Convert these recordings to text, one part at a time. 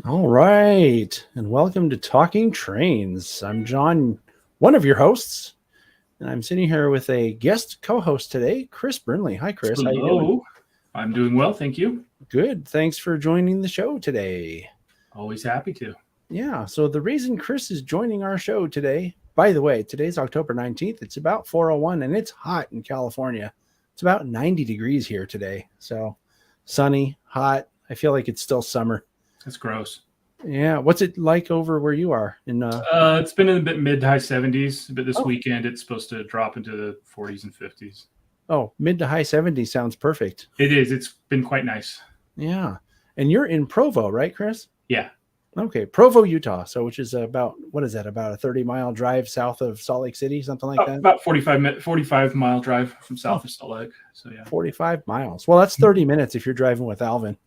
All right, and welcome to Talking Trains. I'm John, one of your hosts, and I'm sitting here with a guest co-host today, Chris Brimley. Hi, Chris. How you doing? Hello. I'm doing well, thank you. Good. Thanks for joining the show today. Always happy to. Yeah. So the reason Chris is joining our show today, by the way, today's October 19th. It's about 4:01, and it's hot in California. It's about 90 degrees here today. So sunny, hot. I feel like it's still summer. That's gross. Yeah. What's it like over where you are in It's been in the mid to high 70s, but this Oh. weekend it's supposed to drop into the 40s and 50s. Oh, mid to high 70s sounds perfect. It is. It's been quite nice. Yeah. And you're in Provo, right, Chris? Yeah. Okay. Provo, Utah. So, which is about, what is that? About a 30-mile drive south of Salt Lake City, something like that? About 45-mile drive from south of Salt Lake. So, yeah. 45 miles. Well, that's 30 minutes if you're driving with Alvin.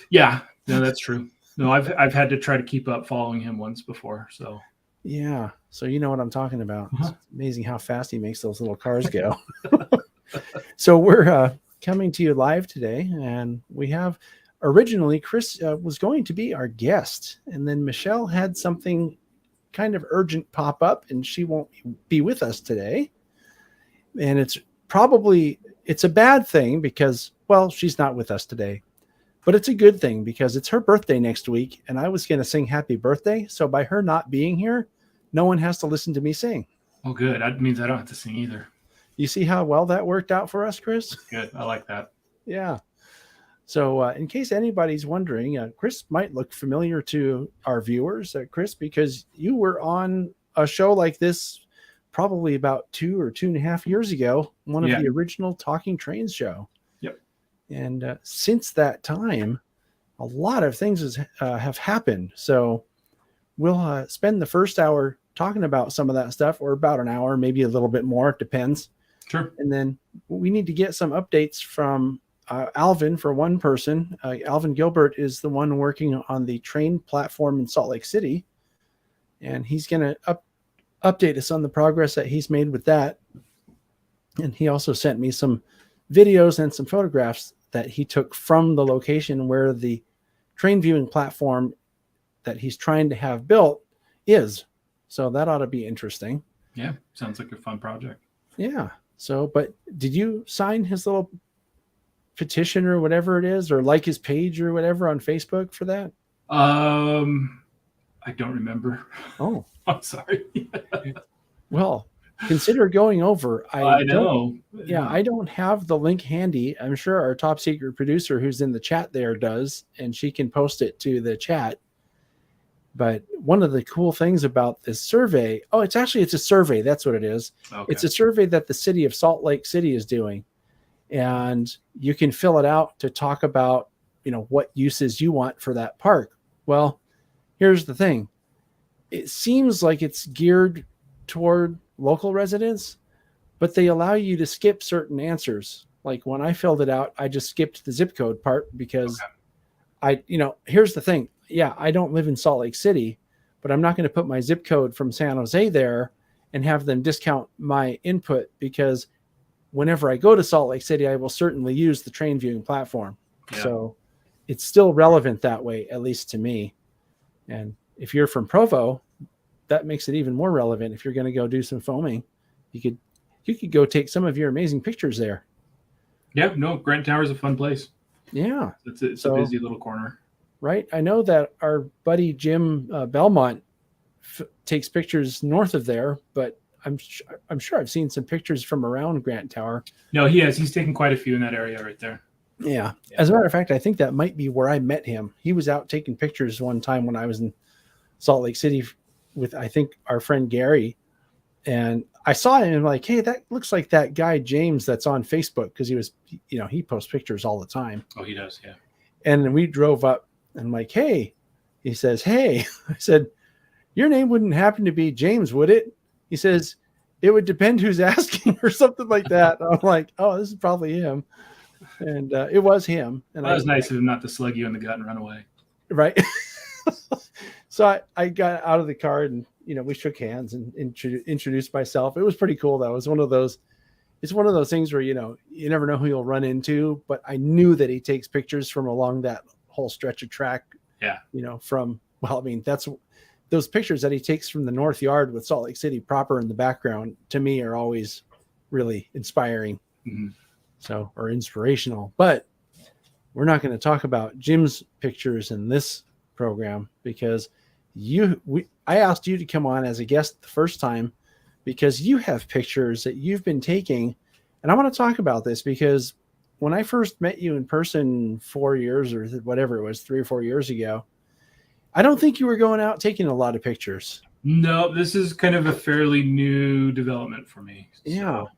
Yeah. No, that's true. No, I've had to try to keep up following him once before. So, Yeah. So, you know what I'm talking about. Uh-huh. It's amazing how fast he makes those little cars go. So, we're coming to you live today, and we have originally Chris was going to be our guest, and then Michelle had something kind of urgent pop up, and she won't be with us today. And it's a bad thing because, well, she's not with us today, but it's a good thing because it's her birthday next week, and I was going to sing happy birthday. So by her not being here, no one has to listen to me sing. oh, good. That means I don't have to sing either. You see how well that worked out for us, Chris? Good. I like that. Yeah. So in case anybody's wondering, Chris might look familiar to our viewers, Chris, because you were on a show like this probably about 2.5 years ago, one of the original Talking Trains show. Yep. And since that time, a lot of things have happened. So we'll spend the first hour talking about some of that stuff, or about an hour, maybe a little bit more. It depends. Sure. And then we need to get some updates from Alvin for one person. Alvin Gilbert is the one working on the train platform in Salt Lake City. And he's going to update us on the progress that he's made with that. And he also sent me some videos and some photographs that he took from the location where the train viewing platform that he's trying to have built is. So that ought to be interesting. Yeah. Sounds like a fun project. Yeah. So, but did you sign his little petition or whatever it is, or like his page or whatever on Facebook for that? I don't remember. Oh, I'm sorry. well, consider going over. I know. Yeah, I don't have the link handy. I'm sure our top secret producer who's in the chat there does, and she can post it to the chat. But one of the cool things about this survey, it's a survey. That's what it is. Okay. It's a survey that the city of Salt Lake City is doing. And you can fill it out to talk about, what uses you want for that park. Well, here's the thing. It seems like it's geared toward local residents, but they allow you to skip certain answers. Like when I filled it out, I just skipped the zip code part because here's the thing. Yeah, I don't live in Salt Lake City, but I'm not going to put my zip code from San Jose there and have them discount my input, because whenever I go to Salt Lake City, I will certainly use the train viewing platform. Yeah. So it's still relevant that way, at least to me. And if you're from Provo, that makes it even more relevant. If you're going to go do some foaming, you could go take some of your amazing pictures there. Yeah, no, Grant Tower is a fun place. Yeah. It's a busy little corner. Right. I know that our buddy Jim Belmont takes pictures north of there, but I'm sure I've seen some pictures from around Grant Tower. No, he has. He's taken quite a few in that area right there. Yeah. As a matter of fact, I think that might be where I met him. He was out taking pictures one time when I was in Salt Lake City with, I think, our friend Gary. And I saw him and I'm like, hey, that looks like that guy James that's on Facebook, because he posts pictures all the time. Oh, he does, yeah. And then we drove up. And I'm like, hey, he says, hey, I said, your name wouldn't happen to be James, would it? He says, it would depend who's asking, or something like that. I'm like, oh, this is probably him. And it was him. And that was nice of him not to slug you in the gut and run away. Right. So I got out of the car and, we shook hands and introduced myself. It was pretty cool, though. It's one of those things where, you never know who you'll run into. But I knew that he takes pictures from along that whole stretch of track Yeah. From, well, I mean, that's those pictures that he takes from the North Yard with Salt Lake City proper in the background, to me, are always really inspiring. Mm-hmm. So, or inspirational. But we're not going to talk about Jim's pictures in this program, because I asked you to come on as a guest the first time because you have pictures that you've been taking. And I want to talk about this because when I first met you in person 4 years or whatever it was, 3 or 4 years ago, I don't think you were going out taking a lot of pictures. No, this is kind of a fairly new development for me. Yeah. So,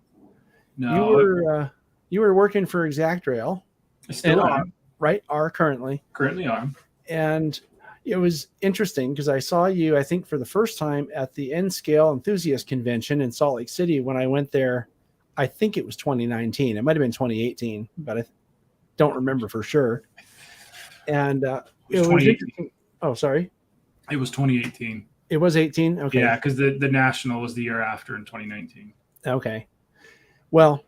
no, you were working for Exact Rail. I still am. Right? Are currently. Currently am. And it was interesting because I saw you, I think, for the first time at the N Scale Enthusiast Convention in Salt Lake City when I went there. I think it was 2019. It might have been 2018, but I don't remember for sure. And it was interesting. Oh, sorry. It was 2018. It was 18? Okay. Yeah, because the National was the year after in 2019. Okay. Well,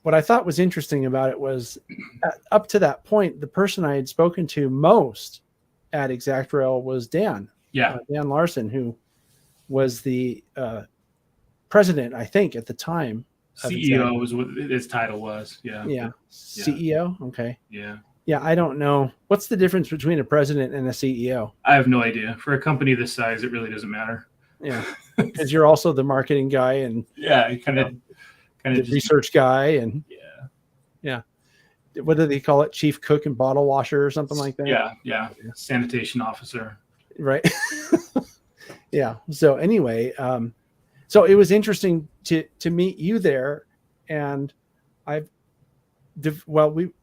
what I thought was interesting about it was up to that point, the person I had spoken to most at Exact Rail was Dan. Yeah. Dan Larson, who was the president, I think, at the time. CEO was what his title was. Yeah. Yeah. CEO? Okay. Yeah. Yeah, I don't know. What's the difference between a president and a CEO? I have no idea. For a company this size, it really doesn't matter. Yeah. Because you're also the marketing guy and kind of the research guy and yeah. What do they call it? Chief cook and bottle washer or something like that? Yeah. Sanitation officer. Right. Yeah. So anyway, so it was interesting to meet you there, and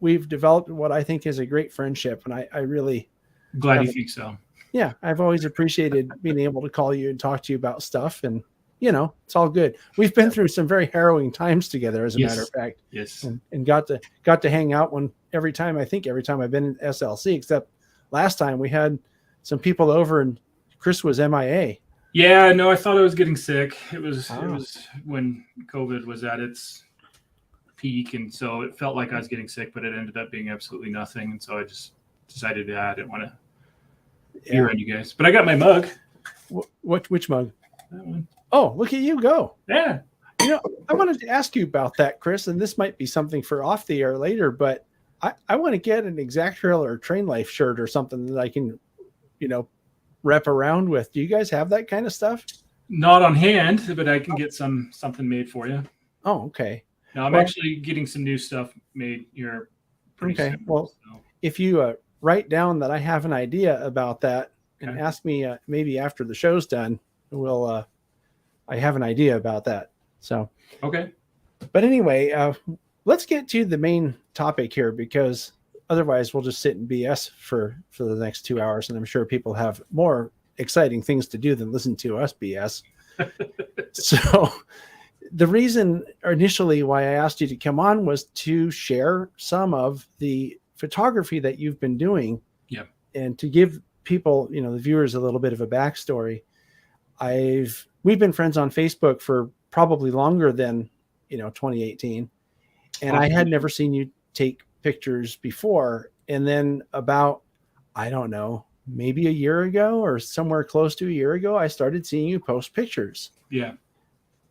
we've developed what I think is a great friendship, and I really glad you think so. Yeah, I've always appreciated being able to call you and talk to you about stuff, and it's all good. We've been through some very harrowing times together, as a matter of fact. Yes. And got to hang out every time I've been in SLC, except last time we had some people over and Chris was MIA. Yeah, no, I thought I was getting sick. It was when COVID was at its peak, and so it felt like I was getting sick, but it ended up being absolutely nothing. And so I just decided I didn't want to be around you guys. But I got my mug. Which mug? That one. Oh, look at you go. Yeah. I wanted to ask you about that, Chris, and this might be something for off the air later, but I want to get an Exact Rail or Train Life shirt or something that I can, rep around with. Do you guys have that kind of stuff? Not on hand, but I can get something made for you. Oh, okay. Now I'm actually getting some new stuff made here. Okay. Soon, well, if you write down that I have an idea about that and ask me maybe after the show's done, I have an idea about that. So, okay. But anyway, let's get to the main topic here, because otherwise we'll just sit and BS for the next 2 hours. And I'm sure people have more exciting things to do than listen to us BS. So the reason initially why I asked you to come on was to share some of the photography that you've been doing. Yeah. And to give people, the viewers, a little bit of a backstory. We've been friends on Facebook for probably longer than 2018, and I had never seen you take pictures before. And then about, I don't know, maybe a year ago or somewhere close to a year ago, I started seeing you post pictures. Yeah.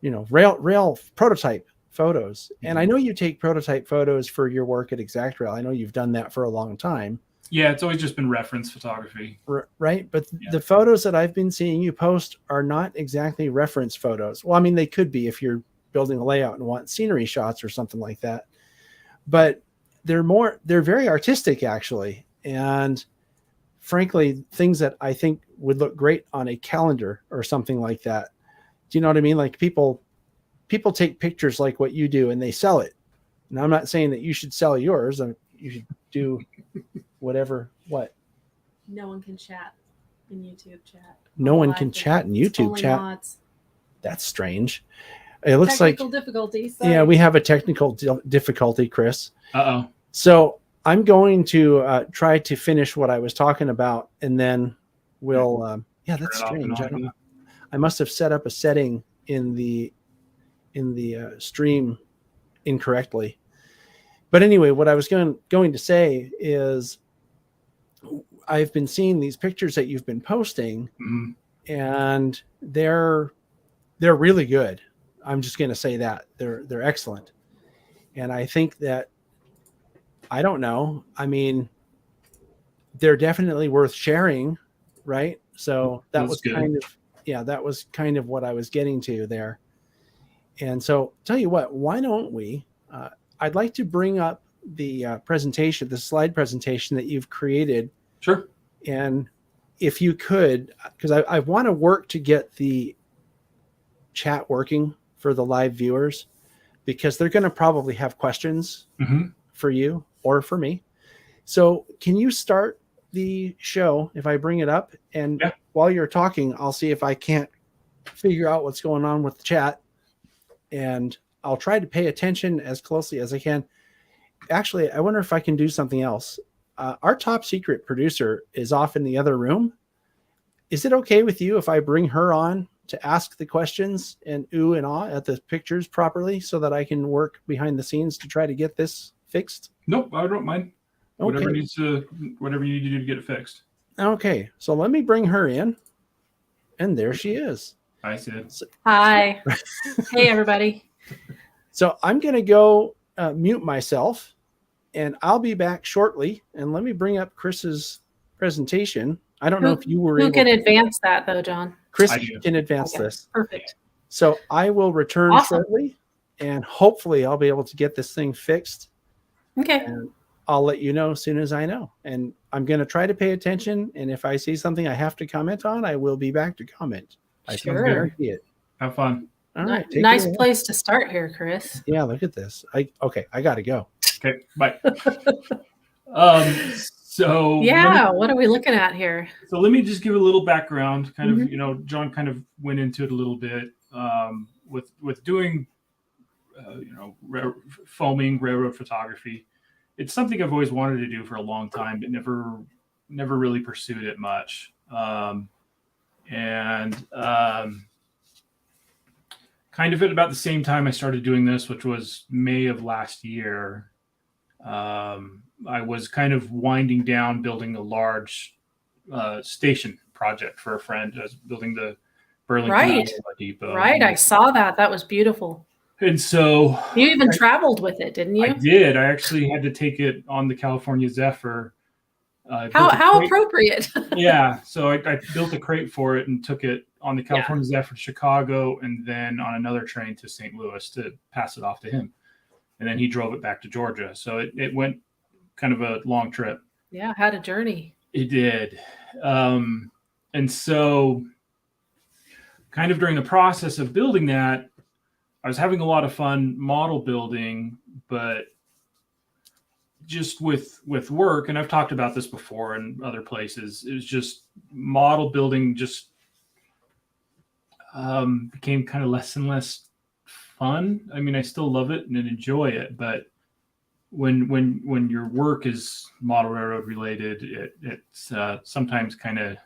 Rail prototype photos. And I know you take prototype photos for your work at Exact Rail. I know you've done that for a long time. Yeah, it's always just been reference photography. Right. But the photos that I've been seeing you post are not exactly reference photos. Well, I mean, they could be if you're building a layout and want scenery shots or something like that. But they're very artistic, actually. And frankly, things that I think would look great on a calendar or something like that. Do you know what I mean? Like people take pictures like what you do and they sell it. Now, I'm not saying that you should sell yours. You should do whatever. What? No one can chat in YouTube chat. No one can chat in YouTube chat. Mods. That's strange. It looks technical difficulties. Yeah, we have a technical difficulty, Chris. Uh-oh. So I'm going to try to finish what I was talking about, and then we'll. That's strange. I must have set up a setting in the stream incorrectly. But anyway, what I was going to say is, I've been seeing these pictures that you've been posting, and they're really good. I'm just going to say that they're excellent. And I think that, I don't know, I mean, they're definitely worth sharing, right? So that was good. that was kind of what I was getting to there. And so tell you what, why don't we, I'd like to bring up the presentation, the slide presentation that you've created. Sure. And if you could, because I want to work to get the chat working for the live viewers, because they're going to probably have questions for you or for me. So can you start the show if I bring it up? And while you're talking, I'll see if I can't figure out what's going on with the chat. And I'll try to pay attention as closely as I can. Actually, I wonder if I can do something else. Our top secret producer is off in the other room. Is it okay with you if I bring her on to ask the questions and ooh and ah at the pictures properly, so that I can work behind the scenes to try to get this fixed? Nope, I don't mind. Okay. Whatever you need to do to get it fixed. Okay, so let me bring her in. And there she is. Hi, Sid. Hi. Hey, everybody. So I'm going to go mute myself, and I'll be back shortly. And let me bring up Chris's presentation. I don't know if you were able to advance that, though, John. Chris can advance this. Perfect. So I will return shortly, and hopefully I'll be able to get this thing fixed. Okay. And I'll let you know as soon as I know. And I'm going to try to pay attention. And if I see something I have to comment on, I will be back to comment. I can guarantee it. Have fun. All right. Nice place to start here, Chris. Yeah, look at this. I got to go. Okay, bye. So what are we looking at here? So let me just give a little background. Kind of, John kind of went into it a little bit with doing, foaming railroad photography. It's something I've always wanted to do for a long time, but never really pursued it much. Kind of at about the same time I started doing this, which was May of last year, I was kind of winding down building a large station project for a friend. I was building the Burlington Depot. Right, I saw that. That was beautiful. And so you even traveled with it, didn't you? I did. I actually had to take it on the California Zephyr. How appropriate. Yeah. So I built a crate for it and took it on the California Zephyr to Chicago, and then on another train to St. Louis to pass it off to him. And then he drove it back to Georgia. So it went kind of a long trip. Yeah, had a journey. It did. And so kind of during the process of building that, I was having a lot of fun model building, but just with work, and I've talked about this before in other places, it was just model building just became kind of less and less fun. I mean, I still love it and enjoy it, but when your work is model railroad related, it's sometimes kind of,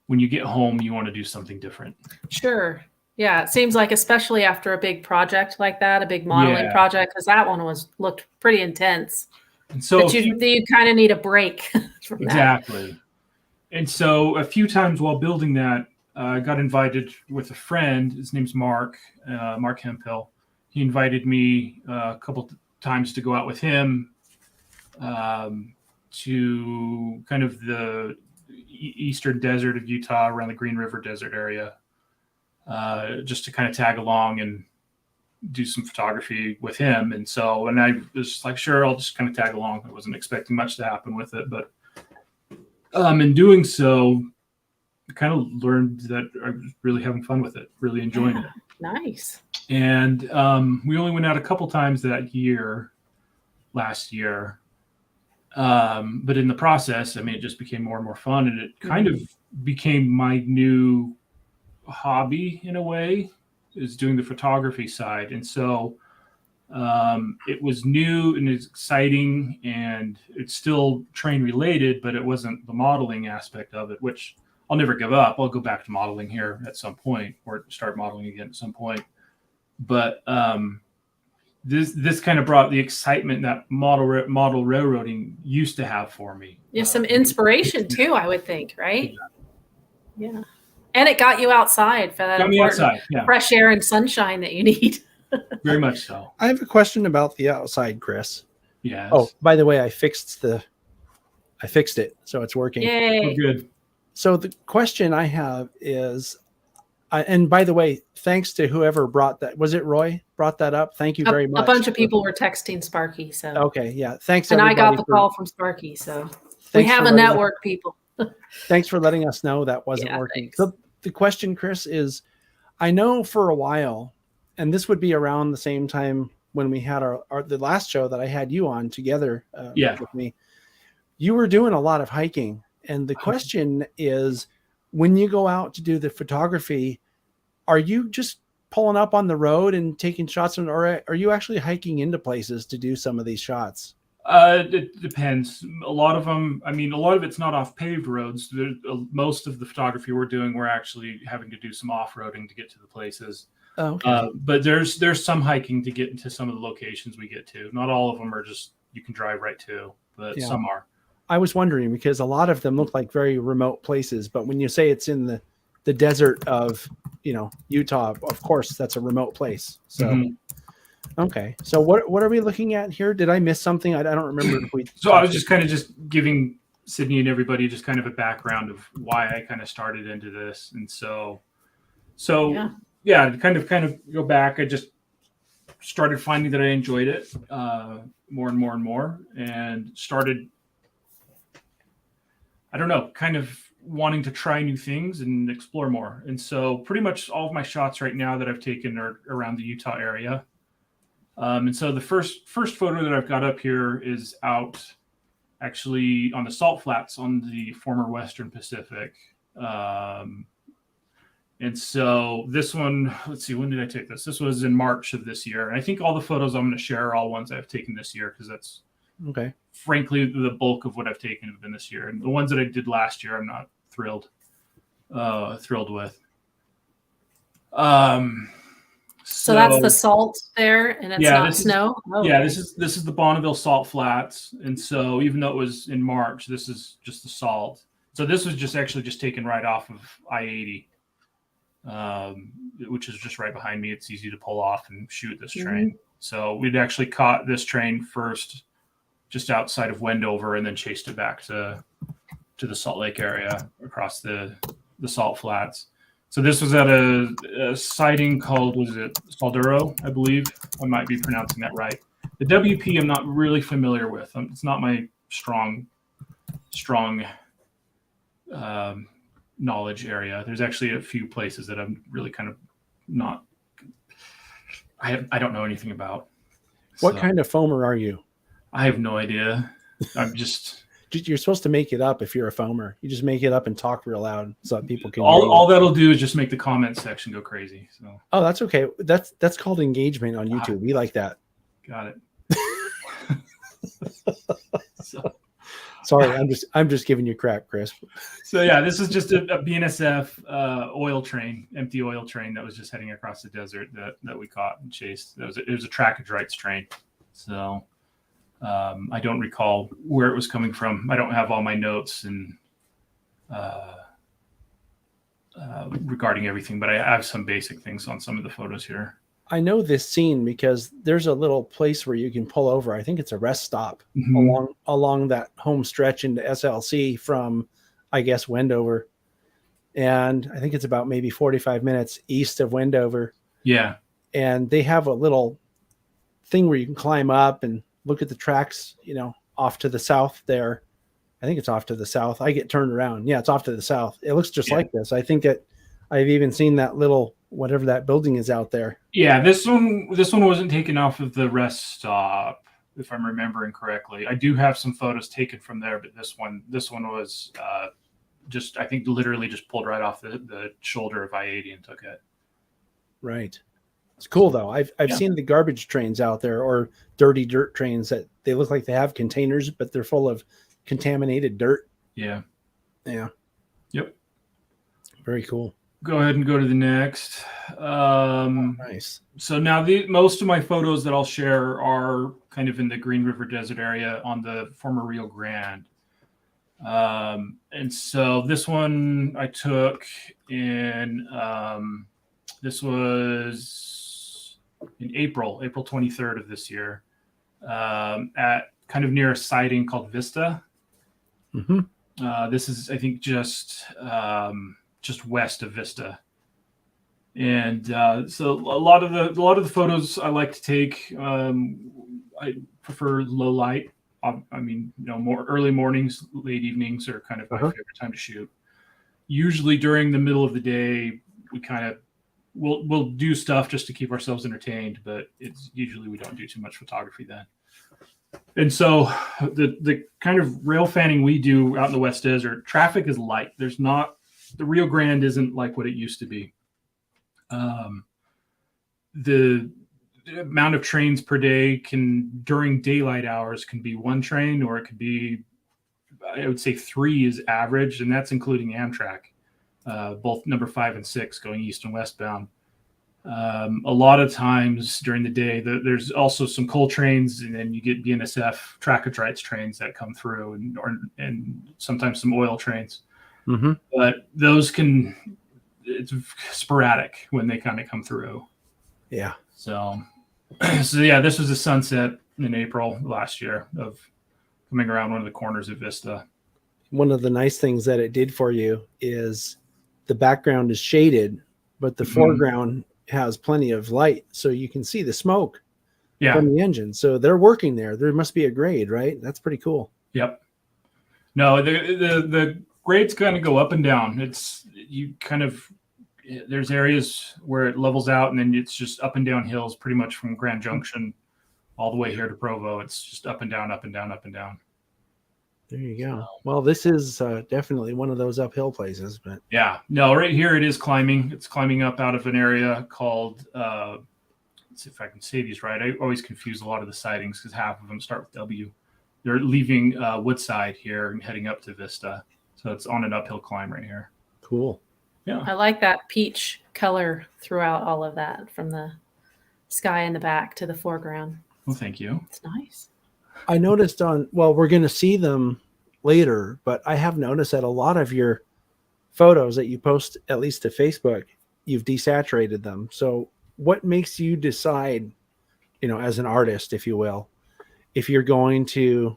when you get home, you want to do something different. Sure. Yeah, it seems like, especially after a big project like that, a big modeling project, because that one looked pretty intense. And so you kind of need a break from that. Exactly. And so a few times while building that, I got invited with a friend. His name's Mark Hemphill. He invited me a couple times to go out with him to kind of the eastern desert of Utah, around the Green River Desert area, just to kind of tag along and do some photography with him. And so, and I was like, sure, I'll just kind of tag along. I wasn't expecting much to happen with it, but in doing so, I kind of learned that I was really having fun with it, really enjoying it. Nice. And we only went out a couple times last year. But in the process, I mean, it just became more and more fun, and it kind of became my new hobby in a way, is doing the photography side. And so it was new and it's exciting, and it's still train related, but it wasn't the modeling aspect of it, which I'll never give up. I'll go back to modeling here at some point, or start modeling again at some point. But this kind of brought the excitement that model railroading used to have for me. Yeah, some inspiration too, I would think, right? Yeah. And it got you outside for that important fresh air and sunshine that you need. Very much so. I have a question about the outside, Chris. Yes. Oh, by the way, I fixed it, so it's working. Yay. Oh, good. So the question I have is, and by the way, thanks to whoever brought that. Was it Roy brought that up? Thank you very much. A bunch of people were texting Sparky. So okay, yeah. Thanks. And I got the call from Sparky. So we have a network, people. Thanks for letting us know that wasn't working. The question, Chris, is I know for a while, and this would be around the same time when we had the last show that I had you on together with me. You were doing a lot of hiking. And the question is, when you go out to do the photography, are you just pulling up on the road and taking shots, or are you actually hiking into places to do some of these shots? It depends. A lot of them, a lot of it's not off paved roads. Most of the photography we're doing, we're actually having to do some off-roading to get to the places. Oh, okay. But there's some hiking to get into some of the locations we get to. Not all of them are just you can drive right to, but some are. I was wondering because a lot of them look like very remote places, but when you say it's in the desert of, Utah, of course, that's a remote place. So, okay. So what are we looking at here? Did I miss something? I don't remember if we. So I was just giving Sydney and everybody just kind of a background of why I kind of started into this. And so kind of go back. I just started finding that I enjoyed it more and more and more, and started, I don't know, kind of wanting to try new things and explore more. And so pretty much all of my shots right now that I've taken are around the Utah area. And so the first photo that I've got up here is out actually on the salt flats on the former Western Pacific. And so this one, let's see, when did I take this? This was in March of this year. And I think all the photos I'm going to share are all ones I've taken this year, because that's frankly the bulk of what I've taken have been this year. And the ones that I did last year, I'm not thrilled with. So that's the salt there, and it's not snow. This is the Bonneville Salt Flats, and so even though it was in March, this is just the salt. So this was just taken right off of I-80, which is just right behind me. It's easy to pull off and shoot this train. So we'd actually caught this train first, just outside of Wendover, and then chased it back to the Salt Lake area across the Salt Flats. So this was at a sighting called, was it Salduro, I believe? I might be pronouncing that right. The WP I'm not really familiar with. It's not my strong knowledge area. There's actually a few places that I'm really kind of not, I don't know anything about. What kind of foamer are you? I have no idea. I'm just... You're supposed to make it up if you're a foamer. You just make it up and talk real loud so that people can. All that'll do is just make the comment section go crazy. So. Oh, that's okay. That's called engagement on YouTube. We like that. Got it. Sorry, I'm just giving you crap, Chris. So yeah, this is just a BNSF oil train, empty oil train that was just heading across the desert that we caught and chased. It was a trackage rights train. So. I don't recall where it was coming from. I don't have all my notes and regarding everything, but I have some basic things on some of the photos here. I know this scene because there's a little place where you can pull over. I think it's a rest stop along that home stretch into SLC from, I guess, Wendover. And I think it's about maybe 45 minutes east of Wendover. Yeah. And they have a little thing where you can climb up and look at the tracks, off to the south there. I think it's off to the south. I get turned around. Yeah, it's off to the south. It looks just like this. I think that I've even seen that little, whatever that building is out there. Yeah, this one wasn't taken off of the rest stop, if I'm remembering correctly. I do have some photos taken from there, but this one was just, I think, literally just pulled right off the shoulder of I-80 and took it. Right. It's cool though. I've seen the garbage trains out there, or dirty dirt trains, that they look like they have containers, but they're full of contaminated dirt. Yeah. Yeah. Yep. Very cool. go ahead and go to the next. Nice. So now most of my photos that I'll share are kind of in the Green River Desert area on the former Rio Grande. And so this one I took in, this was in April 23rd of this year, at kind of near a sighting called Vista. Mm-hmm. This is, I think, just west of Vista. And so a lot of the photos I like to take, I prefer low light. I mean, more early mornings, late evenings are kind of my favorite time to shoot. Usually during the middle of the day, we kind of we'll do stuff just to keep ourselves entertained, but it's usually we don't do too much photography then. And so the kind of rail fanning we do out in the West Desert, traffic is light. The Rio Grande isn't like what it used to be. The amount of trains per day during daylight hours can be one train, or it could be, I would say 3 is average, and that's including Amtrak, both number 5 and 6 going east and westbound. A lot of times during the day, there's also some coal trains, and then you get BNSF track-and-trace trains that come through, and sometimes some oil trains. Mm-hmm. But it's sporadic when they kind of come through. Yeah. So yeah, this was a sunset in April last year of coming around one of the corners of Vista. One of the nice things that it did for you is the background is shaded, but the foreground has plenty of light, so you can see the smoke from the engine. So they're working there. There must be a grade, right? That's pretty cool. Yep. No, the grades kind of go up and down. There's areas where it levels out, and then it's just up and down hills pretty much from Grand Junction all the way here to Provo. It's just up and down, up and down, up and down. There you go. Well, this is definitely one of those uphill places, but yeah, no, right here it is climbing. It's climbing up out of an area called, let's see if I can say these right. I always confuse a lot of the sightings because half of them start with W. They're leaving Woodside here and heading up to Vista. So it's on an uphill climb right here. Cool. Yeah. I like that peach color throughout all of that, from the sky in the back to the foreground. Well, thank you. It's nice. I noticed we're going to see them later, but I have noticed that a lot of your photos that you post, at least to Facebook, you've desaturated them. So what makes you decide, as an artist, if you will, if you're going to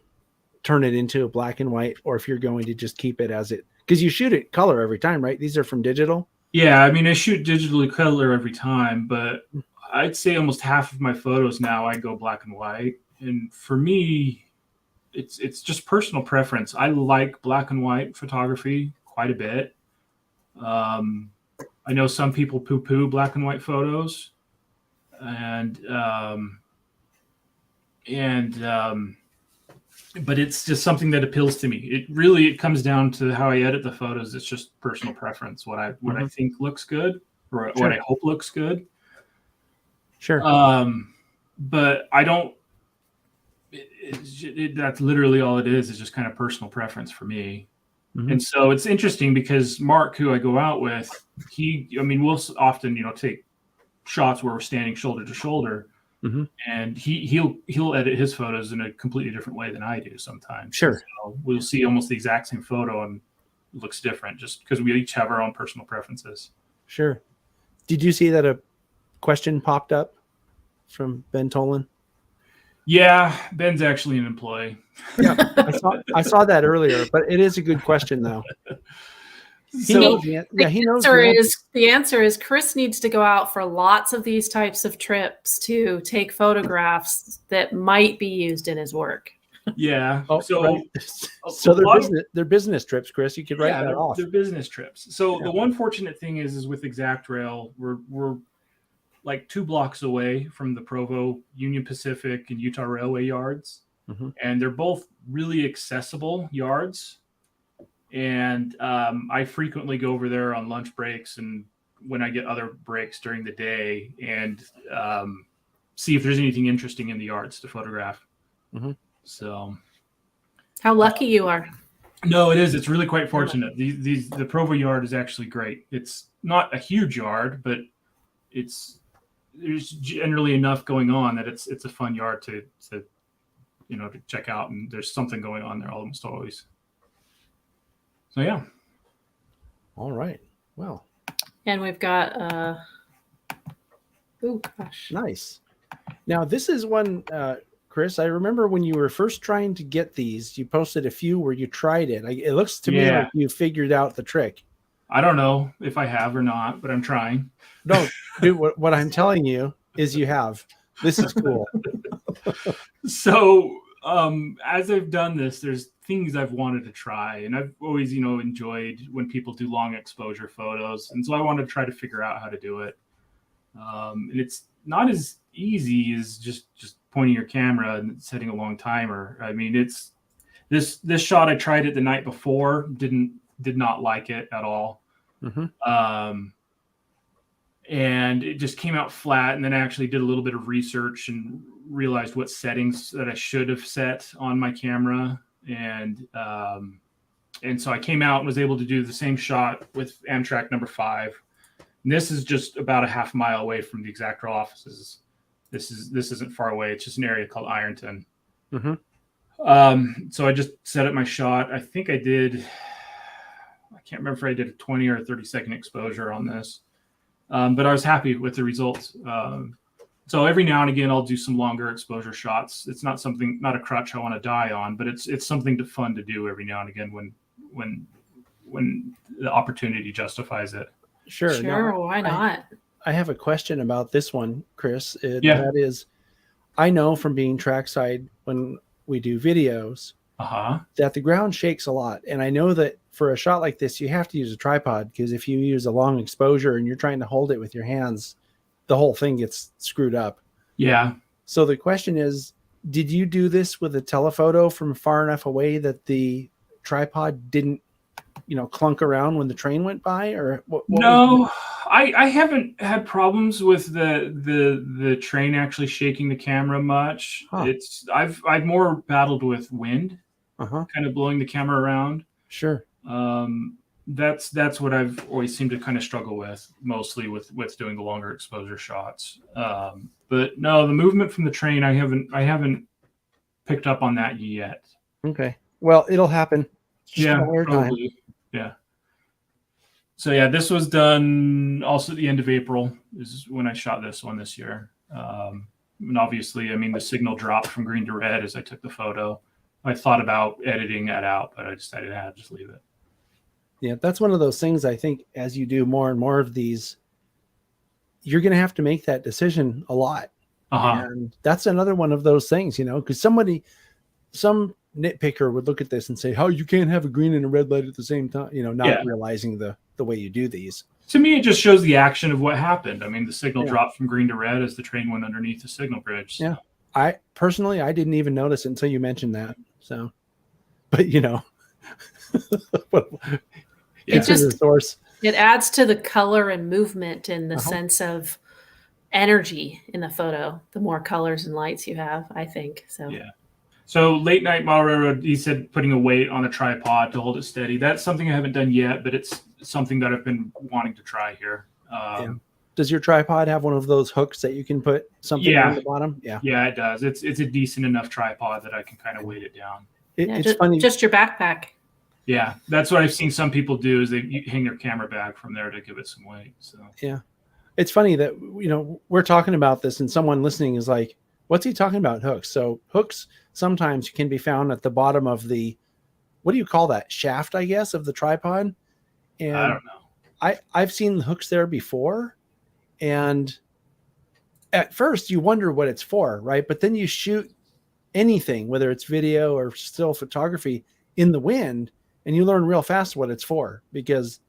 turn it into a black and white, or if you're going to just keep it as it, because you shoot it color every time, right? These are from digital. Yeah. I mean, I shoot digitally color every time, but I'd say almost half of my photos now I go black and white. And for me, it's just personal preference. I like black and white photography quite a bit. I know some people poo-poo black and white photos, but it's just something that appeals to me. It comes down to how I edit the photos. It's just personal preference. What I think looks good, or what I hope looks good. Sure. But I don't. That's literally all it is just kind of personal preference for me. Mm-hmm. And so it's interesting because Mark, who I go out with, we'll often, take shots where we're standing shoulder to shoulder, mm-hmm. and he'll edit his photos in a completely different way than I do sometimes. Sure. So we'll see almost the exact same photo and it looks different just because we each have our own personal preferences. Sure. Did you see that a question popped up from Ben Tolan? Yeah, Ben's actually an employee. Yeah, I saw that earlier, but it is a good question, though. He knows the answer is Chris needs to go out for lots of these types of trips to take photographs that might be used in his work. Yeah. So they're business trips, Chris. You could write that off. They're business trips. So the one fortunate thing is with Exact Rail, we're like 2 blocks away from the Provo, Union Pacific, and Utah Railway yards. Mm-hmm. And they're both really accessible yards. And I frequently go over there on lunch breaks and when I get other breaks during the day and see if there's anything interesting in the yards to photograph. Mm-hmm. So. How lucky you are. No, it is. It's really quite fortunate. The Provo yard is actually great. It's not a huge yard, but there's generally enough going on that it's a fun yard to to check out, and there's something going on there almost always. So yeah. All right. Well. And we've got oh gosh. Nice. Now this is one, Chris, I remember when you were first trying to get these, you posted a few where you tried it. It looks to me like you figured out the trick. I don't know if I have or not, but I'm trying. No, dude, what I'm telling you is you have. This is cool. So as I've done this, there's things I've wanted to try, and I've always, enjoyed when people do long exposure photos. And so I wanted to try to figure out how to do it. And it's not as easy as just pointing your camera and setting a long timer. I mean, it's this shot. I tried it the night before, did not like it at all. Mm-hmm. And it just came out flat. And then I actually did a little bit of research and realized what settings that I should have set on my camera. And so I came out and was able to do the same shot with Amtrak number 5. And this is just about a half mile away from the Exactro offices. This isn't far away. It's just an area called Ironton. Mm-hmm. So I just set up my shot. I think I can't remember if I did a 20 or 30-second exposure on this. But I was happy with the results. So every now and again, I'll do some longer exposure shots. It's not a crutch I want to die on, but it's something fun to do every now and again when the opportunity justifies it. Sure. Now, why not? I have a question about this one, Chris. That is, I know from being trackside when we do videos that the ground shakes a lot. And I know that for a shot like this, you have to use a tripod, because if you use a long exposure and you're trying to hold it with your hands, the whole thing gets screwed up. Yeah. So the question is, did you do this with a telephoto from far enough away that the tripod didn't, clunk around when the train went by, or what no? I haven't had problems with the train actually shaking the camera much. I've more battled with wind, kind of blowing the camera around. Sure. That's what I've always seemed to kind of struggle with, mostly with doing the longer exposure shots. But no, the movement from the train, I haven't picked up on that yet. Okay. Well, it'll happen. Probably. Yeah. So yeah, this was done also at the end of April is when I shot this one this year. And obviously, the signal dropped from green to red as I took the photo. I thought about editing that out, but I decided to just leave it. Yeah, that's one of those things. I think as you do more and more of these, you're going to have to make that decision a lot. And that's another one of those things, because some nitpicker would look at this and say, "Oh, you can't have a green and a red light at the same time," not realizing the way you do these. To me, it just shows the action of what happened. The signal dropped from green to red as the train went underneath the signal bridge. So. Yeah. I personally didn't even notice it until you mentioned that. So, but consider the source. It adds to the color and movement in the sense of energy in the photo. The more colors and lights you have, I think. So yeah. So late night model railroad, he said putting a weight on a tripod to hold it steady. That's something I haven't done yet, but it's something that I've been wanting to try here. Does your tripod have one of those hooks that you can put something on the bottom? Yeah. Yeah, it does. It's a decent enough tripod that I can kind of weight it down. It's funny. Just your backpack. Yeah, that's what I've seen some people do is they hang their camera bag from there to give it some weight. So yeah, it's funny that we're talking about this and someone listening is like, "What's he talking about hooks?" So hooks sometimes can be found at the bottom of the, what do you call that, shaft, I guess, of the tripod. And I don't know. I've seen the hooks there before, and at first you wonder what it's for, right? But then you shoot anything, whether it's video or still photography, in the wind, and you learn real fast what it's for, because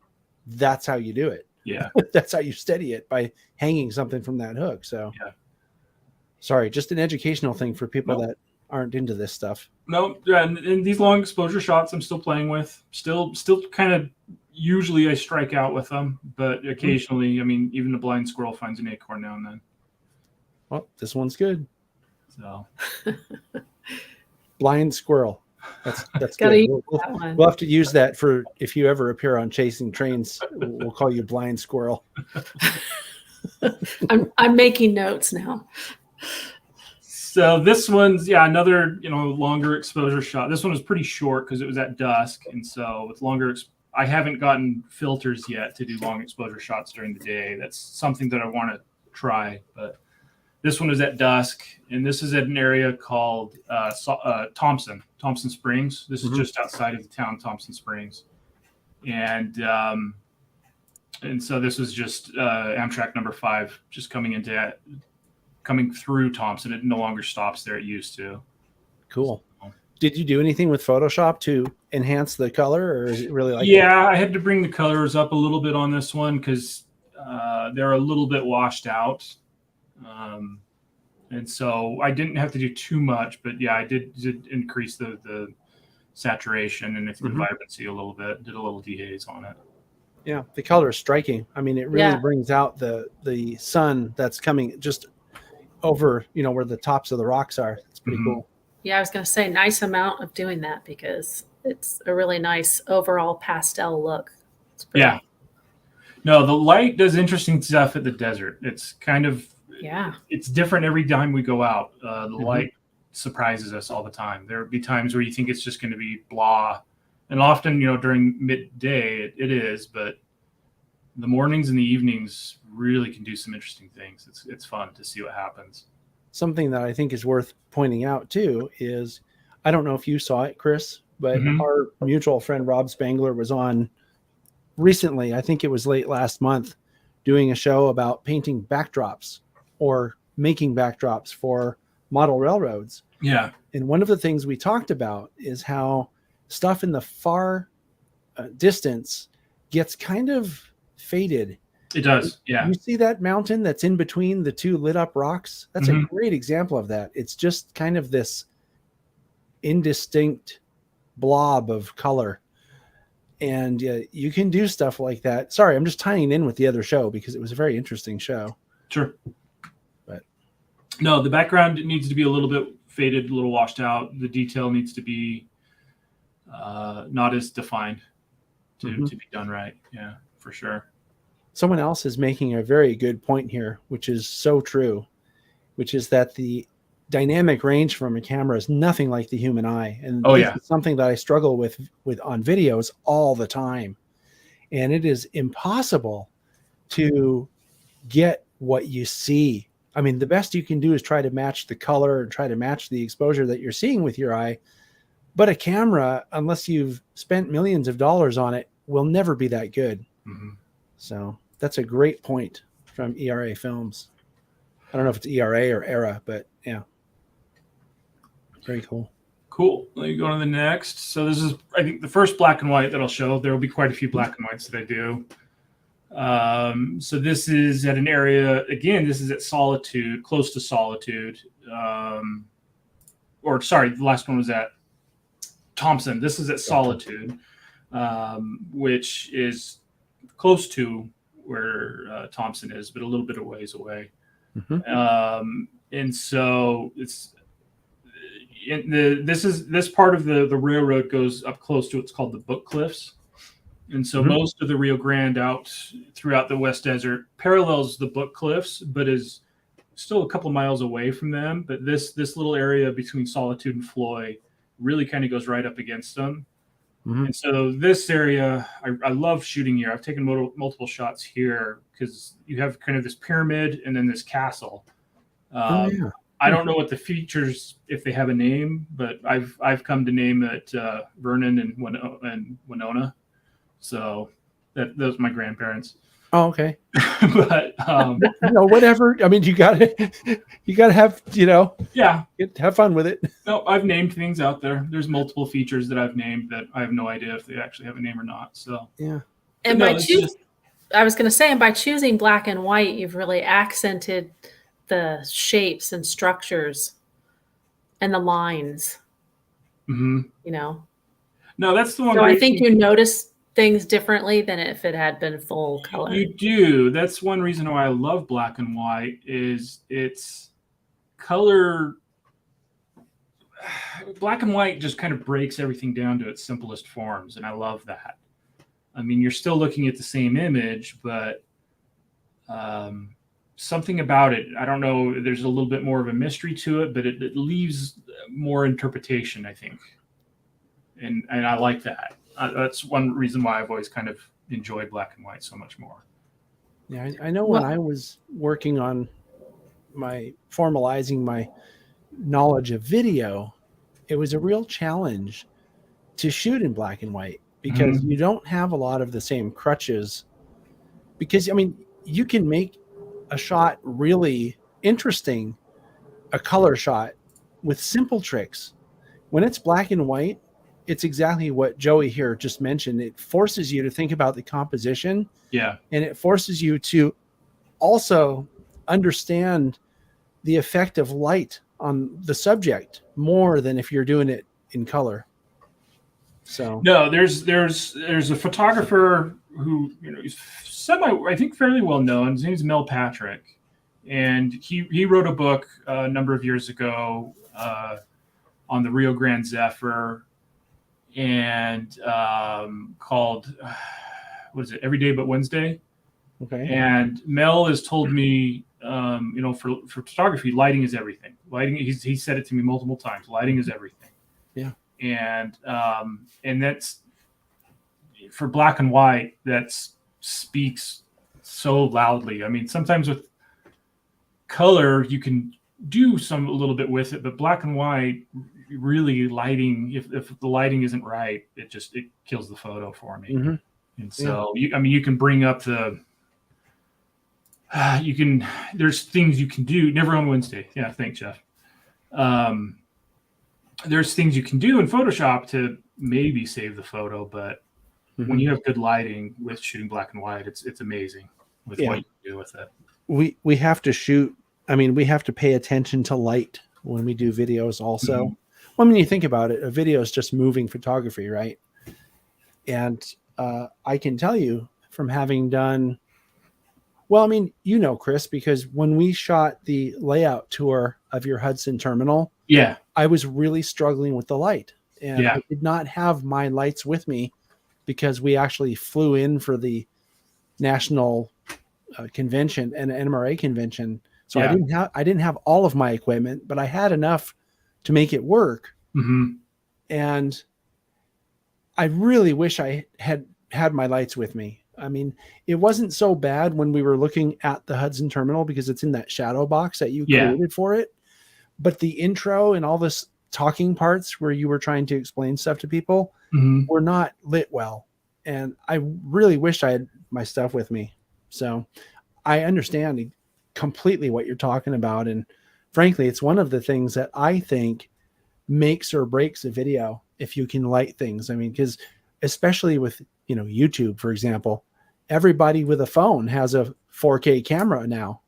that's how you do it. Yeah. That's how you steady it, by hanging something from that hook. So yeah. Sorry, just an educational thing for people that aren't into this stuff. No, and these long exposure shots I'm still playing with. Still kind of, usually I strike out with them, but occasionally, even the blind squirrel finds an acorn now and then. Well, this one's good. So blind squirrel. That's Gotta good. use that one. We'll have to use that for if you ever appear on Chasing Trains. We'll call you Blind Squirrel. I'm making notes now. So this one's another longer exposure shot. This one was pretty short because it was at dusk, and so with longer, I haven't gotten filters yet to do long exposure shots during the day. That's something that I want to try, but this one is at dusk, and this is at an area called Thompson Springs. This is just outside of the town, Thompson Springs, and so this was just Amtrak number 5, just coming through Thompson. It no longer stops there. It used to. Cool. Did you do anything with Photoshop to enhance the color, or is it really like? Yeah, I had to bring the colors up a little bit on this one because they're a little bit washed out. And so I didn't have to do too much, but I did increase the saturation and the vibrancy a little bit, did a little dehaze on it. Yeah, the color is striking. I mean, it really brings out the sun that's coming just over, where the tops of the rocks are. It's pretty cool. Yeah, I was going to say nice amount of doing that because it's a really nice overall pastel look. Yeah. No, the light does interesting stuff at the desert. It's kind of, it's different every time we go out. The light surprises us all the time. There'll be times where you think it's just going to be blah. And often, during midday, it is, but the mornings and the evenings really can do some interesting things. It's fun to see what happens. Something that I think is worth pointing out too is, I don't know if you saw it, Chris, but our mutual friend Rob Spangler was on recently, I think it was late last month, doing a show about painting backdrops or making backdrops for model railroads. Yeah. And one of the things we talked about is how stuff in the far distance gets kind of faded. It does. Yeah. You see that mountain that's in between the two lit up rocks? That's a great example of that. It's just kind of this indistinct blob of color. And you can do stuff like that. Sorry, I'm just tying in with the other show because it was a very interesting show. Sure. But no, the background needs to be a little bit faded, a little washed out. The detail needs to be not as defined to be done right. Yeah, for sure. Someone else is making a very good point here, which is so true, which is that the dynamic range from a camera is nothing like the human eye. And this is something that I struggle with on videos all the time. And it is impossible to get what you see. I mean, the best you can do is try to match the color and try to match the exposure that you're seeing with your eye. But a camera, unless you've spent millions of dollars on it, will never be that good. So that's a great point from ERA Films. I don't know if it's ERA or ERA, but yeah. Very cool. Cool. Let me go on to the next. So this is, I think, the first black and white that I'll show. There will be quite a few black and whites that I do. So this is at an area, again, this is at Solitude, close to Solitude. Or sorry, the last one was at Thompson. This is at Solitude, which is close to where Thompson is, but a little bit of ways away. And so it's this part of the railroad goes up close to what's called the Book Cliffs. And so most of the Rio Grande out throughout the West Desert parallels the Book Cliffs, but is still a couple miles away from them. But this little area between Solitude and Floy really kind of goes right up against them. And so this area, I love shooting here. I've taken multiple shots here because you have kind of this pyramid and then this castle. I don't know what the features, if they have a name, but I've come to name it Vernon and Winona. So those are my grandparents. Oh, okay. But whatever. I mean, you gotta have, have fun with it. No, I've named things out there. There's multiple features that I've named that I have no idea if they actually have a name or not. So yeah. And I was going to say, and by choosing black and white, you've really accented the shapes and structures and the lines. No, that's the one. So I think you notice things differently than if it had been full color. You do. That's one reason why I love black and white is its color. black and white just kind of breaks everything down to its simplest forms, and I love that. I mean, you're still looking at the same image, but something about it, I don't know, there's a little bit more of a mystery to it, but it leaves more interpretation, I think. And I like that. That's one reason why I've always kind of enjoyed black and white so much more. Yeah, I know when I was working on formalizing my knowledge of video, it was a real challenge to shoot in black and white because you don't have a lot of the same crutches. Because, I mean, you can make a shot really interesting, a color shot, with simple tricks. When it's black and white, it's exactly what Joey here just mentioned. It forces you to think about the composition. Yeah. And it forces you to also understand the effect of light on the subject more than if you're doing it in color. So no, there's a photographer who, you know, he's I think fairly well known. His name's Mel Patrick, and he wrote a book a number of years ago on the Rio Grande Zephyr, and called what is it? Every Day But Wednesday. Okay. And Mel has told me, you know, for photography, lighting is everything. Lighting. He said it to me multiple times. Lighting is everything. Yeah. And that's for black and white. That's speaks so loudly. I mean, sometimes with color you can do a little bit with it, but black and white, really, lighting, if the lighting isn't right, it kills the photo for me. And so you can bring up there's things you can do. Never on Wednesday. Yeah, thanks, Jeff. There's things you can do in Photoshop to maybe save the photo, but when you have good lighting with shooting black and white, it's amazing with what you can do with it. We have to shoot. I mean, we have to pay attention to light when we do videos also. Well, I mean, you think about it, a video is just moving photography, right? And I can tell you from having done, well, I mean, you know, Chris, because when we shot the layout tour of your Hudson terminal, I was really struggling with the light. And I did not have my lights with me because we actually flew in for the national convention and NMRA convention. So I didn't have all of my equipment, but I had enough to make it work. And I really wish I had my lights with me. I mean, it wasn't so bad when we were looking at the Hudson terminal because it's in that shadow box that you created for it. But the intro and all this talking parts where you were trying to explain stuff to people were not lit well. And I really wished I had my stuff with me. So I understand completely what you're talking about. And frankly, it's one of the things that I think makes or breaks a video if you can light things. I mean, because especially with, you know, YouTube, for example, everybody with a phone has a 4K camera now,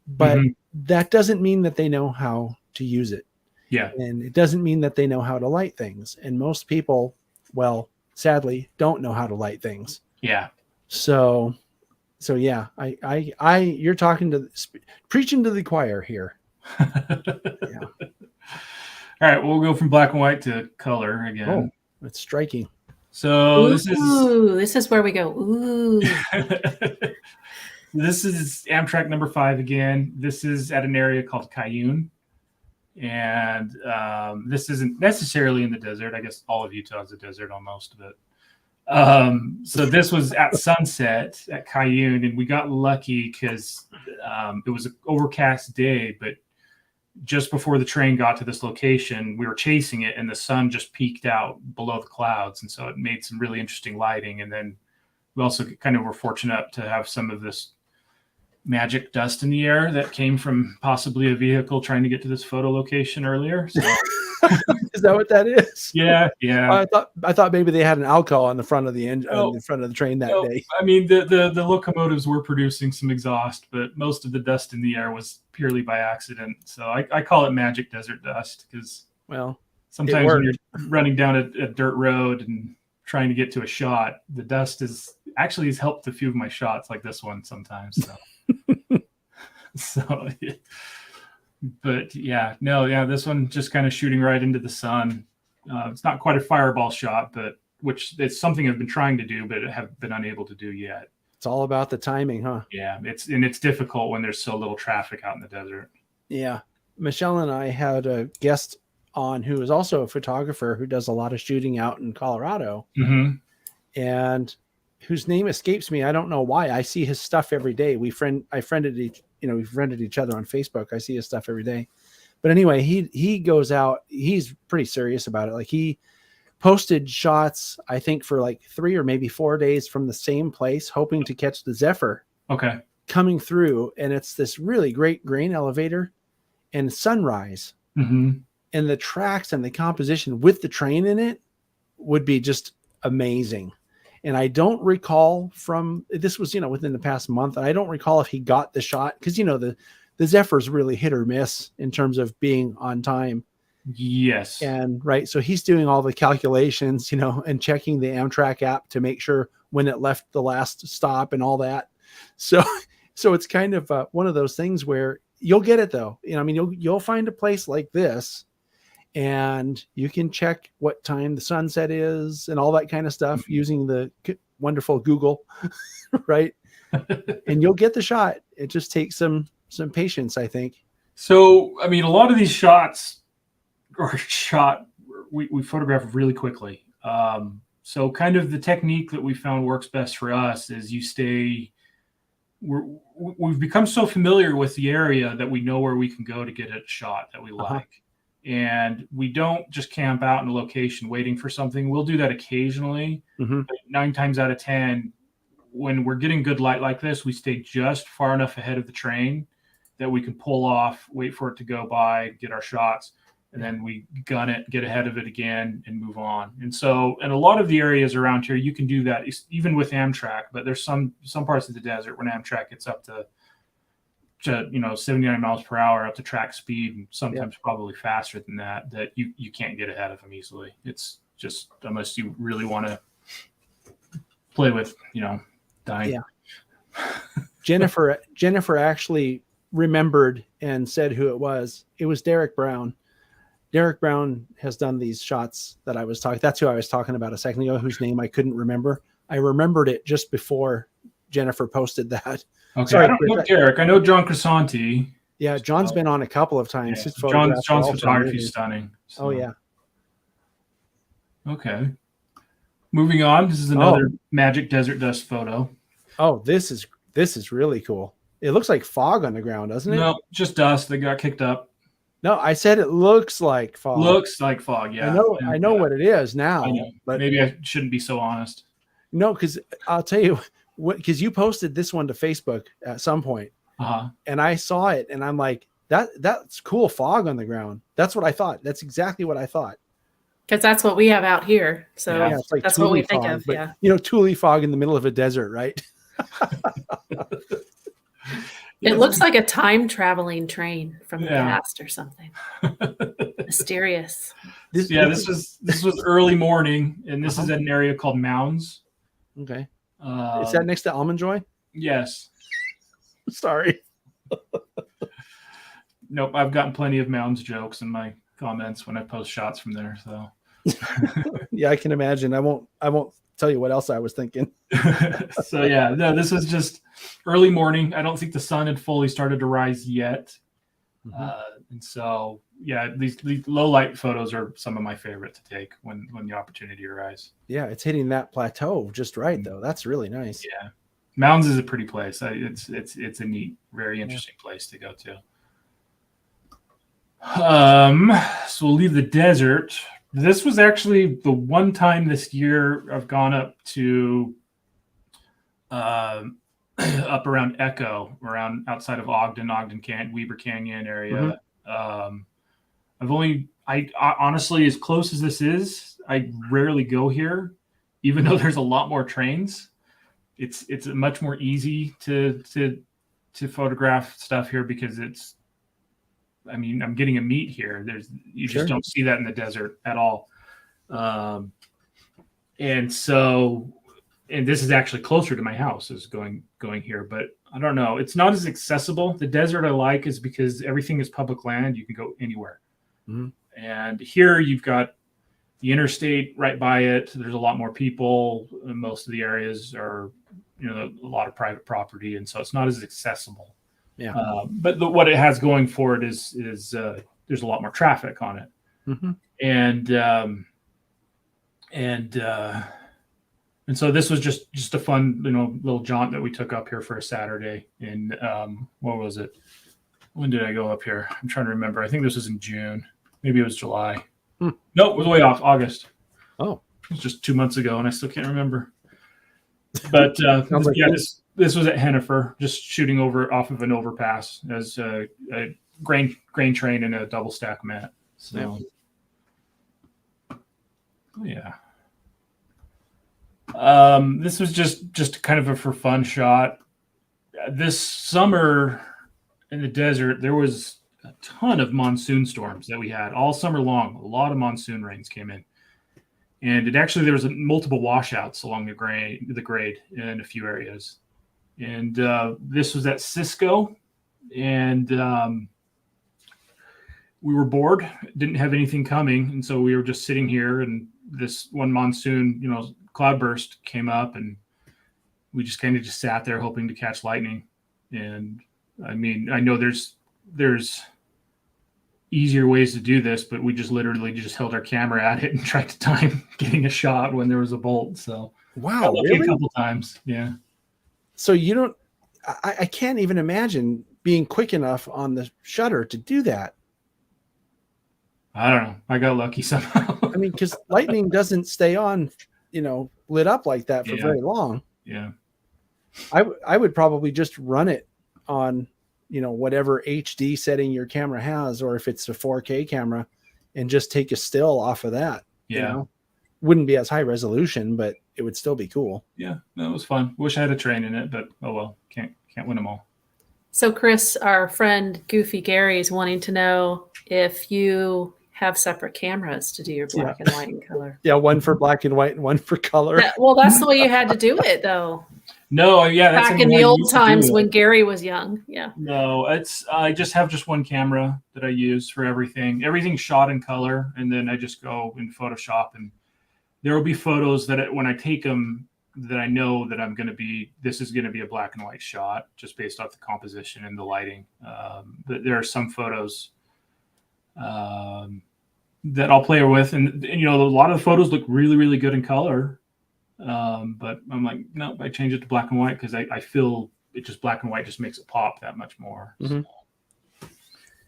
but that doesn't mean that they know how to use it. Yeah. And it doesn't mean that they know how to light things. And most people, well, sadly, don't know how to light things. Yeah. So yeah, you're preaching to the choir here. Yeah. All right, we'll go from black and white to color again. Oh, that's striking. So this is where we go. Ooh. This is Amtrak number 5 again. This is at an area called Cayune. And this isn't necessarily in the desert. I guess all of Utah is a desert on most of it. So this was at sunset at Cayune, and we got lucky because it was an overcast day, but just before the train got to this location, we were chasing it, and the sun just peeked out below the clouds, and so it made some really interesting lighting. And then we also kind of were fortunate to have some of this magic dust in the air that came from possibly a vehicle trying to get to this photo location earlier. So is that what that is? Yeah. I thought maybe they had an alcohol on the front of the engine, on the front of the train that day. I mean, the locomotives were producing some exhaust, but most of the dust in the air was purely by accident. So I call it magic desert dust because, well, sometimes when you're running down a dirt road and trying to get to a shot, the dust has helped a few of my shots, like this one sometimes. So. So, yeah. But this one just kind of shooting right into the sun. It's not quite a fireball shot, but which it's something I've been trying to do, but have been unable to do yet. It's all about the timing, huh? Yeah, it's difficult when there's so little traffic out in the desert. Yeah. Michelle and I had a guest on who is also a photographer who does a lot of shooting out in Colorado, and whose name escapes me. I don't know why. I see his stuff every day. We friended each other on Facebook. I see his stuff every day. But anyway, he goes out. He's pretty serious about it. Like, he posted shots, I think, for like 3 or maybe 4 days from the same place, hoping to catch the Zephyr coming through. And it's this really great grain elevator and sunrise. And the tracks and the composition with the train in it would be just amazing. And I don't recall this was, within the past month. And I don't recall if he got the shot, because, the Zephyr's really hit or miss in terms of being on time. Yes. And right. So he's doing all the calculations, and checking the Amtrak app to make sure when it left the last stop and all that. So it's kind of one of those things where you'll get it though. You'll find a place like this and you can check what time the sunset is and all that kind of stuff using the wonderful Google, right? And you'll get the shot. It just takes some patience, I think. So, a lot of these shots are shot, we photograph really quickly. So kind of the technique that we found works best for us is we've become so familiar with the area that we know where we can go to get a shot that we like. And we don't just camp out in a location waiting for something. We'll do that occasionally. But 9 times out of 10, when we're getting good light like this, we stay just far enough ahead of the train that we can pull off, wait for it to go by, get our shots, and then we gun it, get ahead of it again, and move on. And so, in a lot of the areas around here, you can do that even with Amtrak. But there's some parts of the desert when Amtrak gets up to 79 miles per hour up to track speed, and sometimes probably faster than that you can't get ahead of them easily. It's just, unless you really want to play with dying. Jennifer actually remembered and said who it was. It was Derek Brown. Derek Brown has done these shots that I was talking. That's who I was talking about a second ago, whose name I couldn't remember. I remembered it just before Jennifer posted that. Okay. Sorry, I don't know Derek. I know John Crisanti. Yeah, John's been on a couple of times. Yeah. John's photography is stunning. So. Oh yeah. Okay. Moving on. This is another magic desert dust photo. Oh, this is really cool. It looks like fog on the ground, doesn't it? No, just dust that got kicked up. No, I said it looks like fog. Looks like fog, yeah. I know what it is now. I know. But maybe I shouldn't be so honest. No, because I'll tell you what, because you posted this one to Facebook at some point. And I saw it and I'm like, that's cool fog on the ground. That's what I thought. That's exactly what I thought. Because that's what we have out here. So it's like that's what we think of. But, Thule fog in the middle of a desert, right? It looks like a time traveling train from the past or something. Mysterious. This was early morning, and this is at an area called Mounds. Okay. Is that next to Almond Joy? Yes. Sorry. Nope. I've gotten plenty of Mounds jokes in my comments when I post shots from there. So. Yeah, I can imagine. I won't tell you what else I was thinking. So this was just early morning. I don't think the sun had fully started to rise yet. And so these low light photos are some of my favorite to take when the opportunity arises. Yeah, it's hitting that plateau just right though. That's really nice. Yeah, Mounds is a pretty place. It's a neat, very interesting place to go to. So we'll leave the desert. This was actually the one time this year I've gone up to up around Echo, around outside of Ogden Weber Canyon area. I honestly, as close as this is, I rarely go here, even though there's a lot more trains. It's much more easy to photograph stuff here because I'm getting a meet here. You just don't see that in the desert at all. And so and this is actually closer to my house is going here, but I don't know. It's not as accessible. The desert I like is because everything is public land. You can go anywhere. Mhm. And here you've got the interstate right by it. There's a lot more people. Most of the areas are, a lot of private property. And so it's not as accessible. Yeah. But what it has going for it is there's a lot more traffic on it. Mhm. And so this was just a fun, little jaunt that we took up here for a Saturday. And what was it? When did I go up here? I'm trying to remember. I think this was in June. Maybe it was July. No, it was way off. August. Oh, it was just 2 months ago, and I still can't remember. But this was at Hennifer, just shooting off of an overpass as a grain train and a double stack mat. So, yeah. This was just kind of a for fun shot. This summer in the desert, there was a ton of monsoon storms that we had all summer long. A lot of monsoon rains came in, and there was multiple washouts along the grade in a few areas. And this was at Cisco, and we were bored, didn't have anything coming, and so we were just sitting here. And this one monsoon, cloudburst came up, and we just kind of just sat there hoping to catch lightning. And I mean, I know there's easier ways to do this, but we just literally just held our camera at it and tried to time getting a shot when there was a bolt. So wow, really? A couple times, yeah. So you don't, I can't even imagine being quick enough on the shutter to do that. I don't know. I got lucky somehow. I mean, because lightning doesn't stay on, lit up like that for very long. Yeah. I would probably just run it on, whatever HD setting your camera has, or if it's a 4K camera, and just take a still off of that. Yeah. Wouldn't be as high resolution, but it would still be cool. Yeah, that was fun. Wish I had a train in it, but oh well, can't win them all. So Chris, our friend Goofy Gary is wanting to know if you have separate cameras to do your black and white and color. Yeah, one for black and white and one for color. That's the way you had to do it, though. No, yeah, that's back in the old times when Gary was young. Yeah. No, I just have one camera that I use for everything. Everything's shot in color, and then I just go in Photoshop, and there will be photos that when I take them, that I know that this is going to be a black and white shot, just based off the composition and the lighting. But there are some photos that I'll play with, and a lot of the photos look really, really good in color. But I'm like, no, I change it to black and white because I feel it just black and white just makes it pop that much more. Mm-hmm. So.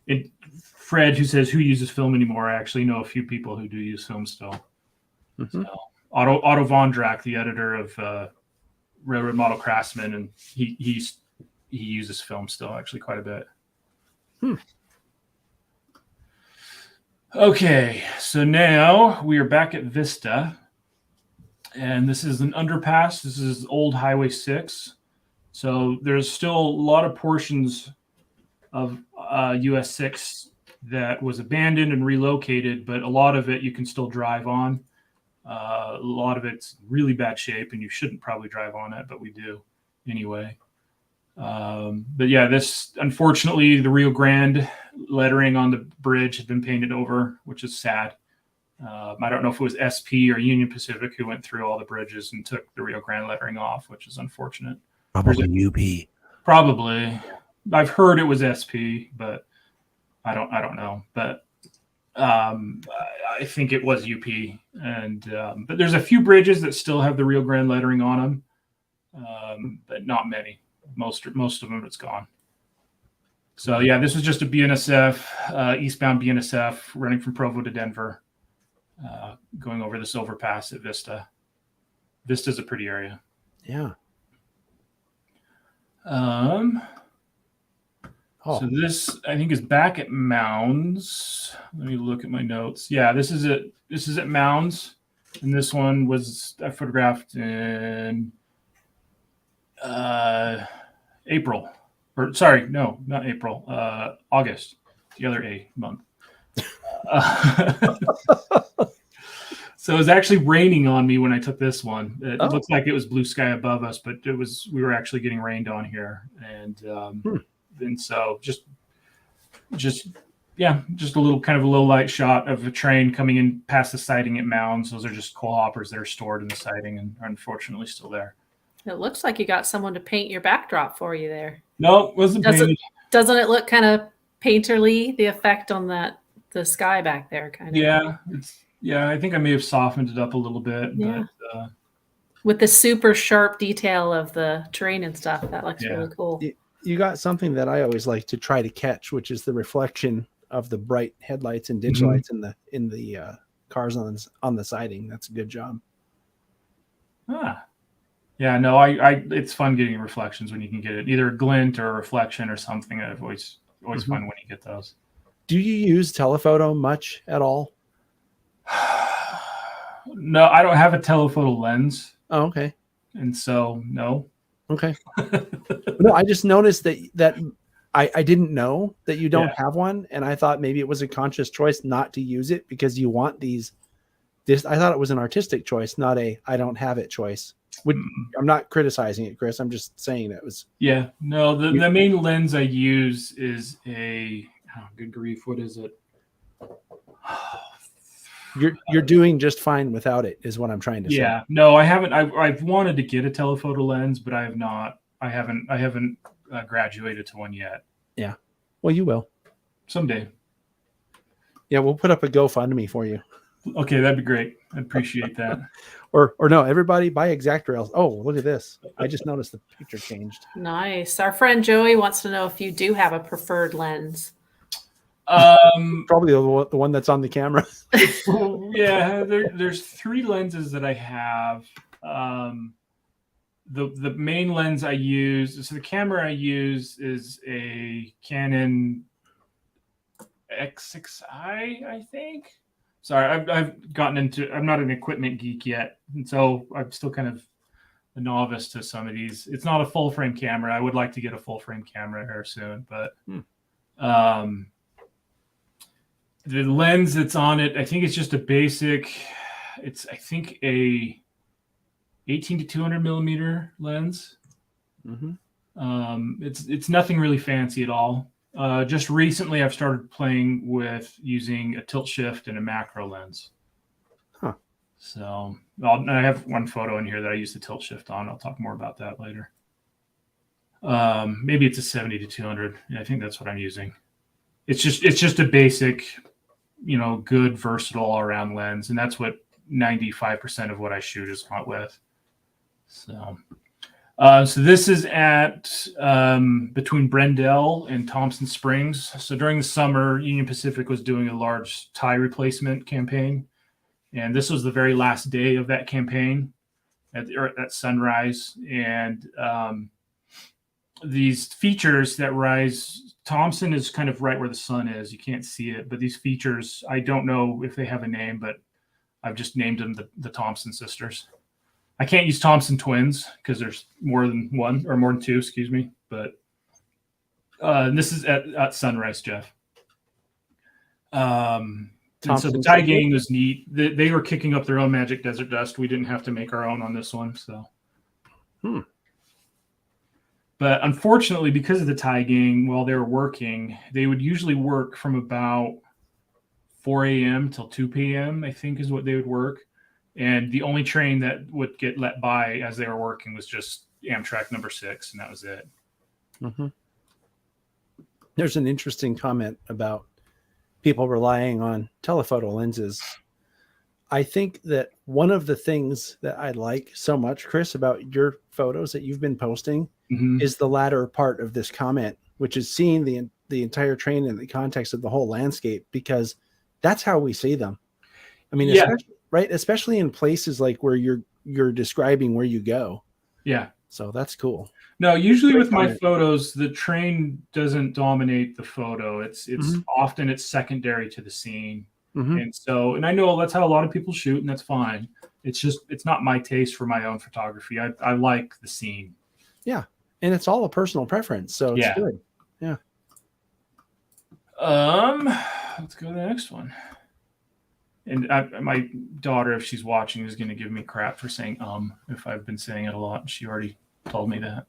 And Fred, who says who uses film anymore, I actually know a few people who do use film still. Mm-hmm. So, Otto Vondrak, the editor of Railroad Model Craftsman, and he uses film still actually quite a bit. Okay, so now we are back at Vista. And this is an underpass. This is old Highway 6. So there's still a lot of portions of US 6 that was abandoned and relocated, but a lot of it you can still drive on. A lot of it's really bad shape, and you shouldn't probably drive on it, but we do anyway. But yeah, this, unfortunately, the Rio Grande lettering on the bridge had been painted over, which is sad. I don't know if it was SP or Union Pacific who went through all the bridges and took the Rio Grande lettering off, which is unfortunate. Probably UP. Probably. I've heard it was SP, but I don't know. But I think it was UP. And but there's a few bridges that still have the Rio Grande lettering on them, but not many. Most of them, it's gone. So yeah, this was just a BNSF, eastbound BNSF running from Provo to Denver. Going over this overpass at Vista. Vista's a pretty area. Yeah. So this, I think, is back at Mounds. Let me look at my notes. Yeah, this is at Mounds, and this one was I photographed in April. Or sorry, no, not April. August, the other A month. So it was actually raining on me when I took this one. It looked like it was blue sky above us, but we were actually getting rained on here. And so just a little kind of a low light shot of a train coming in past the siding at Mounds. Those are just coal hoppers that are stored in the siding and are unfortunately still there. It looks like you got someone to paint your backdrop for you there. No, it wasn't painted. Doesn't it look kind of painterly, the effect on the sky back there kind of? Yeah, I think I may have softened it up a little bit. Yeah. But, with the super sharp detail of the terrain and stuff, that looks really cool. You got something that I always like to try to catch, which is the reflection of the bright headlights and ditch lights in the cars on the siding. That's a good job. Yeah, no, I it's fun getting reflections when you can get it, either a glint or a reflection or something. I've always fun when you get those. Do you use telephoto much at all? No, I don't have a telephoto lens. Oh, okay. And so, no. Okay. No, I just noticed that I didn't know that you don't have one, and I thought maybe it was a conscious choice not to use it because you want this. I thought it was an artistic choice, not a I don't have it choice. I'm not criticizing it, Chris. I'm just saying that was. Yeah. No, the main lens I use is good grief, what is it? You're doing just fine without it, is what I'm trying to say. Yeah. No, I haven't. I've wanted to get a telephoto lens, but I have not. I haven't graduated to one yet. Yeah. Well, you will someday. Yeah, we'll put up a GoFundMe for you. Okay, that'd be great. I appreciate that. or no, everybody buy Exact Rails. Oh, look at this. I just noticed the picture changed. Nice. Our friend Joey wants to know if you do have a preferred lens. Probably the one that's on the camera. Yeah, there's 3 lenses that I have. The main lens I use, so the camera I use is a Canon X6i, I think. Sorry, I've gotten into. I'm not an equipment geek yet, and so I'm still kind of a novice to some of these. It's not a full frame camera. I would like to get a full frame camera here soon, but the lens that's on it, I think it's just a basic. It's I think a 18 to 200 millimeter lens. It's nothing really fancy at all. Just recently, I've started playing with using a tilt shift and a macro lens. So I have one photo in here that I use the tilt shift on. I'll talk more about that later. Maybe it's a 70 to 200. I think that's what I'm using. It's just a basic, good, versatile all-around lens, and that's what 95% of what I shoot is with. So this is at between Brendel and Thompson Springs. So during the summer, Union Pacific was doing a large tie replacement campaign, and this was the very last day of that campaign at sunrise. And these features that rise, Thompson is kind of right where the sun is. You can't see it, but these features, I don't know if they have a name, but I've just named them the Thompson sisters. I can't use Thompson twins because there's more than one or more than two, excuse me. But this is at sunrise, Jeff. And so the tie gang was neat. They were kicking up their own magic desert dust. We didn't have to make our own on this one. So, But unfortunately, because of the tie gang, while they were working, they would usually work from about 4 a.m. till 2 p.m., I think is what they would work. And the only train that would get let by as they were working was just Amtrak number 6, and that was it. There's an interesting comment about people relying on telephoto lenses. I think that one of the things that I like so much, Chris, about your photos that you've been posting is the latter part of this comment, which is seeing the entire train in the context of the whole landscape, because that's how we see them. I mean, especially in places like where you're describing where you go. Yeah. So that's cool. No, usually with my photos, the train doesn't dominate the photo. It's often it's secondary to the scene. And I know that's how a lot of people shoot, and that's fine. It's not my taste for my own photography. I like the scene. Yeah. And it's all a personal preference. So it's good. Yeah. Let's go to the next one. And my daughter, if she's watching, is going to give me crap for saying if I've been saying it a lot. She already told me that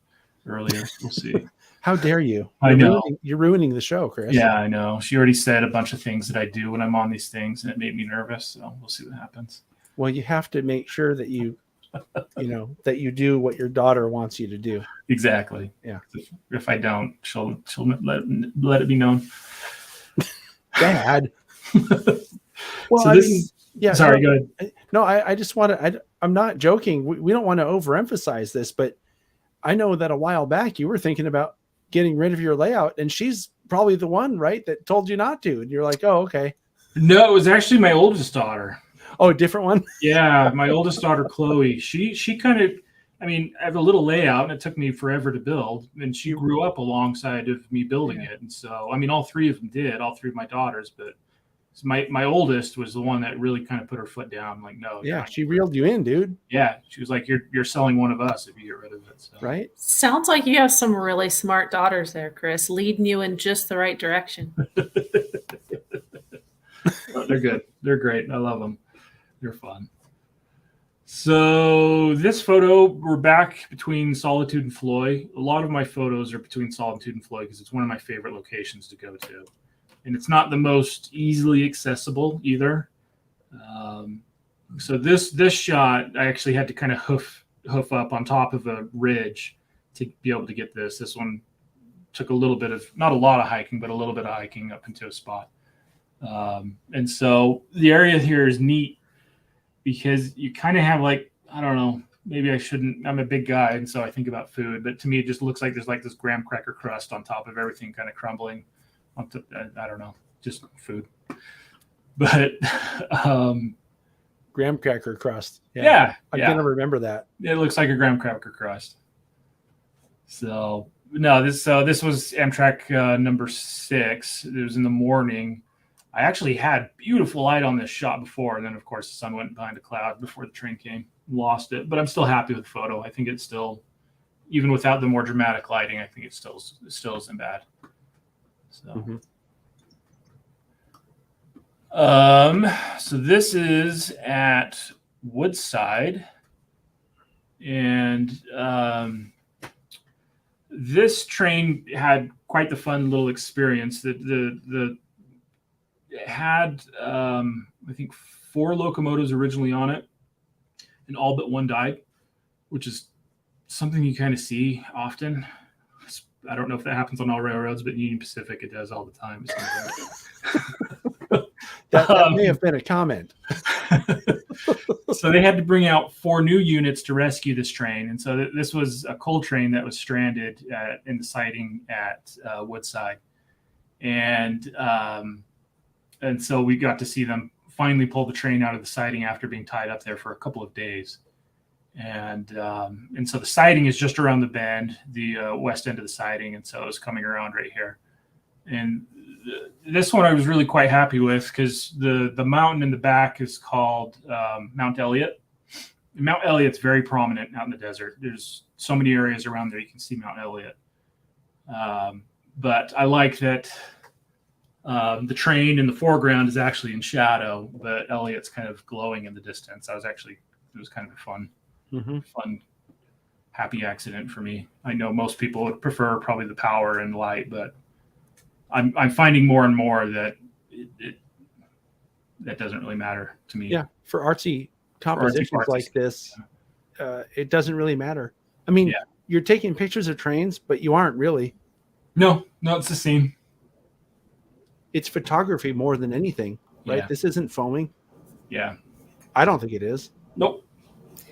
earlier. We'll see. How dare you? I know. You're ruining the show, Chris. Yeah, I know. She already said a bunch of things that I do when I'm on these things, and it made me nervous. So we'll see what happens. Well, you have to make sure that you that you do what your daughter wants you to do. Exactly. Yeah. If I don't, she'll let it be known. Dad. Well, so sorry, go ahead. No, I just want to, I'm not joking. We don't want to overemphasize this, but I know that a while back you were thinking about getting rid of your layout, and she's probably the one, right, that told you not to. And you're like, oh, okay. No, it was actually my oldest daughter. Oh, a different one? Yeah, my oldest daughter, Chloe. She kind of, I have a little layout, and it took me forever to build, and she grew up alongside of me building it. And so, all three of them did, all three of my daughters, but my oldest was the one that really kind of put her foot down. Like, no. Yeah, she reeled you in, dude. Yeah, she was like, you're selling one of us if you get rid of it. So. Right? Sounds like you have some really smart daughters there, Chris, leading you in just the right direction. Oh, they're good. They're great. I love them. They're fun. So this photo, we're back between Solitude and Floy. A lot of my photos are between Solitude and Floy because it's one of my favorite locations to go to. And it's not the most easily accessible either. So this shot, I actually had to kind of hoof up on top of a ridge to be able to get this. This one took a little bit of, not a lot of hiking, but a little bit of hiking up into a spot. And so the area here is neat because you kind of have like, I don't know, maybe I shouldn't, I'm a big guy, and so I think about food, but to me, it just looks like there's like this graham cracker crust on top of everything kind of crumbling. I don't know, just food. But graham cracker crust. Yeah. I'm going to remember that. It looks like a graham cracker crust. So, no, this was Amtrak number 6. It was in the morning. I actually had beautiful light on this shot before, and then of course the sun went behind a cloud before the train came. Lost it, but I'm still happy with the photo. I think it's still, even without the more dramatic lighting, I think it still isn't bad. So, so this is at Woodside, and this train had quite the fun little experience. It had, I think, 4 locomotives originally on it, and all but one died, which is something you kind of see often. I don't know if that happens on all railroads, but Union Pacific, it does all the time. That may have been a comment. So they had to bring out 4 new units to rescue this train. And so this was a coal train that was stranded in the siding at Woodside. And so we got to see them finally pull the train out of the siding after being tied up there for a couple of days. And so the siding is just around the bend, the west end of the siding. And so it was coming around right here. And this one I was really quite happy with because the mountain in the back is called Mount Elliott. And Mount Elliott's very prominent out in the desert. There's so many areas around there you can see Mount Elliott. But I like that the train in the foreground is actually in shadow, but Elliott's kind of glowing in the distance. It was kind of a fun, happy accident for me. I know most people would prefer probably the power and light, but I'm finding more and more that that doesn't really matter to me. Yeah, for artsy compositions like this, it doesn't really matter. I mean, you're taking pictures of trains, but you aren't really. No, it's the same. It's photography more than anything, right? Yeah. This isn't foaming. Yeah. I don't think it is. Nope.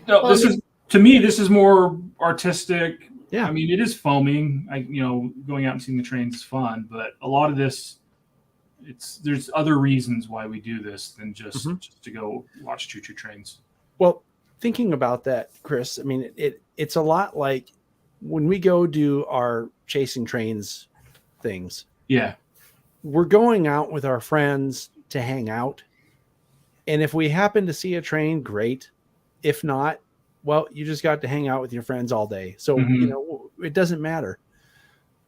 No, well, this is more artistic. Yeah. I mean, it is foaming. Going out and seeing the trains is fun, but a lot of this, there's other reasons why we do this than just to go watch choo-choo trains. Well, thinking about that, Chris, I mean, it's a lot like when we go do our chasing trains things. Yeah. We're going out with our friends to hang out. And if we happen to see a train, great. If not, well, you just got to hang out with your friends all day. So, it doesn't matter.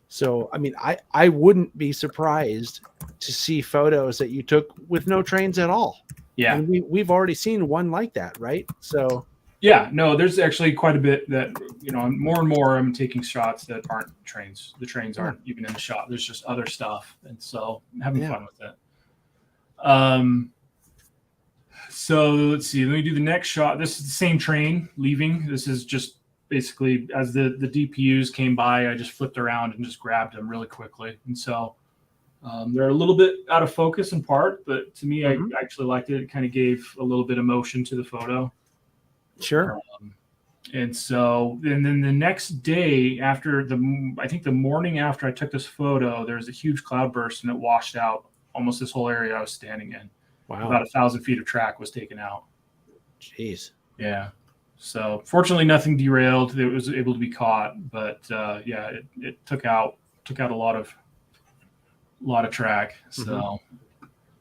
So, I mean, I wouldn't be surprised to see photos that you took with no trains at all. Yeah. And we've already seen one like that, right? So yeah, no, there's actually quite a bit that, more and more I'm taking shots that aren't trains. The trains aren't even in the shot. There's just other stuff. And so I'm having fun with it. So let's see, let me do the next shot. This is the same train leaving. This is just basically as the DPUs came by, I just flipped around and just grabbed them really quickly. And so they're a little bit out of focus in part, but to me, I actually liked it. It kind of gave a little bit of motion to the photo. Sure. And then the next day after I think the morning after I took this photo, there was a huge cloudburst and it washed out almost this whole area I was standing in. Wow. About 1,000 feet of track was taken out. Jeez. Yeah. So fortunately nothing derailed. It was able to be caught, but it took out a lot of track. So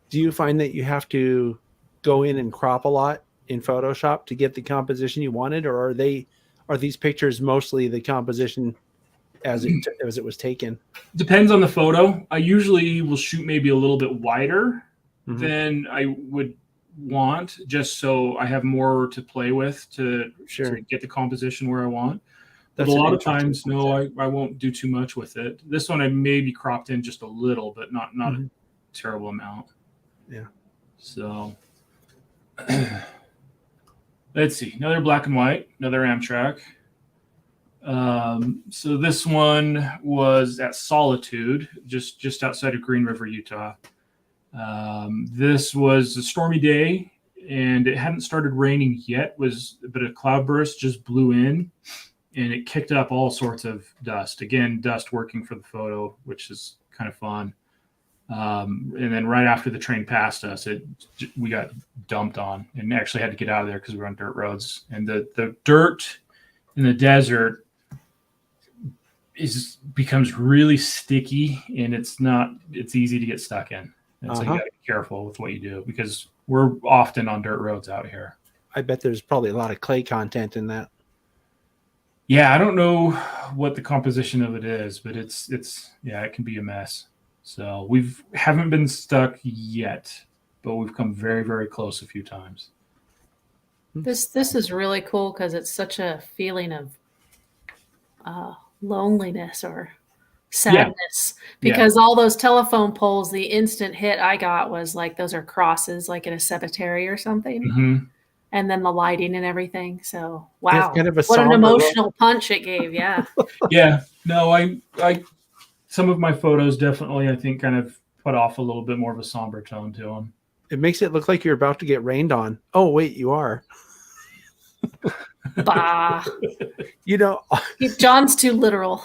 do you find that you have to go in and crop a lot in Photoshop to get the composition you wanted, or are these pictures mostly the composition as it was taken? Depends on the photo. I usually will shoot maybe a little bit wider than I would want, just so I have more to play with to get the composition where I want. But a lot of times, no, I won't do too much with it. This one I maybe cropped in just a little, but not a terrible amount. Yeah. So let's see. Another black and white, another Amtrak. So this one was at Solitude, just outside of Green River, Utah. This was a stormy day, and it hadn't started raining yet. But a cloudburst just blew in, and it kicked up all sorts of dust. Again, dust working for the photo, which is kind of fun. And then right after the train passed us, we got dumped on, and actually had to get out of there because we were on dirt roads. And the dirt in the desert becomes really sticky, and it's easy to get stuck in. And so you got to be careful with what you do, because we're often on dirt roads out here. I bet there's probably a lot of clay content in that. Yeah, I don't know what the composition of it is, but it can be a mess. So haven't been stuck yet, but we've come very, very close a few times. This is really cool because it's such a feeling of loneliness or sadness, because all those telephone poles, the instant hit I got was like, those are crosses, like in a cemetery or something. And then the lighting and everything. So wow, kind of what an emotional punch it gave. Yeah. Yeah. No, I some of my photos definitely, I think, kind of put off a little bit more of a somber tone to them. It makes it look like you're about to get rained on. Oh wait, you are. Bah. John's too literal.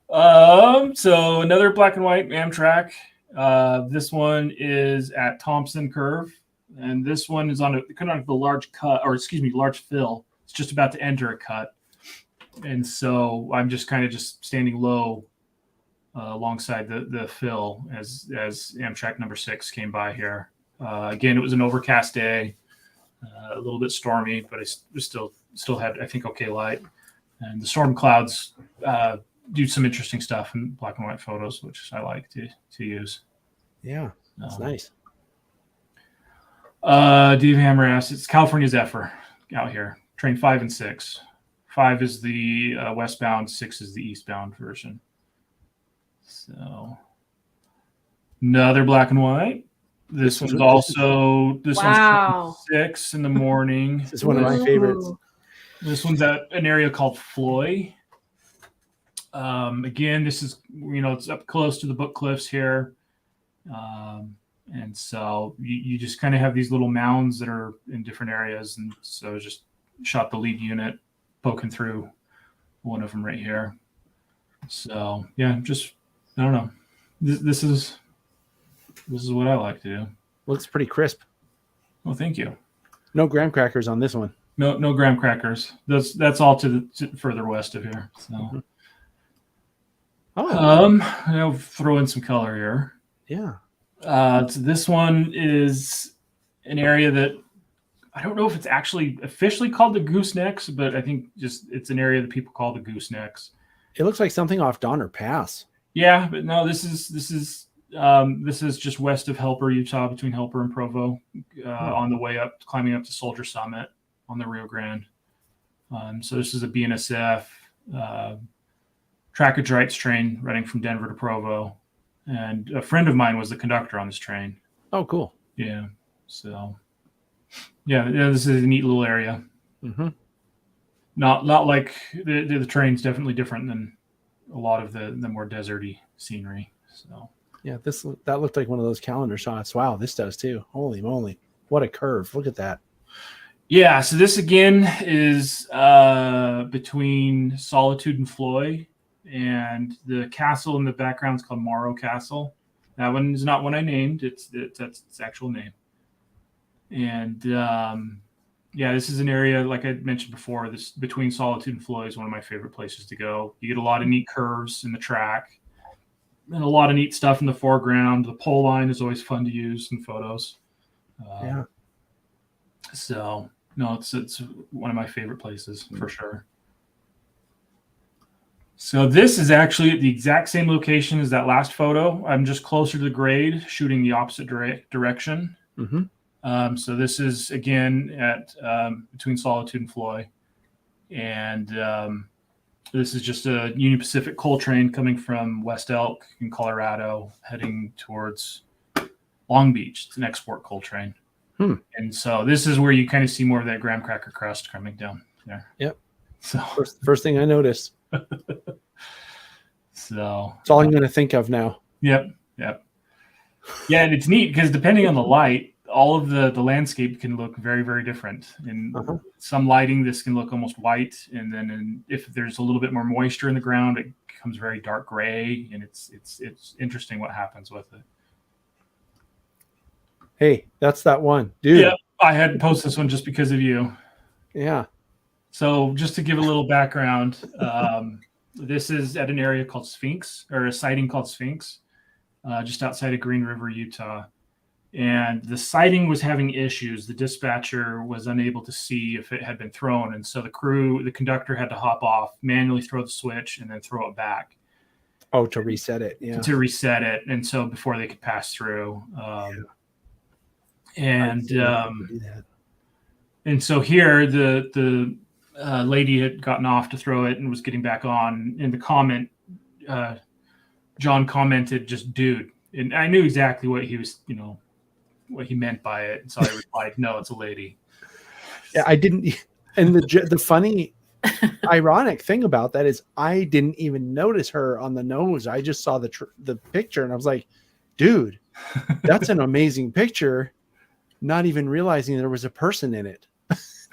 So another black and white Amtrak. This one is at Thompson Curve, and this one is on kind of the large fill. It's just about to enter a cut, and so I'm just kind of standing low alongside the fill as Amtrak number 6 came by here. Again, it was an overcast day, a little bit stormy, but I still had, I think, okay light. And the storm clouds do some interesting stuff in black and white photos, which I like to use. Yeah, that's nice. Dave Hammer asks, it's California Zephyr out here, train 5 and 6. 5 is the westbound, 6 is the eastbound version. So another black and white. This one's also one's 6 in the morning. This is one of my favorites. This one's at an area called Floy. Again, this is, it's up close to the Book Cliffs here. And so you just kind of have these little mounds that are in different areas. And so just shot the lead unit poking through one of them right here. So yeah, I don't know. This is what I like to do. Looks pretty crisp. Well, thank you. No graham crackers on this one. No graham crackers. That's all to further west of here. So, I'll throw in some color here. Yeah. So this one is an area that I don't know if it's actually officially called the Goosenecks, but I think it's an area that people call the Goosenecks. It looks like something off Donner Pass. Yeah, but no, this is This is just west of Helper, Utah, between Helper and Provo, on the way up, climbing up to Soldier Summit on the Rio Grande. So this is a BNSF trackage rights train running from Denver to Provo. And a friend of mine was the conductor on this train. Oh, cool. Yeah. So, yeah, this is a neat little area. Mm-hmm. Not like the train's definitely different than a lot of the more deserty scenery. So yeah, that looked like one of those calendar shots. Wow, this does too. Holy moly, what a curve! Look at that. Yeah, so this again is between Solitude and Floy, and the castle in the background is called Morrow Castle. That one is not one I named; that's its actual name. And yeah, this is an area, like I mentioned before, this between Solitude and Floy is one of my favorite places to go. You get a lot of neat curves in the track and a lot of neat stuff in the foreground. The pole line is always fun to use in photos. Yeah. So, no, it's one of my favorite places for sure. So this is actually at the exact same location as that last photo. I'm just closer to the grade, shooting the opposite direction. Mm-hmm. So this is again at between Solitude and Floy, and this is just a Union Pacific coal train coming from West Elk in Colorado, heading towards Long Beach. It's an export coal train, and so this is where you kind of see more of that graham cracker crust coming down there. Yep. So first thing I noticed. So it's all I'm going to think of now. Yep. Yeah, and it's neat because depending on the light, all of the landscape can look very, very different. In some lighting, this can look almost white, and then if there's a little bit more moisture in the ground, it becomes very dark gray, and it's interesting what happens with it. Hey, that's that one, dude. Yeah, I had to post this one just because of you. Yeah. So just to give a little background, this is at an area called Sphinx, or a sighting called Sphinx, just outside of Green River, Utah. And the sighting was having issues. The dispatcher was unable to see if it had been thrown. And so the conductor had to hop off, manually throw the switch, and then throw it back. Oh, to reset it. Yeah. To reset it. And so before they could pass through. And so here the lady had gotten off to throw it and was getting back on. In the comment, John commented, just dude. And I knew exactly what he was, what he meant by it. And so I replied, no, it's a lady. Yeah, I didn't. And the funny, ironic thing about that is I didn't even notice her on the nose. I just saw the picture and I was like, dude, that's an amazing picture. Not even realizing there was a person in it.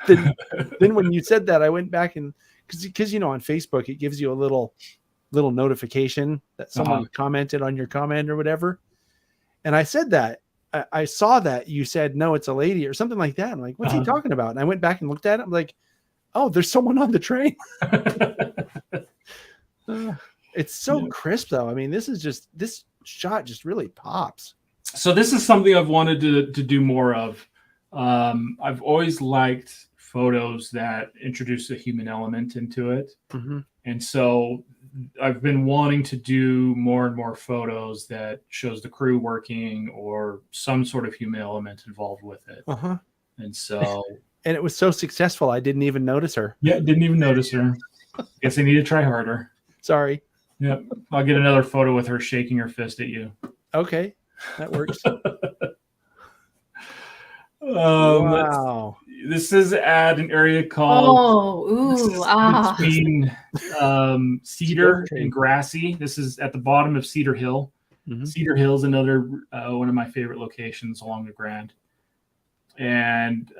Then when you said that, I went back and because on Facebook, it gives you a little notification that someone commented on your comment or whatever. And I said that. I saw that you said, no, it's a lady or something like that. I'm like, what's he talking about? And I went back and looked at it. I'm like, oh, there's someone on the train. It's so crisp though. I mean, this shot just really pops. So this is something I've wanted to do more of. I've always liked photos that introduce a human element into it. Mm-hmm. And so I've been wanting to do more and more photos that shows the crew working or some sort of human element involved with it. And so, and it was so successful. I didn't even notice her. Yeah. Didn't even notice her. Guess I need to try harder. Sorry. Yeah. I'll get another photo with her shaking her fist at you. Okay. That works. Wow. This is at an area called between Cedar and Grassy. This is at the bottom of Cedar Hill. Mm-hmm. Cedar Hill is another one of my favorite locations along the Grand. And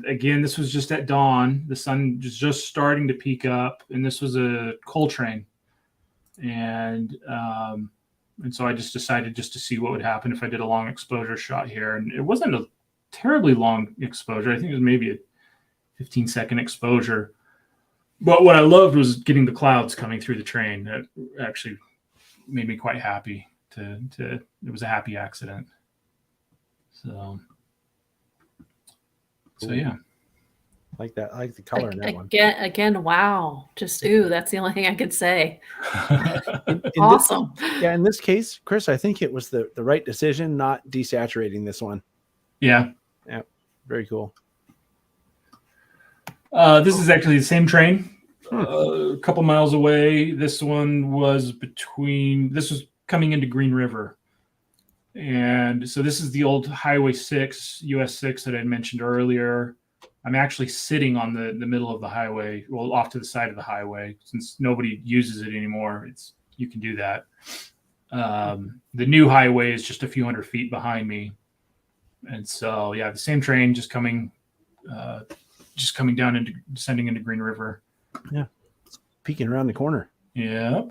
again, this was just at dawn. The sun was just starting to peak up, and this was a coal train. And so I just decided just to see what would happen if I did a long exposure shot here. And it wasn't a terribly long exposure. I think it was maybe a 15-second exposure. But what I loved was getting the clouds coming through the train. That actually made me quite happy. It was a happy accident. So yeah. Like that. I like the color in that one. Again, wow. Just, ooh, that's the only thing I could say. In Awesome. In this case, Chris, I think it was the right decision not desaturating this one. Yeah. Yeah. Very cool. This is actually the same train, a couple miles away. This one was coming into Green River. And so this is the old Highway 6, US 6 that I mentioned earlier. I'm actually sitting on the middle of the highway, well, off to the side of the highway, since nobody uses it anymore. You can do that. The new highway is just a few hundred feet behind me. And so, yeah, the same train just coming down descending into Green River. Yeah. It's peeking around the corner. Yep.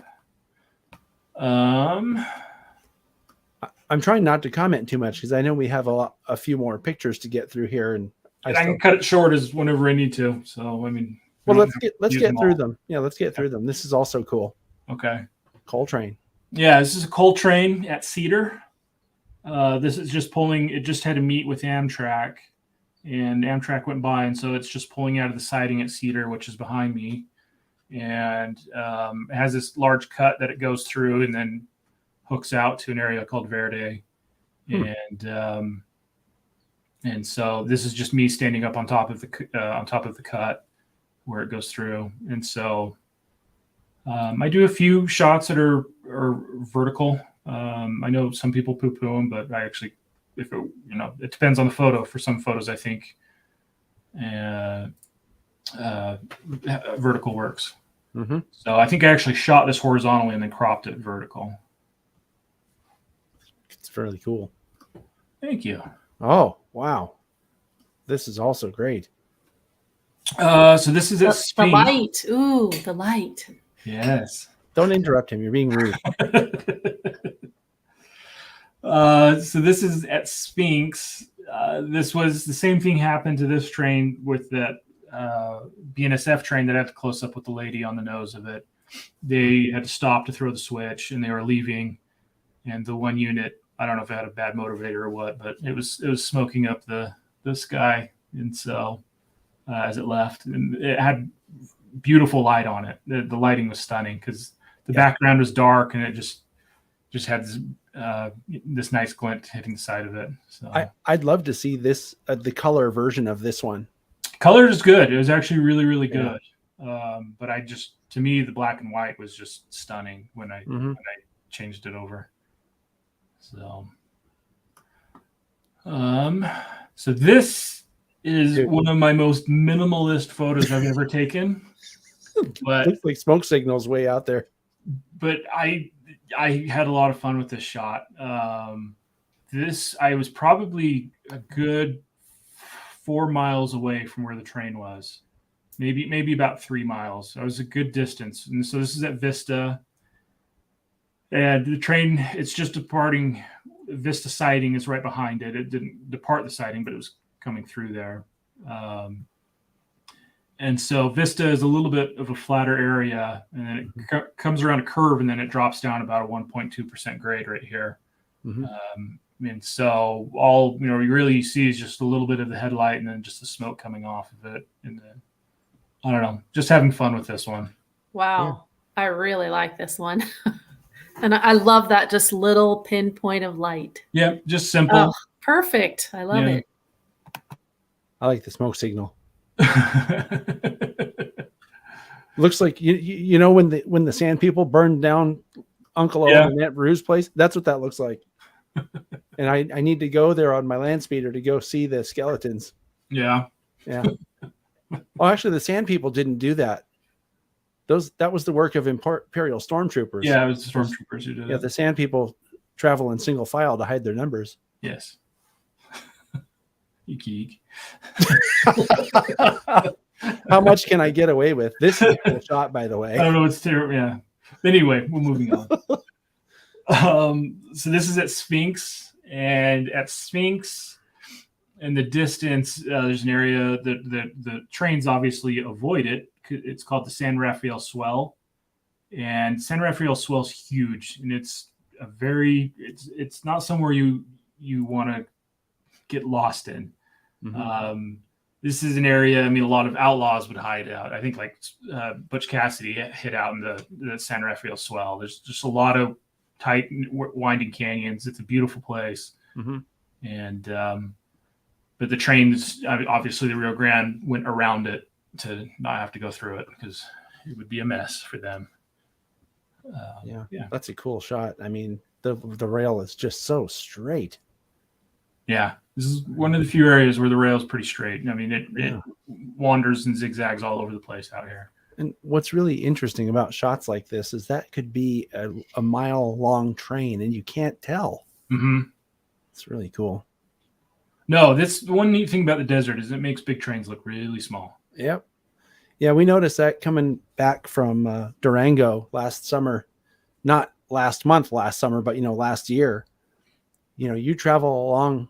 I'm trying not to comment too much because I know we have a few more pictures to get through here, and I can cut it short as whenever I need to. So I mean, well, let's get through them. Yeah, let's get through them. This is also cool. Okay. Coal train. Yeah, this is a coal train at Cedar. This is just pulling. It just had to meet with Amtrak, and Amtrak went by, and so it's just pulling out of the siding at Cedar, which is behind me, and it has this large cut that it goes through, and then hooks out to an area called Verde, and so this is just me standing up on top of the cut where it goes through, and so I do a few shots that are vertical. I know some people poo-poo them, but I actually, it depends on the photo. For some photos, I think vertical works. Mm-hmm. So I think I actually shot this horizontally and then cropped it vertical. It's fairly cool. Thank you. Oh, wow. This is also great. So this is the light. Ooh, the light. Yes. Don't interrupt him. You're being rude. So this is at Sphinx. This was the same thing happened to this train with that BNSF train that I had to close up with the lady on the nose of it. They had to stop to throw the switch, and they were leaving. And the one unit, I don't know if it had a bad motivator or what, but it was smoking up the sky. And so as it left, and it had beautiful light on it. The lighting was stunning because the background was dark, and it just had this nice glint hitting the side of it. So I'd love to see this the color version of this one. Color is good. It was actually really, really good. But to me, the black and white was just stunning when I changed it over. So, so this is one of my most minimalist photos I've ever taken. But looks like smoke signals way out there. But I had a lot of fun with this shot. I was probably a good 4 miles away from where the train was, maybe about 3 miles. So it was a good distance. And so this is at Vista, and the train, it's just departing. Vista siding is right behind it. It didn't depart the siding, but it was coming through there. And so Vista is a little bit of a flatter area, and then it comes around a curve, and then it drops down about a 1.2% grade right here. Mm-hmm. And so all you really see is just a little bit of the headlight, and then just the smoke coming off of it. And then, I don't know, just having fun with this one. Wow, yeah. I really like this one, and I love that just little pinpoint of light. Yeah, just simple. Oh, perfect. I love it. I like the smoke signal. Looks like you know when the sand people burned down Uncle Owen and Aunt Rue's place. That's what that looks like. And I need to go there on my land speeder to go see the skeletons. Yeah. Well, actually, the sand people didn't do that. That was the work of Imperial stormtroopers. Yeah, it was the stormtroopers who did it. Yeah, the sand people travel in single file to hide their numbers. Yes. You geek. How much can I get away with? This is a cool shot, by the way. I don't know. It's terrible. Yeah. Anyway, we're moving on. So this is at Sphinx, and at Sphinx, in the distance, there's an area that the trains obviously avoid it. It's called the San Rafael Swell, and San Rafael Swell is huge, and it's not somewhere you want to get lost in. Mm-hmm. this is an area, I mean, a lot of outlaws would hide out. I think like Butch Cassidy hid out in the San Rafael swell. There's just a lot of tight, winding canyons. It's a beautiful place. Mm-hmm. And, but the trains, obviously the Rio Grande went around it to not have to go through it because it would be a mess for them. Yeah, that's a cool shot. I mean, the rail is just so straight. Yeah, this is one of the few areas where the rail is pretty straight. I mean, it wanders and zigzags all over the place out here. And what's really interesting about shots like this is that could be a mile-long train, and you can't tell. Mm-hmm. It's really cool. No, the one neat thing about the desert is it makes big trains look really small. Yep. Yeah, we noticed that coming back from Durango last summer. Not last month, last summer, but, last year. You travel along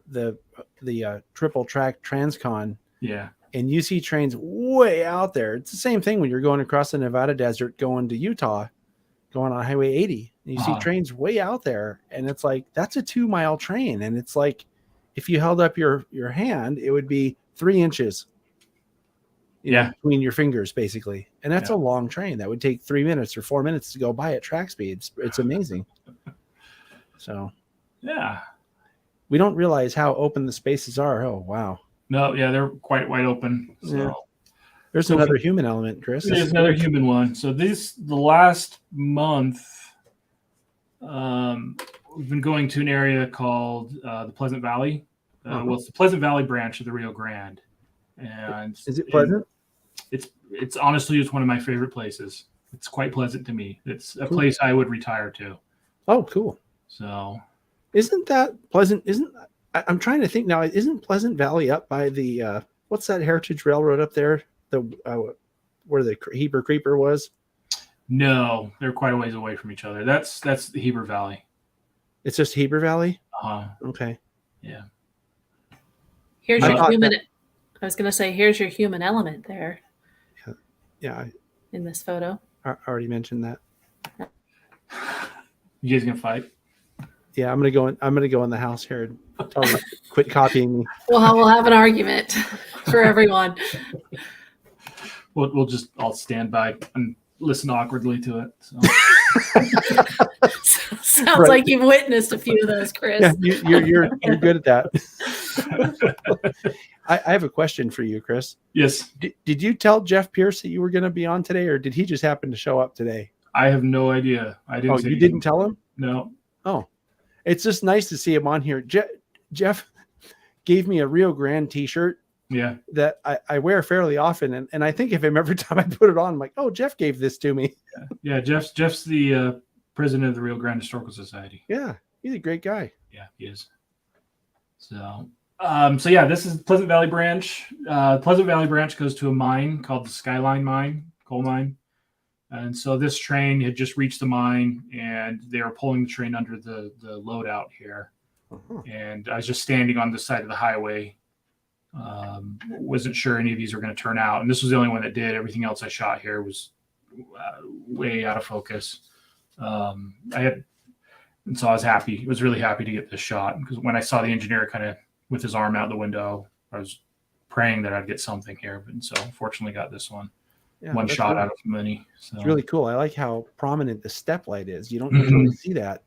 the triple track Transcon, and you see trains way out there. It's the same thing when you're going across the Nevada desert going to Utah, going on Highway 80, and you see trains way out there, and it's like that's a 2-mile train, and it's like if you held up your hand, it would be 3 inches between your fingers, basically, and that's a long train that would take 3 minutes or 4 minutes to go by at track speeds. It's amazing. So we don't realize how open the spaces are. Oh, wow. No, they're quite wide open. So there's another human element, Chris. There's another human one. So the last month, we've been going to an area called the Pleasant Valley. Well, it's the Pleasant Valley branch of the Rio Grande. And is it pleasant? It's honestly, it's one of my favorite places. It's quite pleasant to me. It's a place I would retire to. Oh, cool. So isn't that pleasant? I'm trying to think now. Isn't Pleasant Valley up by the what's that Heritage Railroad up there? Where the Heber Creeper was? No, they're quite a ways away from each other. That's the Heber Valley. It's just Heber Valley? Okay. Yeah. Here's your human. I was going to say, here's your human element there. Yeah. In this photo. I already mentioned that. You guys gonna fight? Yeah, I'm gonna go in the house here and tell them quit copying me. We'll have an argument for everyone. We'll just all stand by and listen awkwardly to it. So. Sounds like you've witnessed a few of those, Chris. Yeah, you're good at that. I have a question for you, Chris. Yes. Did you tell Jeff Pierce that you were going to be on today, or did he just happen to show up today? I have no idea. I didn't. Oh, you didn't tell him? No. Oh, it's just nice to see him on here. Jeff gave me a Rio Grande T-shirt. Yeah. That I wear fairly often, and I think of him every time I put it on. I'm like, oh, Jeff gave this to me. Yeah. Jeff's the president of the Rio Grande Historical Society. Yeah, he's a great guy. Yeah, he is. So this is Pleasant Valley branch. Pleasant Valley branch goes to a mine called the Skyline Mine, coal mine. And so this train had just reached the mine, and they were pulling the train under the loadout here. And I was just standing on the side of the highway. Wasn't sure any of these were going to turn out. And this was the only one that did. Everything else I shot here was way out of focus. And so I was happy. I was really happy to get this shot, because when I saw the engineer kind of with his arm out the window, I was praying that I'd get something here. And so fortunately got this one. Yeah, one shot out of many. So. It's really cool. I like how prominent the step light is. You don't usually see that.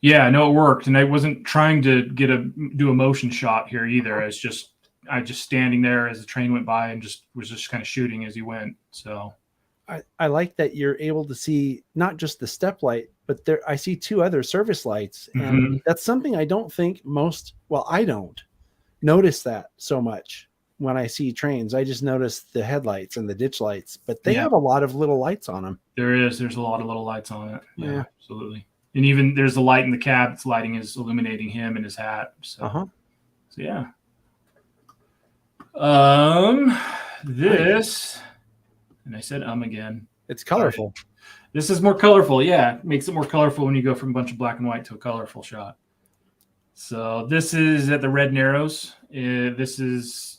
Yeah, no, it worked. And I wasn't trying to do a motion shot here either. I just standing there as the train went by and was just kind of shooting as he went. So I like that you're able to see not just the step light, but I see 2 other service lights. And that's something I don't think I don't notice that so much. When I see trains, I just notice the headlights and the ditch lights, but they have a lot of little lights on them. There's a lot of little lights on it. Yeah, absolutely. And even there's a light in the cab that's illuminating him and his hat. So, so yeah. This, and I said again. It's colorful. This is more colorful. Yeah, it makes it more colorful when you go from a bunch of black and white to a colorful shot. So this is at the Red Narrows. This is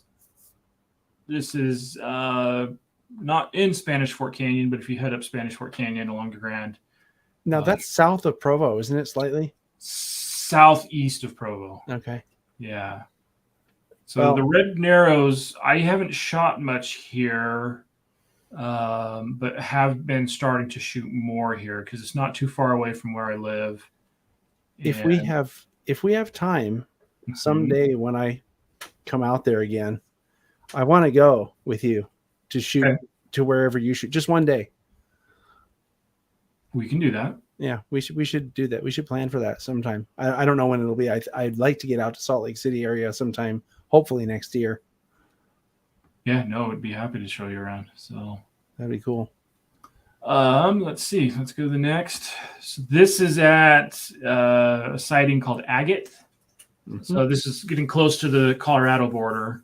not in Spanish Fort Canyon, but if you head up Spanish Fort Canyon along the Grand. Now that's south of Provo, isn't it? Slightly southeast of Provo. Okay. Yeah. So the Red Narrows, I haven't shot much here, but have been starting to shoot more here because it's not too far away from where I live. If we have time someday when I come out there again, I want to go with you to shoot to wherever you shoot. Just one day. We can do that. Yeah, we should do that. We should plan for that sometime. I don't know when it'll be. I'd like to get out to Salt Lake City area sometime, hopefully next year. Yeah, no, I'd be happy to show you around. So that'd be cool. Let's see. Let's go to the next. So this is at a sighting called Agate. Mm-hmm. So this is getting close to the Colorado border.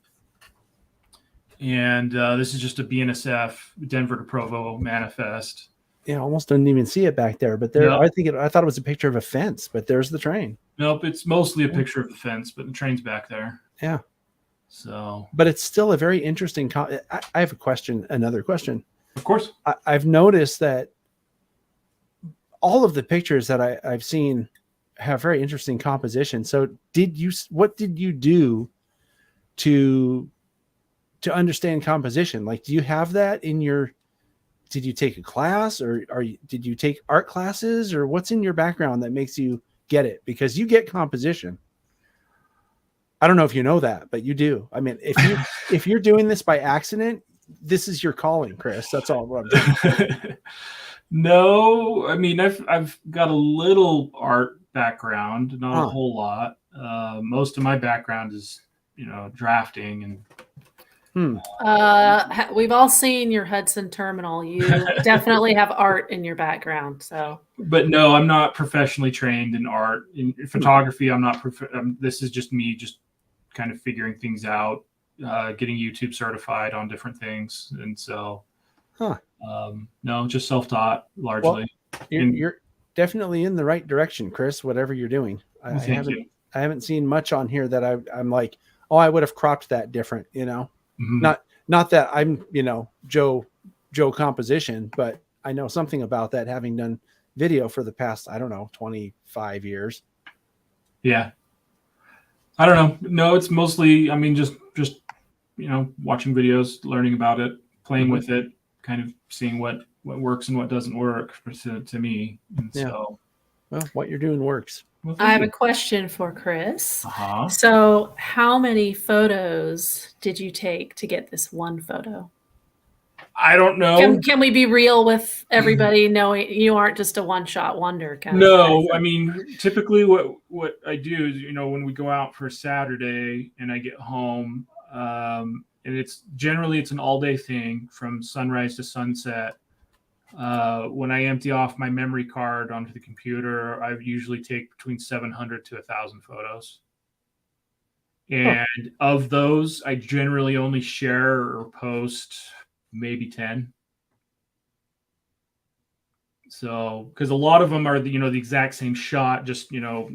And this is just a BNSF Denver to Provo manifest. Yeah, almost didn't even see it back there. But there, I thought it was a picture of a fence, but there's the train. Nope, it's mostly a picture of the fence, but the train's back there. Yeah. So, but it's still a very interesting. I have a question. Another question. Of course. I've noticed that all of the pictures that I've seen have very interesting composition. So, what did you do to understand composition? Like, do you have that in your? Did you take a class, or did you take art classes, or what's in your background that makes you get it? Because you get composition. I don't know if you know that, but you do. I mean, if you're doing this by accident, this is your calling, Chris. That's all I'm doing. No, I mean, I've got a little art background, not a whole lot. Most of my background is, drafting and. We've all seen your Hudson Terminal. You definitely have art in your background. So, but no, I'm not professionally trained in art. In photography, I'm not. This is just me, just kind of figuring things out, getting YouTube certified on different things, and so, no, just self-taught largely. Well, you're definitely in the right direction, Chris. Whatever you're doing, I haven't seen much on here that I'm like, oh, I would have cropped that different, Mm-hmm. Not that I'm, Joe composition, but I know something about that, having done video for the past, 25 years. Yeah. I don't know. No, it's mostly, just watching videos, learning about it, playing with it, kind of seeing what works and what doesn't work to me. And so, well, what you're doing works. Well, I have a question for Chris. Uh-huh. So how many photos did you take to get this one photo? I don't know. Can we be real with everybody, knowing you aren't just a one-shot wonder? No, I mean, typically what I do is, when we go out for a Saturday and I get home, and it's an all-day thing from sunrise to sunset. When I empty off my memory card onto the computer, I usually take between 700 to 1,000 photos. And of those, I generally only share or post maybe 10. So, because a lot of them are the exact same shot, just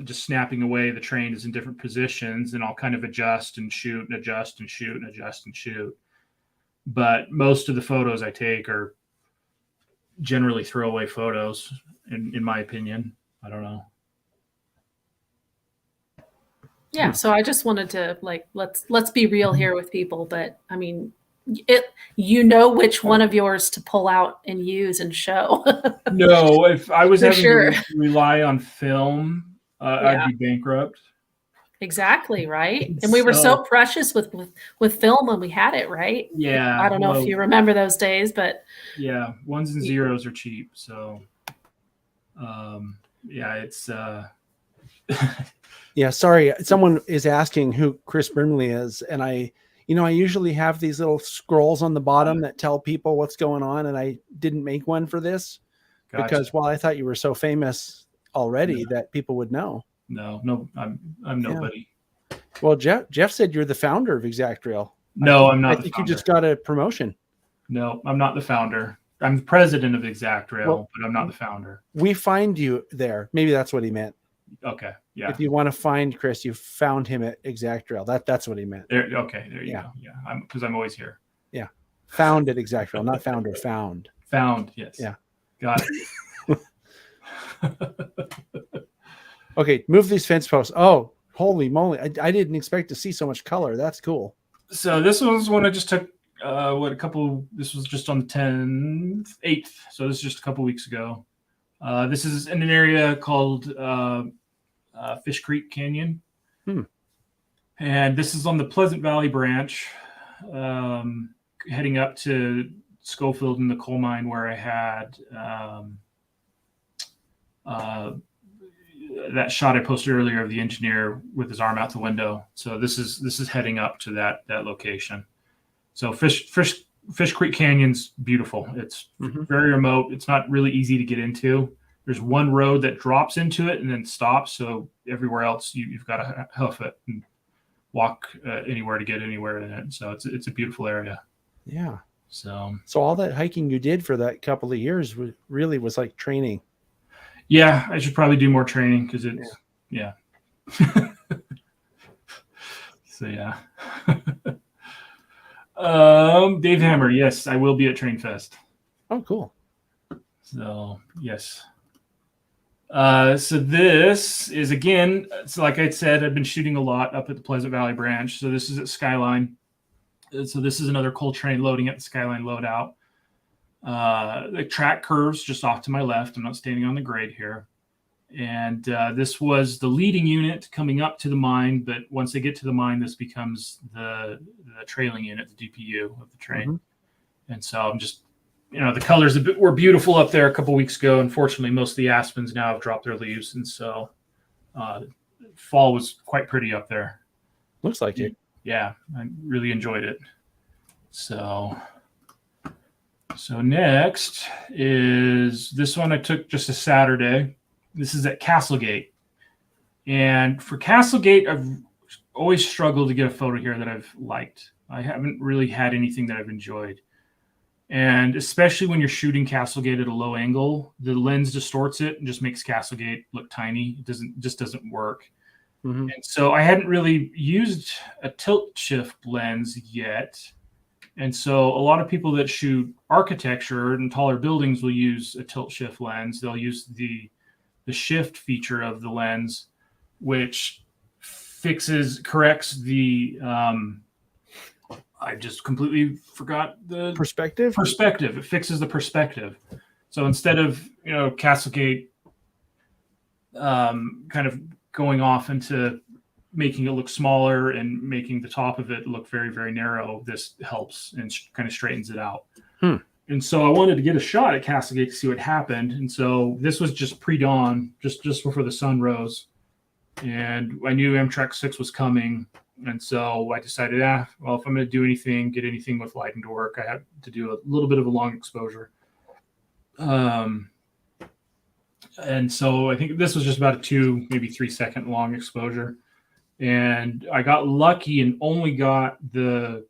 snapping away. The train is in different positions, and I'll kind of adjust and shoot and adjust and shoot and adjust and shoot. But most of the photos I take are generally throwaway photos, in my opinion. I don't know. Yeah, so I just wanted to let's be real here with people, but I mean, which one of yours to pull out and use and show. No, if I was having to rely on film, I'd be bankrupt. Exactly, right? And we were so precious with film when we had it, right? Yeah. I don't know if you remember those days, but yeah, ones and zeros are cheap. So it's yeah, sorry. Someone is asking who Chris Brimley is, and I usually have these little scrolls on the bottom that tell people what's going on, and I didn't make one for this because I thought you were so famous already that people would know. No, I'm nobody. Yeah. Well, Jeff said you're the founder of Exact Rail. No, I'm not. I think you just got a promotion. No, I'm not the founder. I'm the president of Exact Rail, but I'm not the founder. We find you there. Maybe that's what he meant. Okay. Yeah. If you want to find Chris, you found him at Exact Rail. That's what he meant. There you go. Yeah. Because I'm always here. Yeah. Found at Exact Rail, not founder. Found. Found. Yes. Yeah. Got it. Okay, move these fence posts. Oh, Holy moly. I didn't expect to see so much color. That's cool. So this was one I just took, this was just on the 8th. So this is just a couple weeks ago. This is in an area called Fish Creek Canyon. And this is on the Pleasant Valley branch, heading up to Schofield in the coal mine, where I had that shot I posted earlier of the engineer with his arm out the window. So this is heading up to that location. So Fish Creek Canyon's beautiful. It's very remote. It's not really easy to get into. There's one road that drops into it and then stops. So everywhere else you've got to hoof it and walk anywhere to get anywhere in it. So it's a beautiful area. Yeah. So all that hiking you did for that couple of years was like training. Yeah, I should probably do more training because it's yeah. So yeah. Dave Hammer, yes, I will be at Train Fest. Oh, cool. So yes. So this is again, so like I said, I've been shooting a lot up at the Pleasant Valley branch. So this is at Skyline. So this is another coal train loading at the Skyline loadout. The track curves just off to my left. I'm not standing on the grade here. And this was the leading unit coming up to the mine. But once they get to the mine, this becomes the trailing unit, the DPU of the train. And so I'm just, the colors were beautiful up there a couple weeks ago. Unfortunately, most of the aspens now have dropped their leaves. And so fall was quite pretty up there. Looks like it. Yeah, I really enjoyed it. So next is this one I took just a Saturday. This is at Castlegate. And for Castlegate, I've always struggled to get a photo here that I've liked. I haven't really had anything that I've enjoyed. And especially when you're shooting Castlegate at a low angle, the lens distorts it and just makes Castlegate look tiny. It doesn't work. And so I hadn't really used a tilt shift lens yet. And so a lot of people that shoot architecture and taller buildings will use a tilt shift lens. They'll use the shift feature of the lens, which corrects the I just completely forgot the perspective. It fixes the perspective. So instead of, Castlegate kind of going off into making it look smaller and making the top of it look very, very narrow, this helps and kind of straightens it out. And so I wanted to get a shot at Castlegate to see what happened. And so this was just pre-dawn, just before the sun rose. And I knew Amtrak 6 was coming. And so I decided, if I'm going to do anything, get anything with lighting to work, I had to do a little bit of a long exposure. And so I think this was just about a 2, maybe 3 second long exposure. And I got lucky and only got the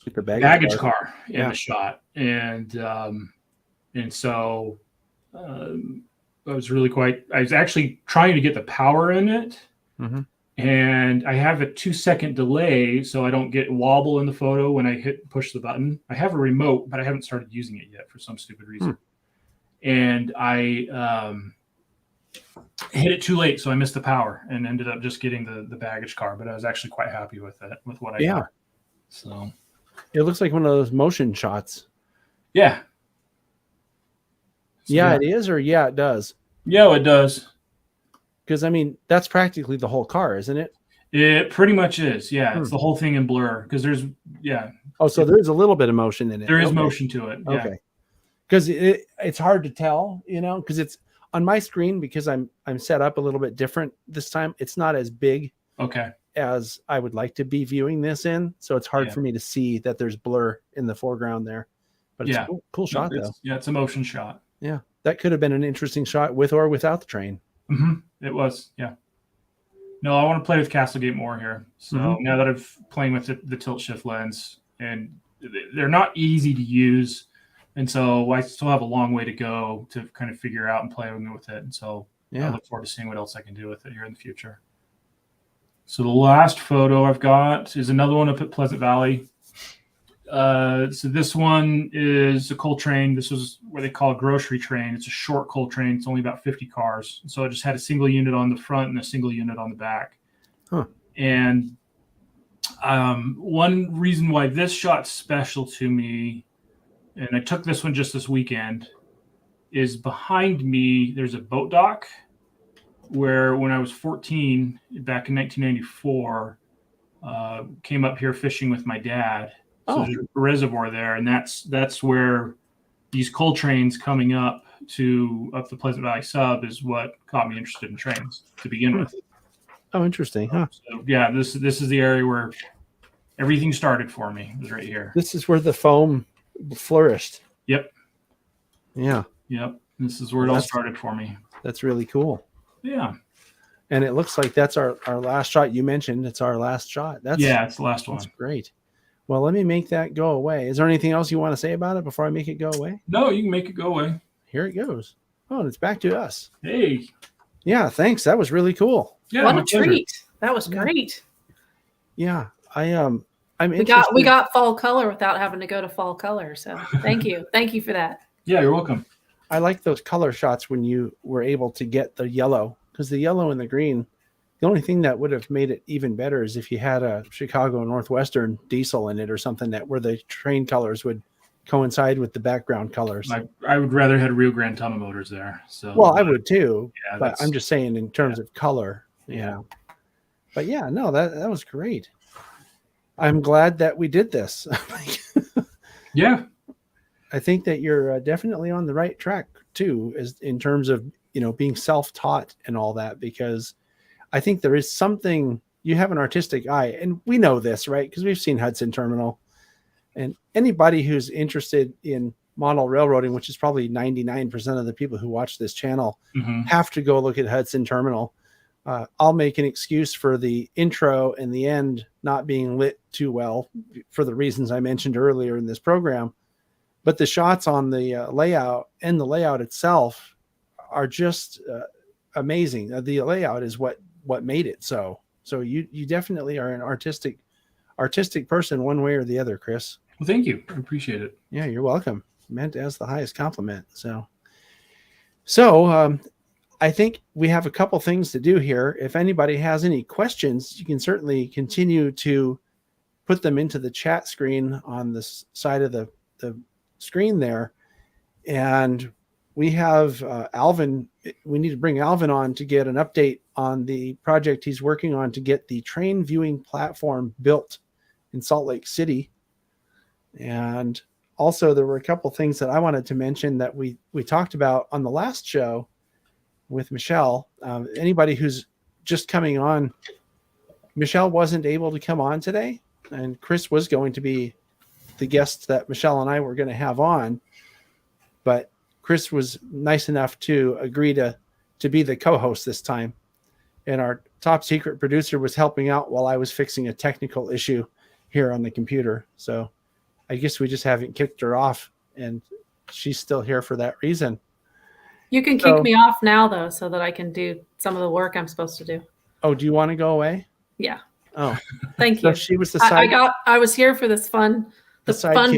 baggage car in the shot. And so I was actually trying to get the power in it. And I have a 2-second delay so I don't get wobble in the photo when I push the button. I have a remote, but I haven't started using it yet for some stupid reason. And I hit it too late, so I missed the power and ended up just getting the baggage car. But I was actually quite happy with what I got. So it looks like one of those motion shots. Yeah. So, it is, or it does. Yeah, it does. Because that's practically the whole car, isn't it? It pretty much is. Yeah, it's the whole thing in blur because there's Oh, so there's a little bit of motion in it. There is motion to it. Yeah. Okay. Because it's hard to tell, because it's on my screen because I'm set up a little bit different this time. It's not as big as I would like to be viewing this in, so it's hard for me to see that there's blur in the foreground there. But it's a cool shot though. Yeah, it's a motion shot. Yeah, that could have been an interesting shot with or without the train. It was, yeah. No, I want to play with Castlegate more here. So now that I'm playing with the tilt shift lens, and they're not easy to use. And so I still have a long way to go to kind of figure out and play with it. And so I look forward to seeing what else I can do with it here in the future. So the last photo I've got is another one up at Pleasant Valley. So this one is a coal train. This was what they call a grocery train. It's a short coal train. It's only about 50 cars. So it just had a single unit on the front and a single unit on the back. Huh. And one reason why this shot's special to me, and I took this one just this weekend, is behind me there's a boat dock where when I was 14 back in 1994, came up here fishing with my dad. So there's a reservoir there, and that's where these coal trains coming up the Pleasant Valley Sub is what got me interested in trains to begin with. Oh, interesting. Huh. So, yeah, this is the area where everything started for me. It was right here. This is where the foam flourished. Yep. Yeah. Yep. This is where it all started for me. That's really cool. Yeah. And it looks like that's our last shot. You mentioned it's our last shot. It's the last one. That's great. Well, let me make that go away. Is there anything else you want to say about it before I make it go away? No, you can make it go away. Here it goes. Oh, and it's back to us. Hey. Yeah, thanks. That was really cool. Yeah, what a treat. That was great. Yeah. I'm We got fall color without having to go to fall color. So thank you. Thank you for that. Yeah, you're welcome. I like those color shots when you were able to get the yellow, because the yellow and the green, the only thing that would have made it even better is if you had a Chicago Northwestern diesel in it or something where the train colors would coincide with the background colors. I would rather had Rio Grande Tama motors there. So well, I would too, yeah, but I'm just saying in terms of color. Yeah. But yeah, no, that was great. I'm glad that we did this. Yeah. I think that you're definitely on the right track too, as in terms of, being self-taught and all that, because I think there is something, you have an artistic eye, and we know this, right? Because we've seen Hudson Terminal, and anybody who's interested in model railroading, which is probably 99% of the people who watch this channel, have to go look at Hudson Terminal. I'll make an excuse for the intro and the end not being lit too well for the reasons I mentioned earlier in this program. But the shots on the layout and the layout itself are just amazing. The layout is what made it so. So you definitely are an artistic person one way or the other, Chris. Well, thank you. I appreciate it. Yeah, you're welcome. Meant as the highest compliment. So I think we have a couple things to do here. If anybody has any questions, you can certainly continue to put them into the chat screen on the side of the screen there. And we have Alvin. We need to bring Alvin on to get an update on the project he's working on to get the train viewing platform built in Salt Lake City. And also there were a couple things that I wanted to mention that we talked about on the last show with Michelle. Anybody who's just coming on, Michelle wasn't able to come on today, and Chris was going to be the guest that Michelle and I were going to have on, but Chris was nice enough to agree to be the co-host this time. And our top secret producer was helping out while I was fixing a technical issue here on the computer. So I guess we just haven't kicked her off, and she's still here for that reason. You can kick me off now, though, so that I can do some of the work I'm supposed to do. Oh, do you want to go away? Yeah. Oh, thank so you. She was the side. I was here for this fun,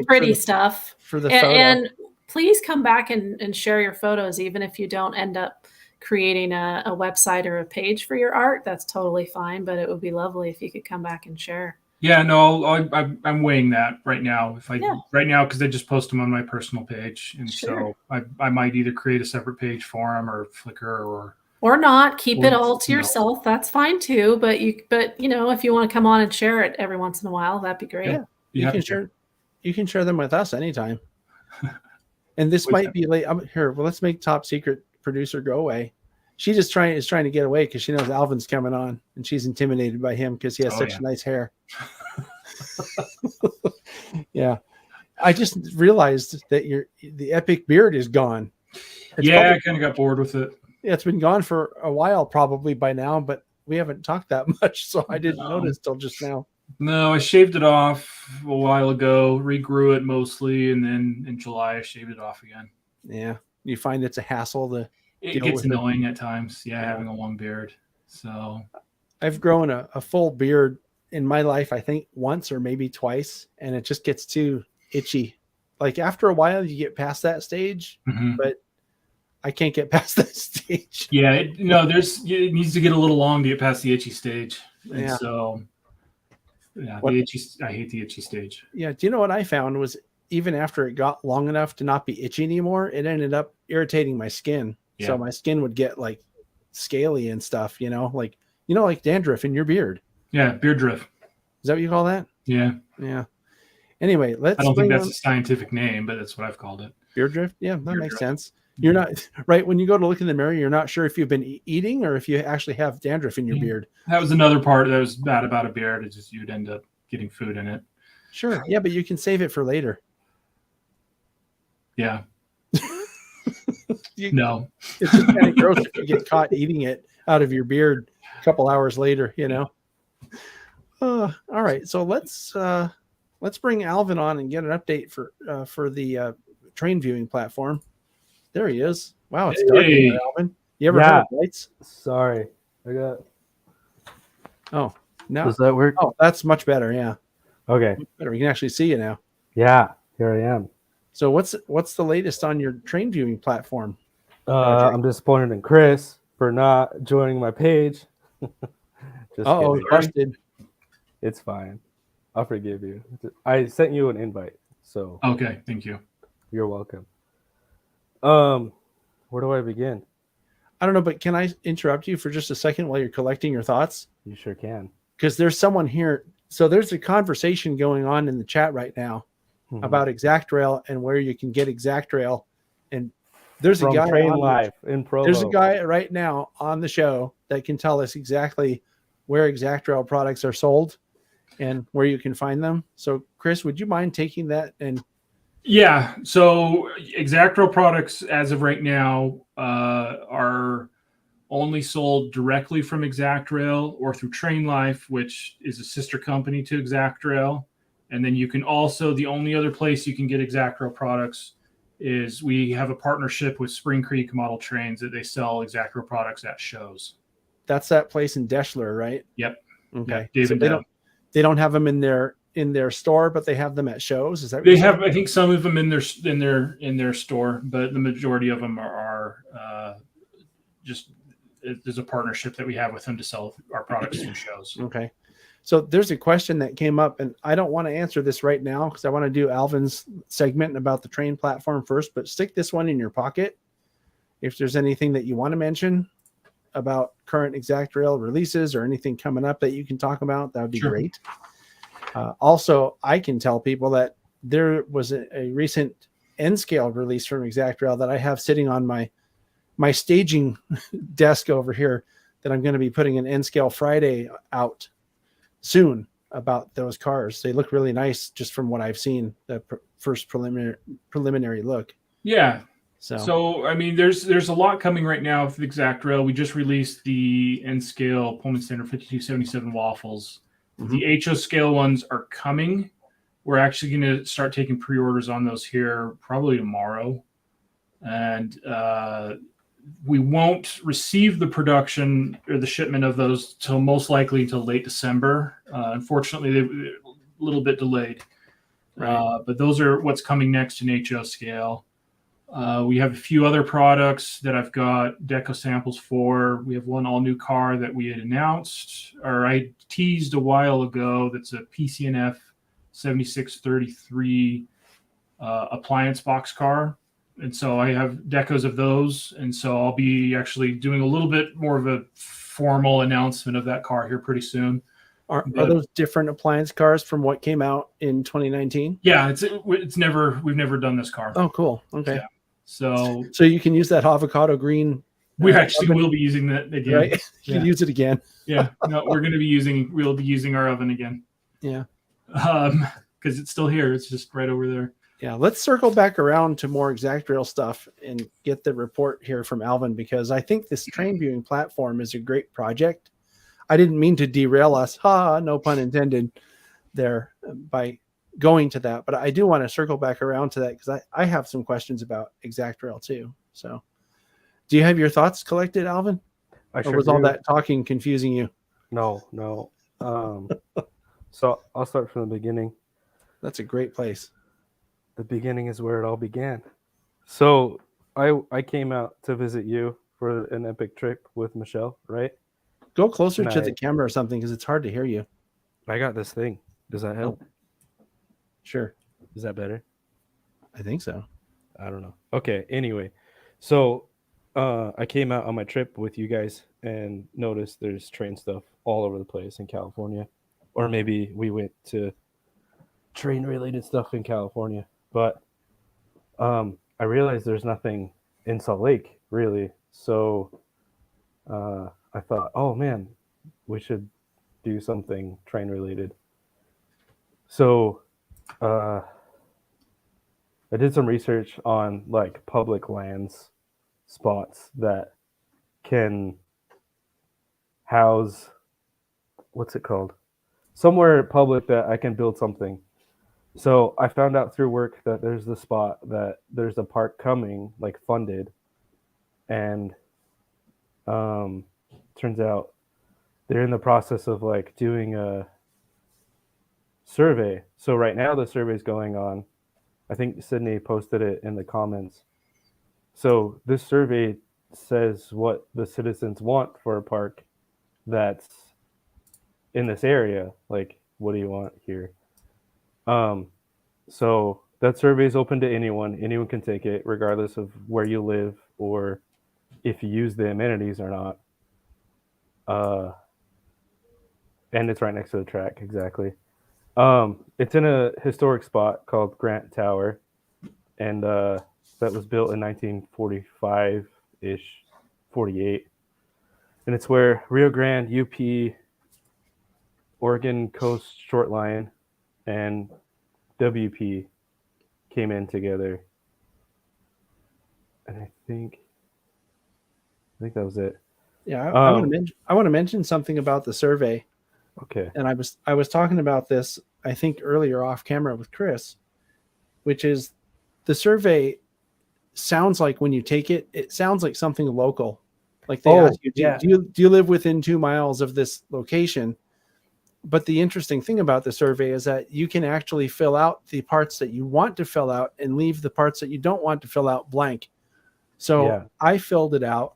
pretty stuff. For the photo. And please come back and share your photos, even if you don't end up creating a website or a page for your art. That's totally fine, but it would be lovely if you could come back and share. Yeah, no, I'm weighing that right now. Right now, because I just post them on my personal page, and so I might either create a separate page for them or Flickr or not. Keep it all to yourself. That's fine too. But if you want to come on and share it every once in a while, that'd be great. Yeah, you can share them with us anytime. And this might be late. Well, let's make top secret producer go away. She is trying to get away because she knows Alvin's coming on, and she's intimidated by him because he has such nice hair. Yeah, I just realized that the epic beard is gone. I kind of got bored with it. Yeah, it's been gone for a while, probably by now, but we haven't talked that much, so I didn't notice till just now. No, I shaved it off a while ago, regrew it mostly, and then in July I shaved it off again. Yeah, you find it's a hassle to. It gets annoying at times. Yeah, having a long beard. So I've grown a full beard in my life, I think once or maybe twice, and it just gets too itchy. Like after a while, you get past that stage, but I can't get past that stage. Yeah, it needs to get a little long to get past the itchy stage. And so, yeah, I hate the itchy stage. Yeah. Do you know what I found was even after it got long enough to not be itchy anymore, it ended up irritating my skin. Yeah. So my skin would get like scaly and stuff, like dandruff in your beard. Yeah, beard drift. Is that what you call that? Yeah. Yeah. Anyway, I don't think that's a scientific name, but that's what I've called it. Beard drift? Yeah, that makes sense. You're not right when you go to look in the mirror, you're not sure if you've been eating or if you actually have dandruff in your beard. That was another part that was bad about a beard. It's just you'd end up getting food in it. Sure. Yeah, but you can save it for later. Yeah. No. It's just kind of gross if you get caught eating it out of your beard a couple hours later, All right. So let's bring Alvin on and get an update for the train viewing platform. There he is. Wow, it's dark in there, Alvin. You ever have lights? Sorry. I got. Oh, now does that work? Oh, that's much better. Yeah. Okay. Better. We can actually see you now. Yeah, here I am. So what's the latest on your train viewing platform? I'm disappointed in Chris for not joining my page. Busted. It's fine. I'll forgive you. I sent you an invite, so. Okay, thank you. You're welcome. Where do I begin? I don't know, but can I interrupt you for just a second while you're collecting your thoughts? You sure can. Because there's someone here. So there's a conversation going on in the chat right now about ExactRail and where you can get ExactRail. And there's a guy Train Life in Provo. There's a guy right now on the show that can tell us exactly where ExactRail products are sold and where you can find them. So Chris, would you mind taking that? And yeah, so ExactRail products as of right now are only sold directly from ExactRail or through Train Life, which is a sister company to ExactRail. And then you can also, the only other place you can get ExactRail products is we have a partnership with Spring Creek Model Trains that they sell ExactRail products at shows. That's that place in Deschler, right? Yep. Okay. Yeah, so they don't have them in their store, but they have them at shows. Is that what they have? I think some of them in their store, but the majority of them are just there's a partnership that we have with them to sell our products through shows. Okay. So there's a question that came up, and I don't want to answer this right now because I want to do Alvin's segment about the train platform first, but stick this one in your pocket. If there's anything that you want to mention about current ExactRail releases or anything coming up that you can talk about, that would be great. Also, I can tell people that there was a recent N-scale release from ExactRail that I have sitting on my staging desk over here that I'm going to be putting an N-scale Friday out soon about those cars. They look really nice just from what I've seen, the first preliminary look. Yeah. So I mean, there's a lot coming right now with ExactRail. We just released the N-scale Pullman Standard 5277 waffles. The HO scale ones are coming. We're actually going to start taking pre-orders on those here probably tomorrow. And we won't receive the production or the shipment of those till most likely until late December. Unfortunately, they're a little bit delayed. Right. But those are what's coming next in HO scale. We have a few other products that I've got deco samples for. We have one all-new car that we had announced, or I teased a while ago, that's a PCNF 7633 appliance box car. And so I have decos of those. And so I'll be actually doing a little bit more of a formal announcement of that car here pretty soon. Are those different appliance cars from what came out in 2019? Yeah, we've never done this car. Oh, cool. Okay. Yeah. So you can use that avocado green. We actually will be using that again. Right? You can use it again. Yeah. No, we'll be using our oven again. Yeah. Because it's still here. It's just right over there. Yeah. Let's circle back around to more ExactRail stuff and get the report here from Alvin, because I think this train viewing platform is a great project. I didn't mean to derail us. No pun intended there by going to that, but I do want to circle back around to that because I have some questions about ExactRail too. So do you have your thoughts collected, Alvin? Or was all that talking confusing you? No. So I'll start from the beginning. That's a great place. The beginning is where it all began. So I came out to visit you for an epic trip with Michelle, right? Go closer And to the camera or something because it's hard to hear you. I got this thing. Does that help? Sure. Is that better? I think so. I don't know. Okay. Anyway, so I came out on my trip with you guys and noticed there's train stuff all over the place in California, or maybe we went to train related stuff in California, but I realized there's nothing in Salt Lake really. So I thought, oh man, we should do something train related. So I did some research on like public lands spots that can house, what's it called? Somewhere public that I can build something. So I found out through work that there's the spot that there's a park coming, like funded, and turns out they're in the process of like doing a survey. So right now the survey is going on. I think Sydney posted it in the comments. So this survey says what the citizens want for a park that's in this area. Like, what do you want here? So that survey is open to anyone. Anyone can take it, regardless of where you live or if you use the amenities or not. And it's right next to the track, exactly. It's in a historic spot called Grant Tower, and that was built in 1945-ish, 48. And it's where Rio Grande, UP, Oregon Coast Short Line, and WP came in together. And I think that was it. Yeah, I want to mention something about the survey. Okay. And I was talking about this, I think, earlier off camera with Chris, which is the survey sounds like when you take it, it sounds like something local. Like they ask you, do you live within 2 miles of this location? But the interesting thing about the survey is that you can actually fill out the parts that you want to fill out and leave the parts that you don't want to fill out blank. So I filled it out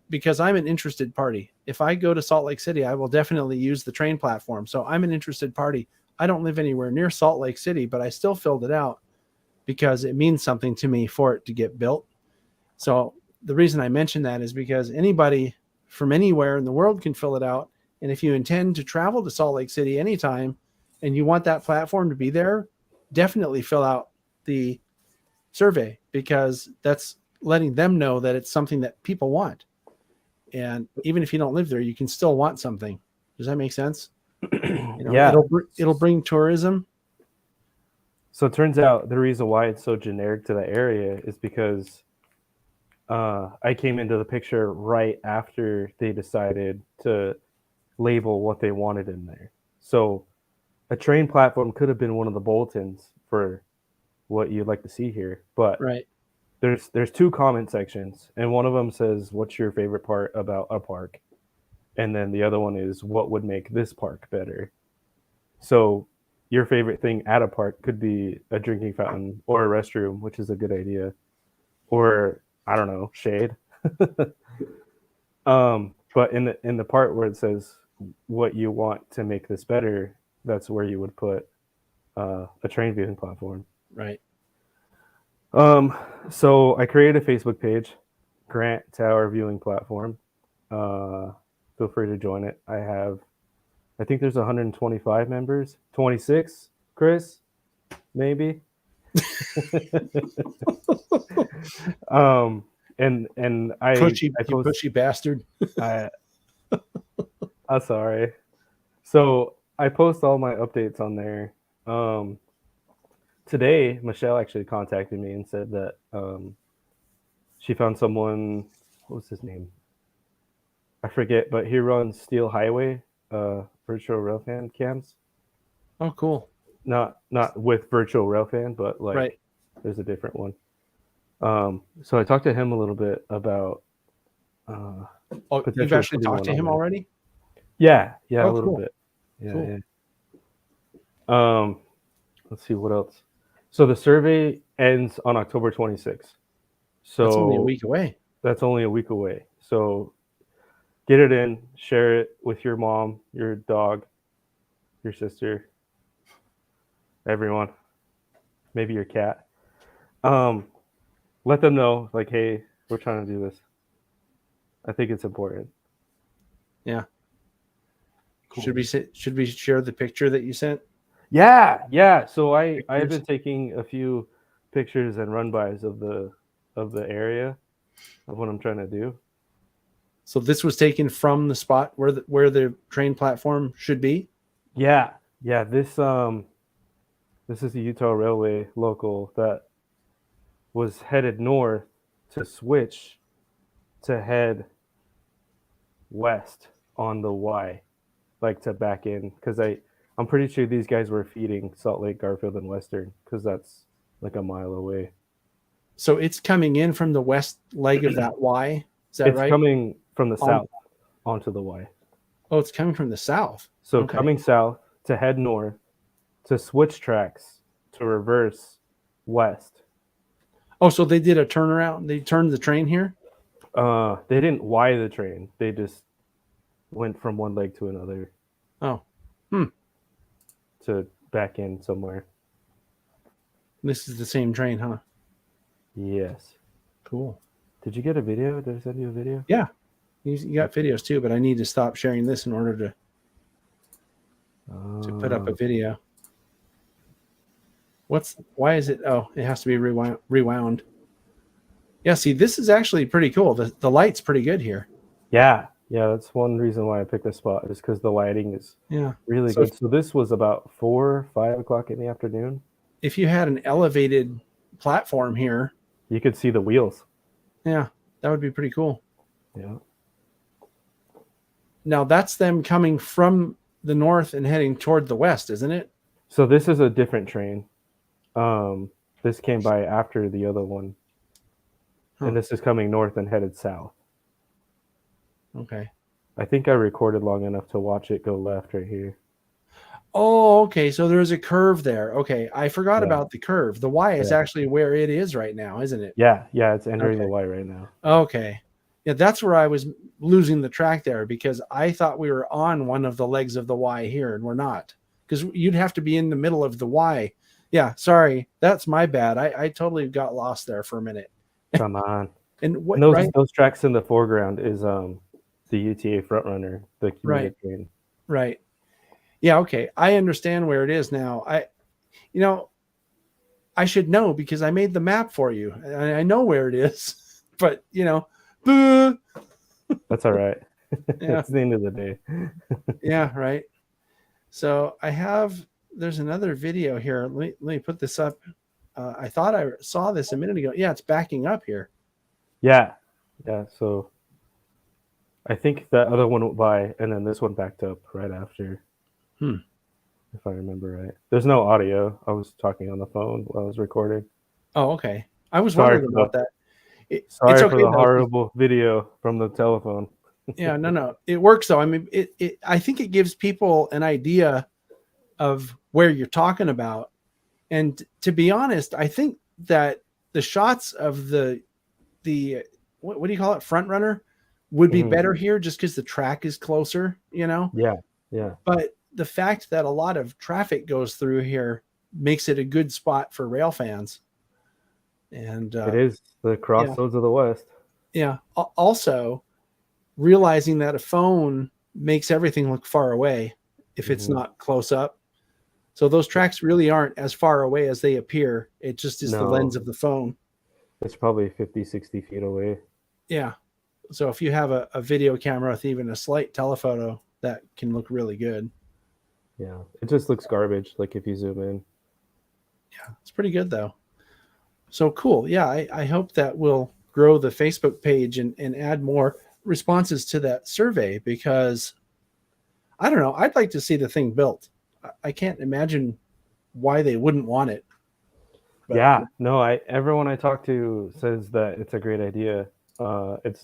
because I'm an interested party. If I go to Salt Lake City, I will definitely use the train platform. So I'm an interested party. I don't live anywhere near Salt Lake City, but I still filled it out because it means something to me for it to get built. So the reason I mention that is because anybody from anywhere in the world can fill it out. And if you intend to travel to Salt Lake City anytime and you want that platform to be there, definitely fill out the survey because that's letting them know that it's something that people want. And even if you don't live there, you can still want something. Does that make sense? It'll bring tourism. So it turns out the reason why it's so generic to the area is because I came into the picture right after they decided to label what they wanted in there. So a train platform could have been one of the bulletins for what you'd like to see here, but there's 2 comment sections, and one of them says, what's your favorite part about a park? And then the other one is, what would make this park better? So your favorite thing at a park could be a drinking fountain or a restroom, which is a good idea, or I don't know, shade. But in the part where it says what you want to make this better, that's where you would put a train viewing platform. Right. So I created a Facebook page, Grant Tower Viewing Platform. Feel free to join it. I think there's 125 members, 26, Chris, maybe. And I pushy bastard. I'm sorry. So I post all my updates on there. Today, Michelle actually contacted me and said that she found someone. What was his name? I forget, but he runs Steel Highway virtual railfan cams. Oh, cool. Not with virtual railfan, but like there's a different one. So I talked to him a little bit about. You've actually talked to him already? Yeah, a little bit. Yeah, cool. yeah. Let's see what else. So the survey ends on October 26th. So That's only a week away. That's only a week away. So get it in, share it with your mom, your dog, your sister, everyone, maybe your cat. Let them know, like, hey, we're trying to do this. I think it's important. Yeah. Cool. Should we share the picture that you sent? Yeah. So I've been taking a few pictures and run-bys of the area of what I'm trying to do. So this was taken from the spot where the train platform should be? Yeah. This is the Utah Railway local that was headed north to switch to head west on the Y, like to back in, because I'm pretty sure these guys were feeding Salt Lake, Garfield, and Western, because that's like a mile away. So it's coming in from the west leg of that Y. Is that right? It's coming from the south onto the Y. Oh, it's coming from the south. So Okay. coming south to head north to switch tracks to reverse west. Oh, so they did a turnaround. They turned the train here? They didn't Y the train. They just went from one leg to another. Oh. To back in somewhere. This is the same train, huh? Yes. Cool. Did you get a video? Did I send you a video? Yeah. You got videos too, but I need to stop sharing this in order to put up a video. Why is it? Oh, it has to be rewound. Yeah, see, this is actually pretty cool. The light's pretty good here. Yeah, that's one reason why I picked this spot, is because the lighting is really good. So this was about 4-5 o'clock in the afternoon. If you had an elevated platform here, you could see the wheels. Yeah, that would be pretty cool. Yeah. Now that's them coming from the north and heading toward the west, isn't it? So this is a different train. This came by after the other one. And this is coming north and headed south. Okay. I think I recorded long enough to watch it go left right here. Oh, okay. So there's a curve there. Okay. I forgot about the curve. The Y is actually where it is right now, isn't it? Yeah. It's entering the Y right now. Okay. Yeah, that's where I was losing the track there, because I thought we were on one of the legs of the Y here, and we're not. Because you'd have to be in the middle of the Y. Yeah, sorry. That's my bad. I totally got lost there for a minute. Come on. And what those tracks in the foreground is the UTA Frontrunner, the commuter train. Right. Yeah, okay. I understand where it is now. I should know because I made the map for you. I know where it is. But, that's all right. Yeah. It's the end of the day. Yeah, right. So there's another video here. Let me put this up. I thought I saw this a minute ago. Yeah, it's backing up here. Yeah. So I think that other one went by, and then this one backed up right after. If I remember right. There's no audio. I was talking on the phone while I was recording. Oh, okay. I was wondering about that. Sorry for the horrible video from the telephone. Yeah, no. It works though. I mean, I think it gives people an idea of where you're talking about. And to be honest, I think that the shots of the what do you call it, front runner, would be better here just because the track is closer, Yeah. But the fact that a lot of traffic goes through here makes it a good spot for rail fans. And it is the crossroads of the West. Yeah. Also, realizing that a phone makes everything look far away if it's not close up. So those tracks really aren't as far away as they appear. It just is the lens of the phone. It's probably 50, 60 feet away. Yeah. So if you have a video camera with even a slight telephoto, that can look really good. Yeah. It just looks garbage, like if you zoom in. Yeah. It's pretty good though. So cool. Yeah. I hope that we'll grow the Facebook page and add more responses to that survey, because I don't know. I'd like to see the thing built. I can't imagine why they wouldn't want it. But, everyone I talk to says that it's a great idea. It's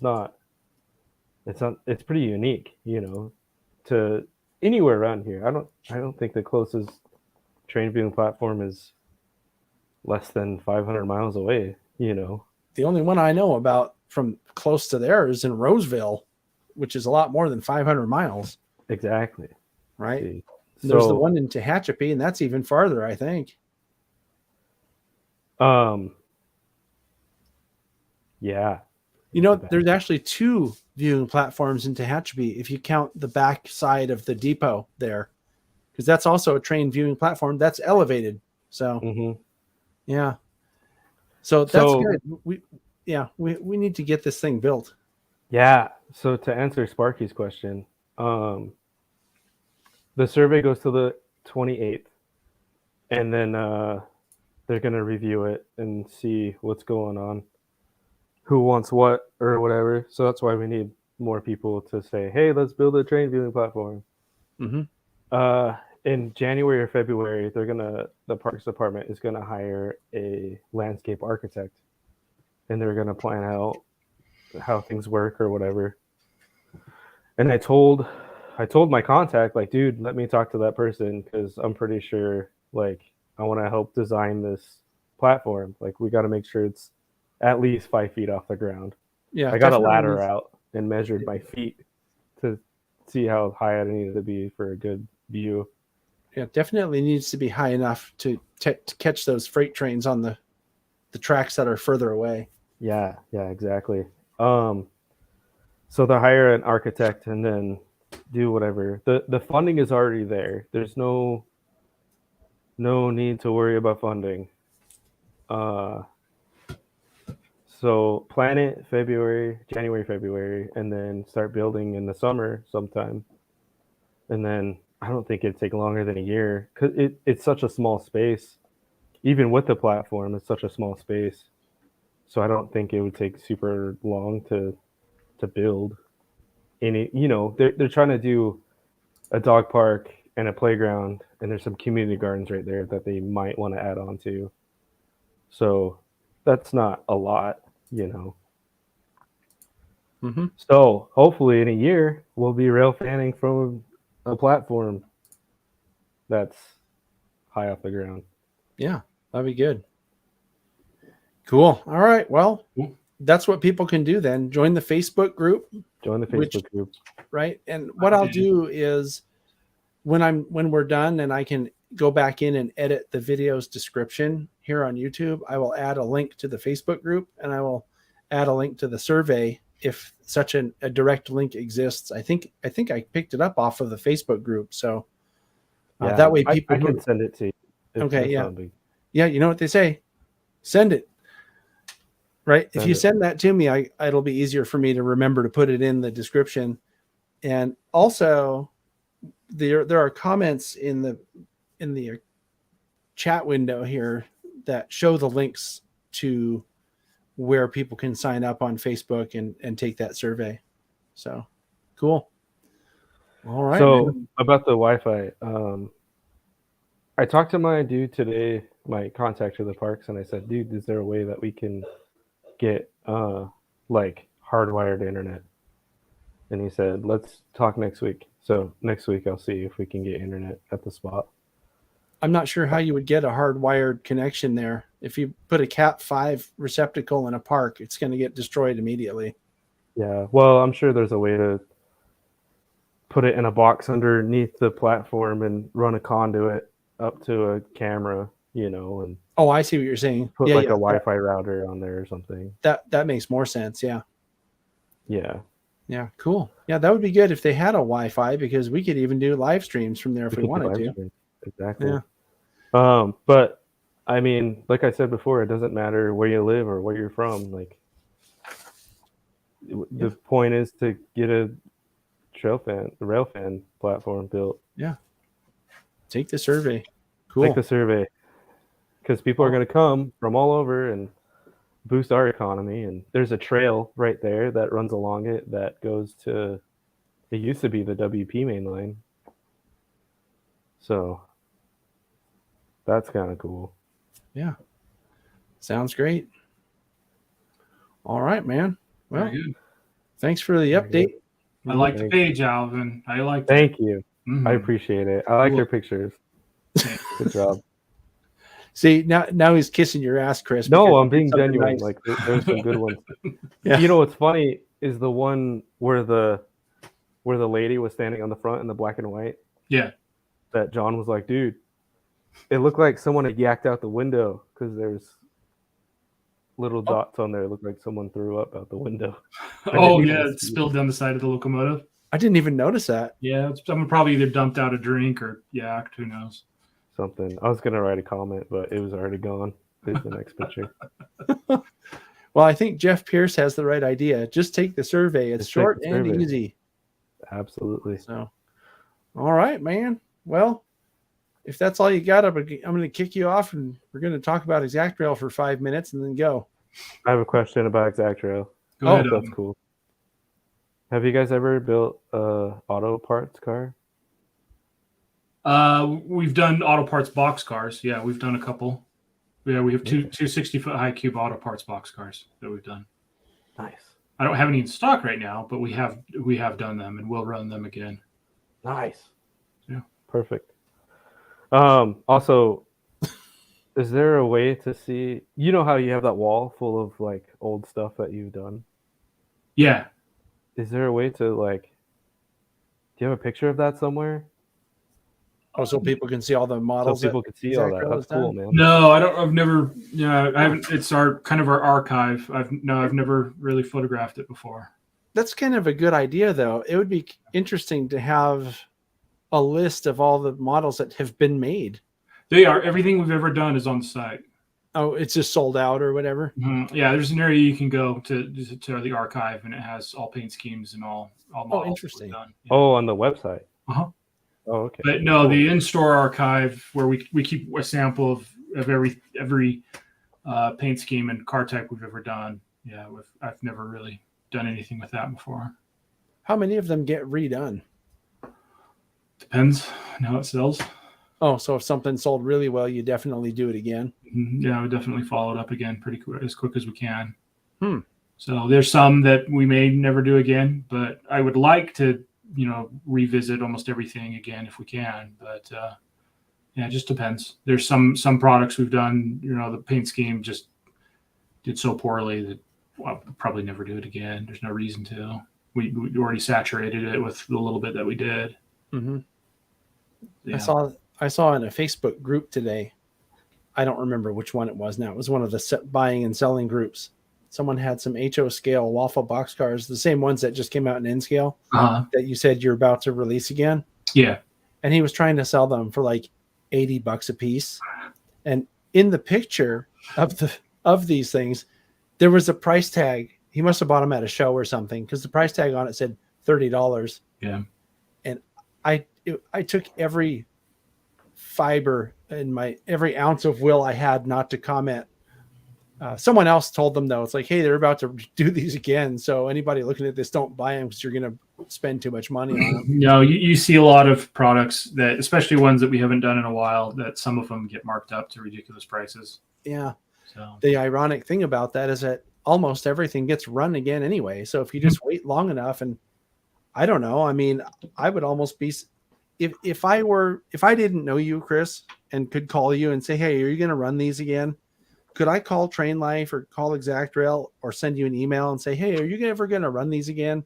pretty unique, to anywhere around here. I don't think the closest train viewing platform is less than 500 miles away, The only one I know about from close to there is in Roseville, which is a lot more than 500 miles. Exactly. Right. See. There's the one in Tehachapi, and that's even farther, I think. Yeah. There's actually 2 viewing platforms in Tehachapi if you count the back side of the depot there, because that's also a train viewing platform that's elevated. So, yeah. So that's good. We need to get this thing built. Yeah. So to answer Sparky's question, the survey goes to the 28th, and then they're going to review it and see what's going on, who wants what or whatever. So that's why we need more people to say, hey, let's build a train viewing platform. In January or February, the Parks Department is going to hire a landscape architect, and they're going to plan out how things work or whatever. And I told my contact, like, dude, let me talk to that person, because I'm pretty sure, like, I want to help design this platform. Like, we got to make sure it's at least 5 feet off the ground. Yeah, I got a ladder out and measured my feet to see how high I needed to be for a good view. Yeah, definitely needs to be high enough to catch those freight trains on the tracks that are further away. Yeah, exactly. So they'll hire an architect and then do whatever. The funding is already there. There's no need to worry about funding. So plan it January, February, and then start building in the summer sometime. And then I don't think it'd take longer than a year, because it's such a small space. Even with the platform, it's such a small space. So I don't think it would take super long to build. They're trying to do a dog park and a playground, and there's some community gardens right there that they might want to add on to. So that's not a lot, So hopefully in a year we'll be rail fanning from a platform that's high off the ground. Yeah, that'd be good. Cool. All right. Well, that's what people can do then. Join the Facebook group. Group. Right. And what I'll do is when we're done and I can go back in and edit the video's description here on YouTube, I will add a link to the Facebook group, and I will add a link to the survey if such a direct link exists. I think I picked it up off of the Facebook group. So that way people I can send it to you. Okay. Yeah. Yeah. You know what they say? Send it. Right. If you send that to me, it'll be easier for me to remember to put it in the description. And also there are comments in the chat window here that show the links to where people can sign up on Facebook and take that survey. So cool. All right. So about the Wi-Fi, I talked to my dude today, my contact to the parks, and I said, dude, is there a way that we can get like hardwired internet? And he said, let's talk next week. So next week I'll see if we can get internet at the spot. I'm not sure how you would get a hardwired connection there. If you put a Cat 5 receptacle in a park, it's going to get destroyed immediately. Yeah, well, I'm sure there's a way to put it in a box underneath the platform and run a conduit up to a camera, and oh, I see what you're saying. Put a Wi-Fi router on there or something. That makes more sense. Yeah. Yeah, cool. Yeah, that would be good if they had a Wi-Fi, because we could even do live streams from there if we wanted to. Exactly. Yeah. But I mean, like I said before, it doesn't matter where you live or where you're from. Like, the point is to get a railfan platform built. Yeah. Take the survey. Cool. Take the survey, because people are going to come from all over and boost our economy. And there's a trail right there that runs along it that goes to, it used to be the WP main line. So that's kind of cool. Yeah. Sounds great. All right, man. Well, thanks for the update. I like the page, Alvin. I like Thank you. Mm-hmm. I appreciate it. I like your pictures. Good job. See, now he's kissing your ass, Chris. No, because I'm being something genuine. nice. Like there's some good ones. Yeah. You know what's funny is the one where the lady was standing on the front in the black and white. Yeah. That John was like, dude, it looked like someone had yacked out the window because there's little dots on there. It looked like someone threw up out the window. Oh yeah, it spilled down the side of the locomotive. I didn't even notice that. Yeah, someone probably either dumped out a drink or yacked. Who knows? Something. I was gonna write a comment, but it was already gone. There's the next picture. Well, I think Jeff Pierce has the right idea. Just take the survey. It's Just take short the and survey. easy. Absolutely. So, all right, man. Well, if that's all you got, I'm going to kick you off, and we're going to talk about ExactRail for 5 minutes and then go. I have a question about ExactRail. Go ahead. That's cool. Have you guys ever built a auto parts car? We've done auto parts box cars. Yeah, we've done a couple. Yeah, we have two 60-foot high cube auto parts box cars that we've done. Nice. I don't have any in stock right now, but we have done them and we'll run them again. Nice. Yeah. Perfect. Also, is there a way to see, you know how you have that wall full of like old stuff that you've done? Yeah. Is there a way to like, do you have a picture of that somewhere? Oh, so people can see all the models. So people can see all that. ExactRail That's has done? cool, man. No, I don't. I've never. Yeah, I haven't. It's our kind of our archive. I've never really photographed it before. That's kind of a good idea, though. It would be interesting to have a list of all the models that have been made. They are. Everything we've ever done is on the site. Oh, it's just sold out or whatever. Mm-hmm. Yeah, there's an area you can go to the archive, and it has all paint schemes and all models interesting. we've done. Yeah. Oh, on the website. Uh-huh. Oh, okay. But no, the in-store archive where we keep a sample of every paint scheme and car type we've ever done. Yeah, I've never really done anything with that before. How many of them get redone? Depends on how it sells. Oh, so if something sold really well, you definitely do it again. Yeah, we definitely follow it up again pretty quick, as quick as we can. So there's some that we may never do again, but I would like to, revisit almost everything again if we can. But yeah, it just depends. There's some products we've done, the paint scheme just did so poorly that we'll probably never do it again. There's no reason to. We already saturated it with the little bit that we did. Mm-hmm. Yeah. I saw in a Facebook group today. I don't remember which one it was now. It was one of the buying and selling groups. Someone had some HO scale waffle boxcars, the same ones that just came out in N scale that you said you're about to release again. Yeah. And he was trying to sell them for like $80 a piece. And in the picture of these things, there was a price tag. He must have bought them at a show or something because the price tag on it said $30. Yeah. And I took every fiber and every ounce of will I had not to comment. Someone else told them though, it's like, hey, they're about to do these again. So anybody looking at this, don't buy them because you're going to spend too much money on them. No, you see a lot of products that, especially ones that we haven't done in a while, that some of them get marked up to ridiculous prices. Yeah. So the ironic thing about that is that almost everything gets run again anyway. So if you just wait long enough, and I don't know, I mean, I would almost be, if I didn't know you, Chris, and could call you and say, hey, are you going to run these again? Could I call Train Life or call ExactRail or send you an email and say, hey, are you ever going to run these again?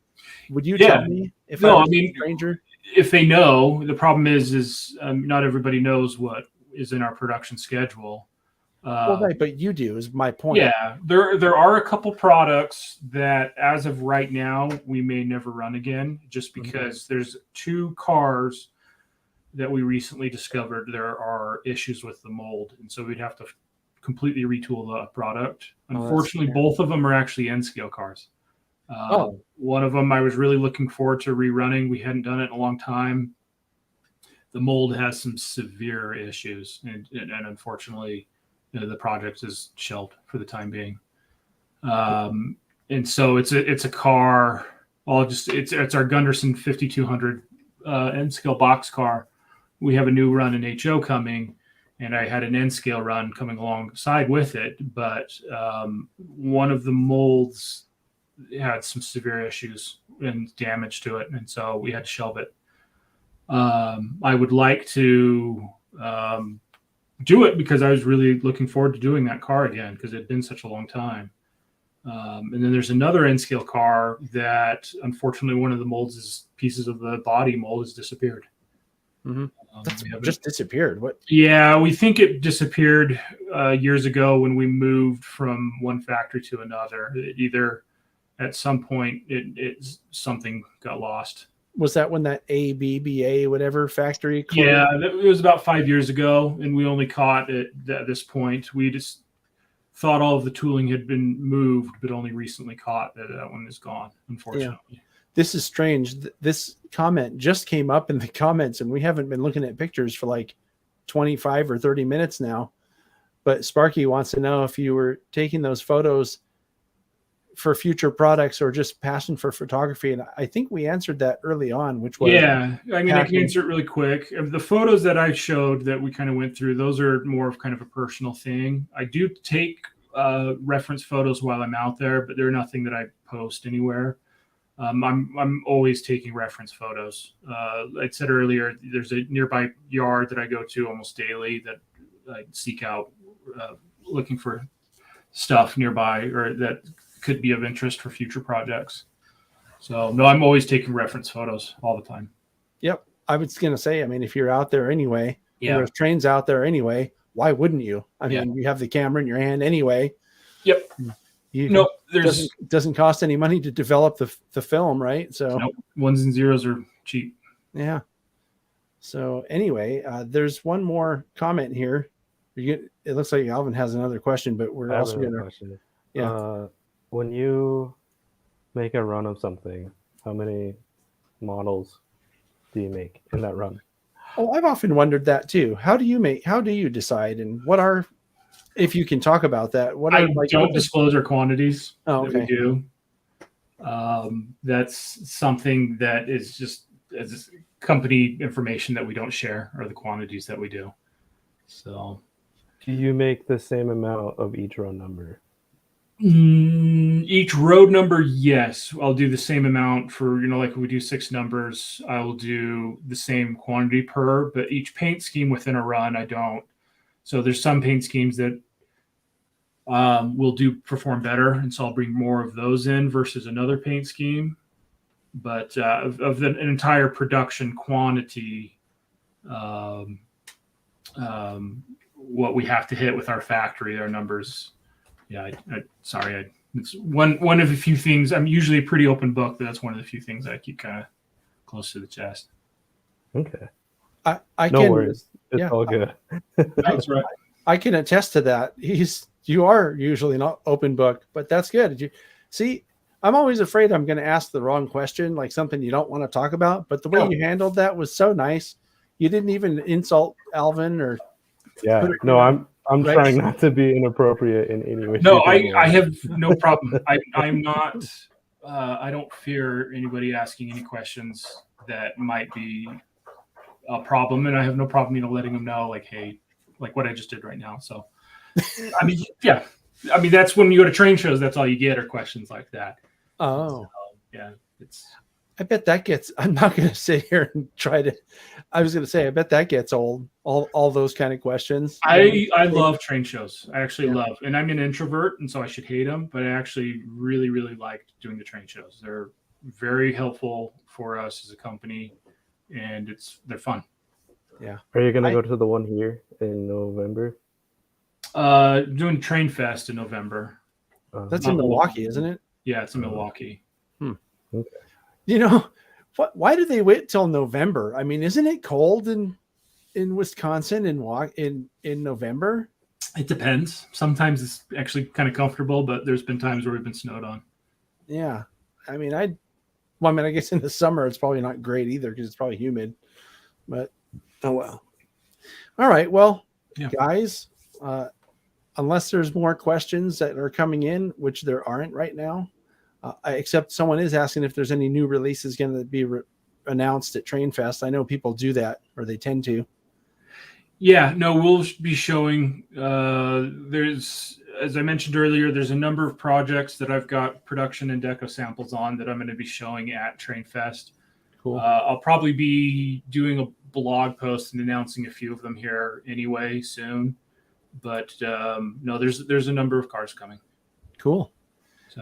Would you tell me if I was a stranger? If they know, the problem is not everybody knows what is in our production schedule. Well, right, but you do is my point. Yeah, there are a couple products that as of right now, we may never run again just because there's 2 cars that we recently discovered there are issues with the mold. And so we'd have to completely retool the product. Unfortunately, both of them are actually N-scale cars. One of them I was really looking forward to rerunning. We hadn't done it in a long time. The mold has some severe issues, and unfortunately, the project is shelved for the time being. And so it's a car. It's our Gunderson 5200 N-scale box car. We have a new run in HO coming. And I had an N-scale run coming alongside with it, but one of the molds had some severe issues and damage to it, and so we had to shelve it. I would like to do it because I was really looking forward to doing that car again because it had been such a long time. And then there's another N-scale car that unfortunately one of the pieces of the body mold has disappeared. Mm-hmm. Just disappeared. What? Yeah, we think it disappeared years ago when we moved from one factory to another. Either at some point something got lost. Was that when that ABBA whatever factory closed? Yeah, it was about 5 years ago, and we only caught it at this point. We just thought all of the tooling had been moved, but only recently caught that one is gone, unfortunately. Yeah. This is strange. This comment just came up in the comments, and we haven't been looking at pictures for like 25 or 30 minutes now. But Sparky wants to know if you were taking those photos for future products or just passion for photography. And I think we answered that early on, which was... Yeah, I mean, I can answer it really quick. The photos that I showed that we kind of went through, those are more of kind of a personal thing. I do take reference photos while I'm out there, but they're nothing that I post anywhere. I'm always taking reference photos. I said earlier, there's a nearby yard that I go to almost daily that I seek out looking for stuff nearby or that could be of interest for future projects. So no, I'm always taking reference photos all the time. Yep. I was going to say, I mean, if you're out there anyway, there's trains out there anyway, why wouldn't you? I mean, you have the camera in your hand anyway. Yep. Doesn't cost any money to develop the film, right? So ones and zeros are cheap. Yeah. So anyway, there's one more comment here. It looks like Alvin has another question, but we're also going to. Yeah. When you make a run of something, how many models do you make in that run? Oh, I've often wondered that too. How do you decide, and what are, if you can talk about that, I don't disclose our quantities that we do. That's something that is just as company information that we don't share, or the quantities that we do. So, do you make the same amount of each row number? Each road number, yes. I'll do the same amount for, like we do 6 numbers, I will do the same quantity per, but each paint scheme within a run, I don't. So there's some paint schemes that will perform better, and so I'll bring more of those in versus another paint scheme. But of an entire production quantity, what we have to hit with our factory, our numbers. Yeah, it's one of the few things. I'm usually a pretty open book, but that's one of the few things I keep kind of close to the chest. Okay. No worries. It's all good. That's right. I can attest to that. You are usually not open book, but that's good. I'm always afraid I'm going to ask the wrong question, like something you don't want to talk about. But the way you handled that was so nice. You didn't even insult Alvin or. Yeah. No, I'm right. Trying not to be inappropriate in any way. No, I have no problem. I'm not. I don't fear anybody asking any questions that might be a problem, and I have no problem, letting them know, like, hey, like what I just did right now. So, I mean, yeah, I mean that's when you go to train shows. That's all you get are questions like that. Oh, so, yeah, it's. I bet that gets. I'm not going to sit here and try to. I was going to say, I bet that gets old. All those kind of questions. I love train shows. I actually love, and I'm an introvert, and so I should hate them. But I actually really, really like doing the train shows. They're very helpful for us as a company, and they're fun. Yeah. Are you going to go to the one here in November? Doing Train Fest in November. That's in Milwaukee, isn't it? Yeah, it's in Milwaukee. Okay. Why do they wait till November? I mean, isn't it cold in Wisconsin in November? It depends. Sometimes it's actually kind of comfortable, but there's been times where we've been snowed on. Yeah. I mean, I guess in the summer it's probably not great either because it's probably humid. But oh well. All right. Well, guys, unless there's more questions that are coming in, which there aren't right now. Except someone is asking if there's any new releases going to be announced at Train Fest. I know people do that, or they tend to. Yeah, no, we'll be showing. There's, as I mentioned earlier, there's a number of projects that I've got production and deco samples on that I'm going to be showing at Train Fest. Cool. I'll probably be doing a blog post and announcing a few of them here anyway soon. But no, there's a number of cars coming. Cool.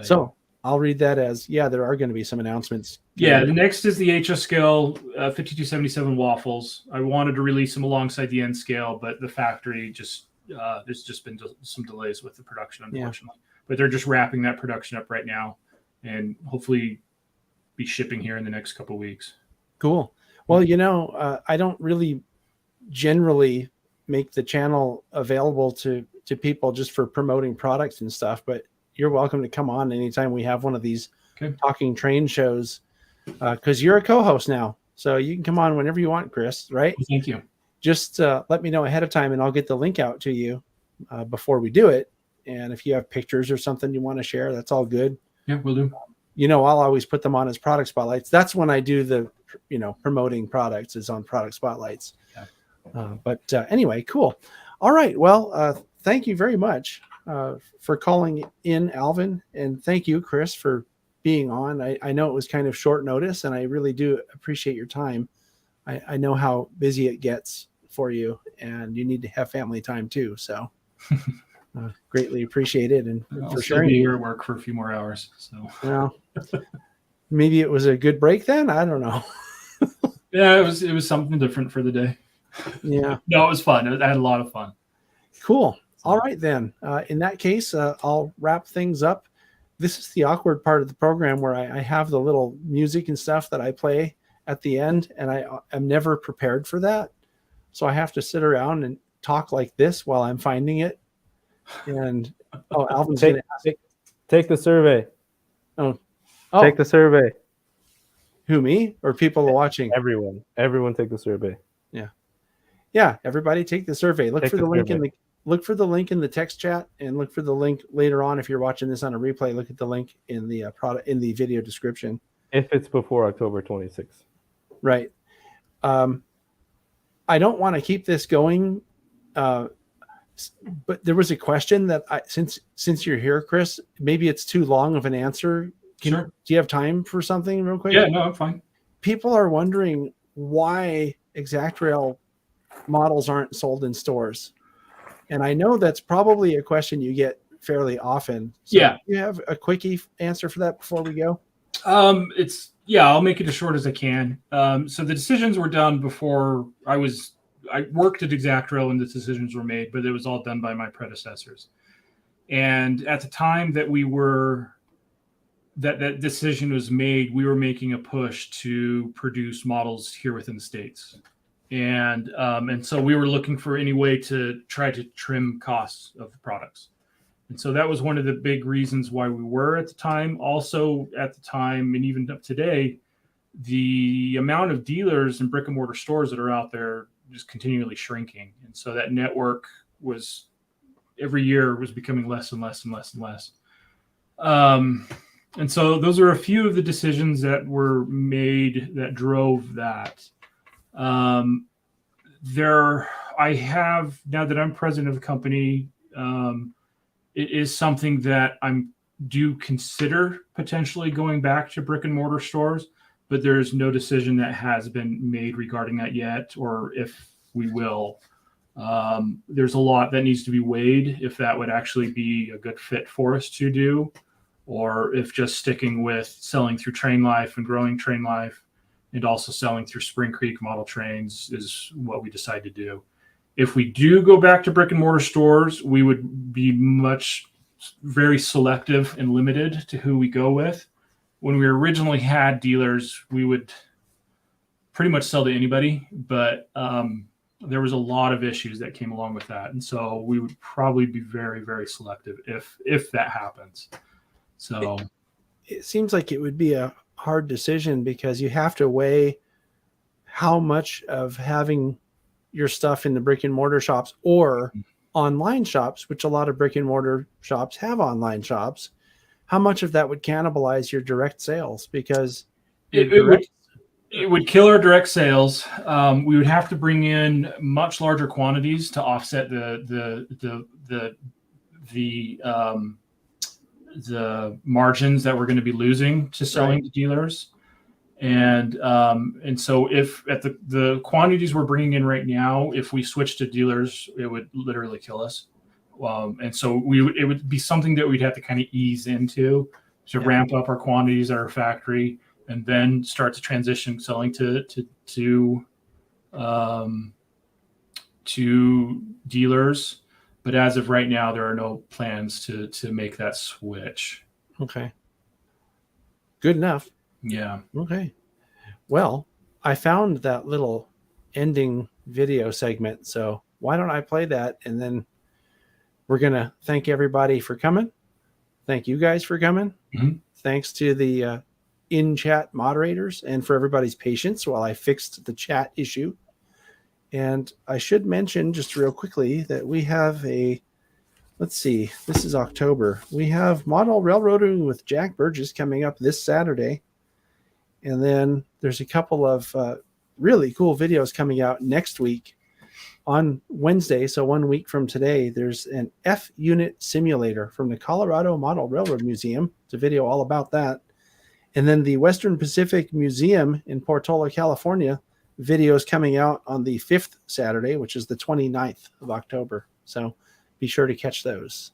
So I'll read that as, there are going to be some announcements. Yeah, the next is the HS scale 5277 waffles. I wanted to release them alongside the N scale, but the factory there's just been some delays with the production, unfortunately. But they're just wrapping that production up right now, and hopefully be shipping here in the next couple of weeks. Cool. Well, I don't really generally make the channel available to people just for promoting products and stuff, but you're welcome to come on anytime we have one of these talking train shows, because you're a co-host now, so you can come on whenever you want, Chris. Right? Well, thank you. Just let me know ahead of time, and I'll get the link out to you before we do it. And if you have pictures or something you want to share, that's all good. Yeah, we'll do. I'll always put them on as product spotlights. That's when I do the, promoting products is on product spotlights. But anyway, cool. All right. Well, thank you very much for calling in, Alvin. And thank you, Chris, for being on. I know it was kind of short notice, and I really do appreciate your time. I know how busy it gets for you, and you need to have family time too. So greatly appreciate it. And I'll for still sharing. be here at work for a few more hours. So maybe it was a good break then. I don't know. Yeah, it was something different for the day. Yeah. No, it was fun. I had a lot of fun. Cool. All right, then. In that case, I'll wrap things up. This is the awkward part of the program where I have the little music and stuff that I play at the end, and I am never prepared for that. So I have to sit around and talk like this while I'm finding it. And Alvin's going to take the survey. Oh, take the survey. Who, me or people watching? Everyone take the survey. Yeah. Everybody take the survey. Look for the link in the text chat, and look for the link later on. If you're watching this on a replay, look at the link in the in the video description. If it's before October 26th. Right. I don't want to keep this going. But there was a question that since you're here, Chris, maybe it's too long of an answer. Sure. Do you have time for something real quick? Yeah, no, I'm fine. People are wondering why ExactRail models aren't sold in stores. And I know that's probably a question you get fairly often. So Yeah. Do you have a quickie answer for that before we go? I'll make it as short as I can. So the decisions were done before I worked at ExactRail when the decisions were made, but it was all done by my predecessors. And at the time that that decision was made, we were making a push to produce models here within the States. And so we were looking for any way to try to trim costs of the products. And so that was one of the big reasons why we were at the time. Also at the time, and even up today, the amount of dealers and brick and mortar stores that are out there just continually shrinking. And so that network was every year was becoming less and less and less and less. And so those are a few of the decisions that were made that drove that. I have, now that I'm president of the company, it is something that do consider potentially going back to brick and mortar stores, but there's no decision that has been made regarding that yet, or if we will. There's a lot that needs to be weighed if that would actually be a good fit for us to do, or if just sticking with selling through Train Life and growing Train Life and also selling through Spring Creek model trains is what we decide to do. If we do go back to brick and mortar stores, we would be very selective and limited to who we go with. When we originally had dealers, we would pretty much sell to anybody, but there was a lot of issues that came along with that. And so we would probably be very, very selective if that happens. So it seems like it would be a hard decision because you have to weigh how much of having your stuff in the brick and mortar shops or online shops, which a lot of brick and mortar shops have online shops, how much of that would cannibalize your direct sales? Because it would kill our direct sales. We would have to bring in much larger quantities to offset the margins that we're going to be losing to selling to dealers. And so if at the quantities we're bringing in right now, if we switch to dealers, it would literally kill us. And so it would be something that we'd have to kind of ease into to ramp up our quantities at our factory, and then start to transition selling to dealers. But as of right now, there are no plans to make that switch. Okay. Good enough. Yeah. Okay. Well, I found that little ending video segment, so why don't I play that, and then we're going to thank everybody for coming. Thank you guys for coming. Mm-hmm. Thanks to the in-chat moderators and for everybody's patience while I fixed the chat issue. And I should mention just real quickly that we have let's see, this is October. We have Model Railroading with Jack Burgess coming up this Saturday. And then there's a couple of really cool videos coming out next week on Wednesday. So 1 week from today, there's an F-unit simulator from the Colorado Model Railroad Museum. It's a video all about that. And then the Western Pacific Museum in Portola, California, videos coming out on the 5th Saturday, which is the 29th of October. So be sure to catch those.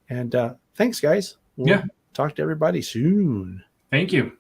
And thanks, guys. We'll talk to everybody soon. Thank you.